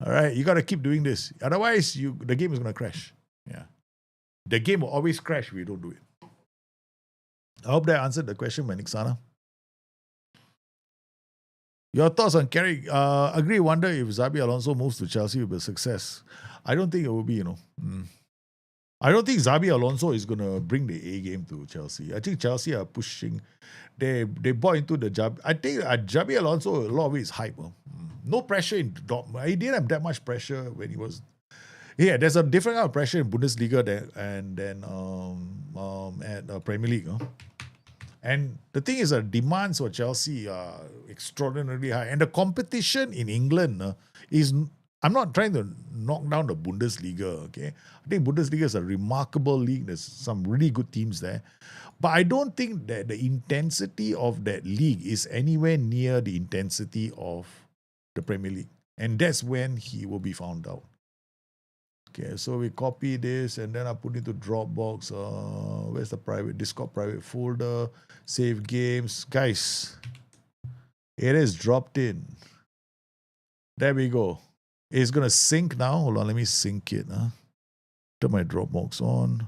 right, you got to keep doing this. Otherwise, the game is going to crash. Yeah. The game will always crash if you don't do it. I hope that answered the question by Nixana. Your thoughts on Carrick? Agree. Wonder if Xabi Alonso moves to Chelsea will be a success. I don't think it will be. I don't think Xabi Alonso is gonna bring the A game to Chelsea. I think Chelsea are pushing. They bought into the Jab. I think Xabi Alonso, a lot of it is hype. No pressure in Dortmund. He didn't have that much pressure when he was. Yeah, there's a different kind of pressure in Bundesliga and then at Premier League. And the thing is, the demands for Chelsea are extraordinarily high. And the competition in England is, I'm not trying to knock down the Bundesliga, okay? I think Bundesliga is a remarkable league. There's some really good teams there. But I don't think that the intensity of that league is anywhere near the intensity of the Premier League. And that's when he will be found out. Okay, so we copy this and then I put it into Dropbox. Where's the Discord private folder? Save games. Guys, it is dropped in. There we go. It's going to sync now. Hold on, let me sync it. Turn my Dropbox on.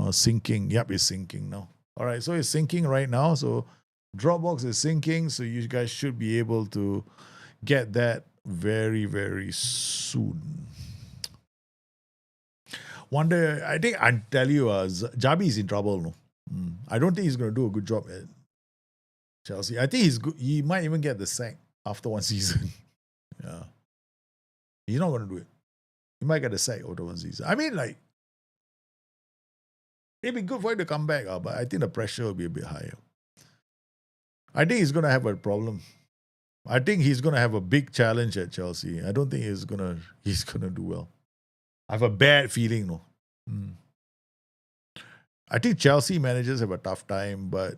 Syncing. Yep, it's syncing now. All right, so it's syncing right now. So Dropbox is syncing. So you guys should be able to get that very, very soon. Wonder, I think I tell you, Jabi is in trouble. No, I don't think he's going to do a good job at Chelsea. I think he's good. He might even get the sack after one season. Yeah, he's not going to do it. He might get the sack after one season. I mean, like, it'd be good for him to come back, but I think the pressure will be a bit higher. I think he's going to have a problem. I think he's going to have a big challenge at Chelsea. I don't think he's gonna do well. I have a bad feeling, no. I think Chelsea managers have a tough time, but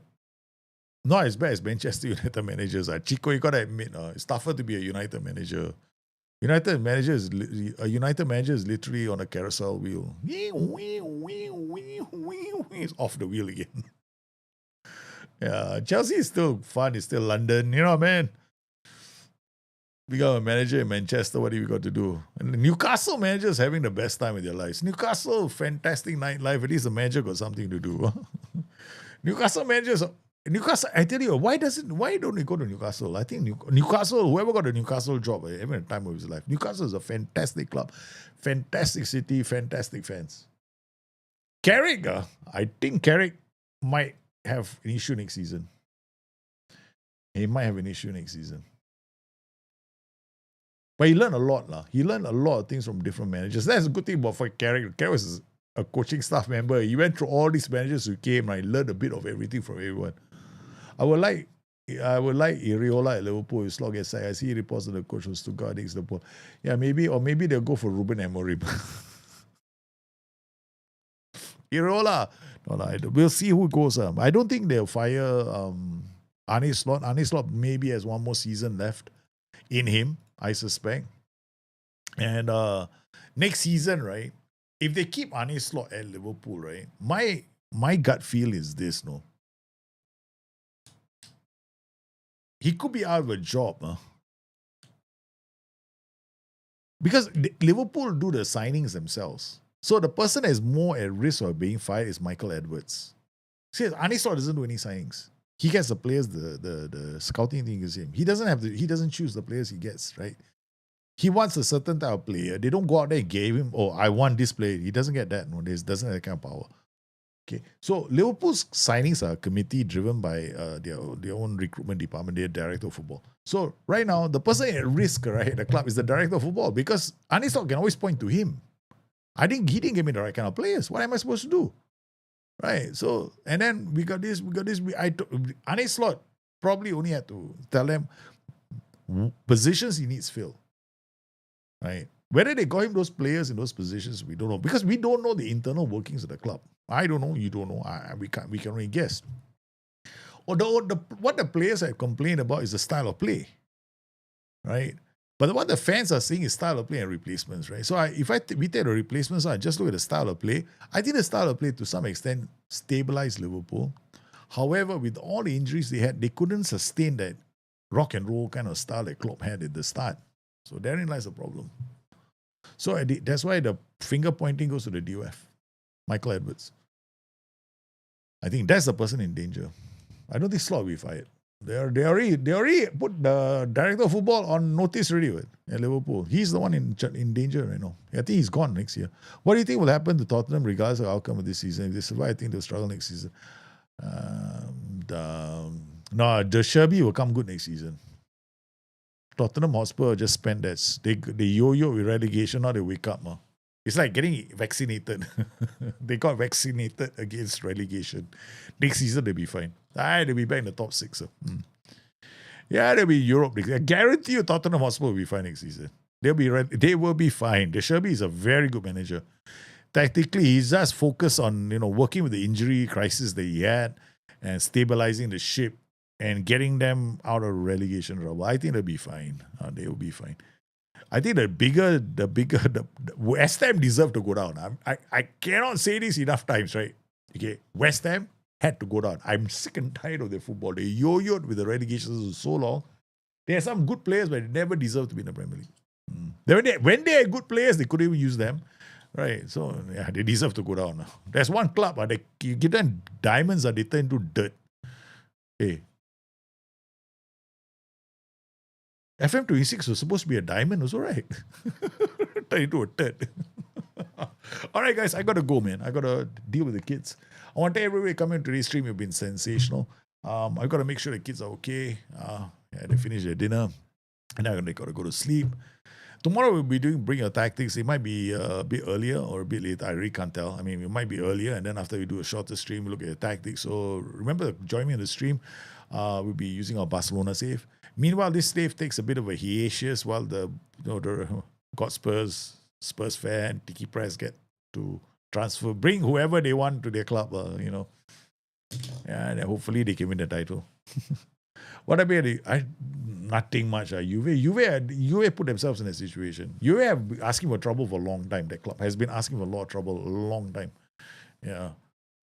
not as bad as Manchester United managers. Chico, you gotta admit, it's tougher to be a United manager. A United manager is literally on a carousel wheel. It's off the wheel again. Yeah, Chelsea is still fun. It's still London. You know, man. We got a manager in Manchester. What do we got to do? And the Newcastle manager is having the best time of their lives. Newcastle, fantastic nightlife. At least the manager got something to do. Newcastle managers. Newcastle. I tell you, why don't he go to Newcastle? I think Newcastle. Whoever got a Newcastle job, having a time of his life. Newcastle is a fantastic club, fantastic city, fantastic fans. Carrick. I think Carrick might have an issue next season. He might have an issue next season. But he learned a lot. He learned a lot of things from different managers. That's a good thing about Carrick. Carrick was a coaching staff member. He went through all these managers who came and he learned a bit of everything from everyone. I would like Iriola at Liverpool. His slog aside. I see he reports that the coach was Stuttgart against Liverpool. Yeah, maybe they'll go for Ruben Amorim. Iriola. No, we'll see who goes. I don't think they'll fire Arne Slot. Arne Slot maybe has one more season left in him, I suspect. And next season, right, if they keep Arne Slot at Liverpool, right, my gut feel is this, no. He could be out of a job. Because Liverpool do the signings themselves. So the person that is more at risk of being fired is Michael Edwards. See, Arne Slot doesn't do any signings. He gets the players, the scouting thing is him. He doesn't choose the players he gets, right? He wants a certain type of player. They don't go out there and give him, I want this player. He doesn't get that. No, he doesn't have that kind of power. Okay. So Liverpool's signings are a committee driven by their own recruitment department, their director of football. So right now, the person at risk, right, at the club is the director of football because Arne Slot can always point to him. I think he didn't give me the right kind of players. What am I supposed to do? Right. So, and then we got this. Arne Slot probably only had to tell them positions he needs filled. Right. Whether they got him those players in those positions, we don't know. Because we don't know the internal workings of the club. I don't know. You don't know. We can only guess. Although what the players have complained about is the style of play. Right. But what the fans are saying is style of play and replacements, right? So we take the replacements, I just look at the style of play. I think the style of play to some extent stabilized Liverpool. However, with all the injuries they had, they couldn't sustain that rock and roll kind of style that Klopp had at the start. So therein lies the problem. So that's why the finger pointing goes to the DOF, Michael Edwards. I think that's the person in danger. I don't think Slot will be fired. They already put the director of football on notice already at Liverpool. He's the one in danger right now. I think he's gone next year. What do you think will happen to Tottenham regardless of the outcome of this season? If they survive, I think they'll struggle next season. No, the Sherby will come good next season. Tottenham Hotspur just spent that. They yo-yo with relegation, now they wake up. It's like getting vaccinated. They got vaccinated against relegation. Next season, they'll be fine. They'll be back in the top 6. Yeah, they'll be Europe. I guarantee you Tottenham Hotspur will be fine next season. They will be fine. The Sherby is a very good manager. Tactically, he's just focused on working with the injury crisis that he had and stabilizing the ship and getting them out of relegation trouble. I think they'll be fine. They will be fine. I think the West Ham deserve to go down. I cannot say this enough times, right? Okay, West Ham had to go down. I'm sick and tired of their football. They yo-yoed with the relegations for so long. There are some good players, but they never deserve to be in the Premier League. When they are good players, they couldn't even use them. Right, so yeah, they deserve to go down. There's one club, you give them diamonds, they turn into dirt. Hey, FM26 was supposed to be a diamond, also, right? Turn into a dirt. All right, guys, I gotta go, man. I gotta deal with the kids. I want to thank everybody coming to today's stream. You've been sensational. I gotta make sure the kids are okay. They finish their dinner, and now they gotta go to sleep. Tomorrow we'll be doing Bring Your Tactics. It might be a bit earlier or a bit later. I really can't tell. I mean, it might be earlier, and then after we do a shorter stream, we look at the tactics. So remember, join me in the stream. We'll be using our Barcelona save. Meanwhile, this save takes a bit of a hiatus while the got Spurs fan, Tiki Press get to transfer, bring whoever they want to their club. And hopefully they can win the title. What about nothing much. Juve put themselves in a situation. Juve have been asking for trouble for a long time. That club has been asking for a lot of trouble a long time. Yeah.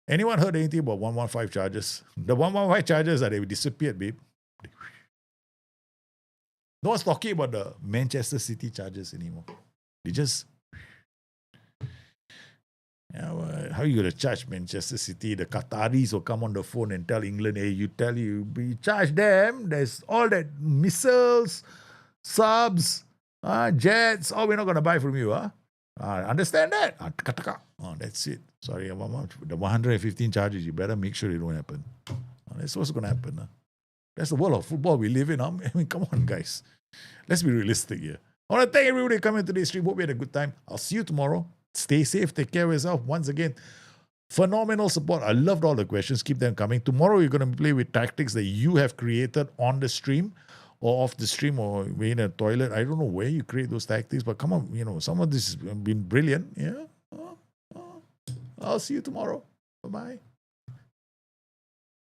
Anyone heard anything about 115 charges? The 115 charges they disappeared, babe. No one's talking about the Manchester City charges anymore. They just... Yeah, well, how are you going to charge Manchester City? The Qataris will come on the phone and tell England, hey, we charge them. There's all that missiles, subs, jets. Oh, we're not going to buy from you. Understand that? That's it. Sorry, the 115 charges, you better make sure it don't happen. That's what's going to happen. That's the world of football we live in. I mean, come on, guys. Let's be realistic here. I want to thank everybody coming to today's stream. Hope you had a good time. I'll see you tomorrow. Stay safe. Take care of yourself. Once again, phenomenal support. I loved all the questions. Keep them coming. Tomorrow, you're going to play with tactics that you have created on the stream or off the stream or in a toilet. I don't know where you create those tactics, but come on, some of this has been brilliant. Yeah. I'll see you tomorrow. Bye-bye.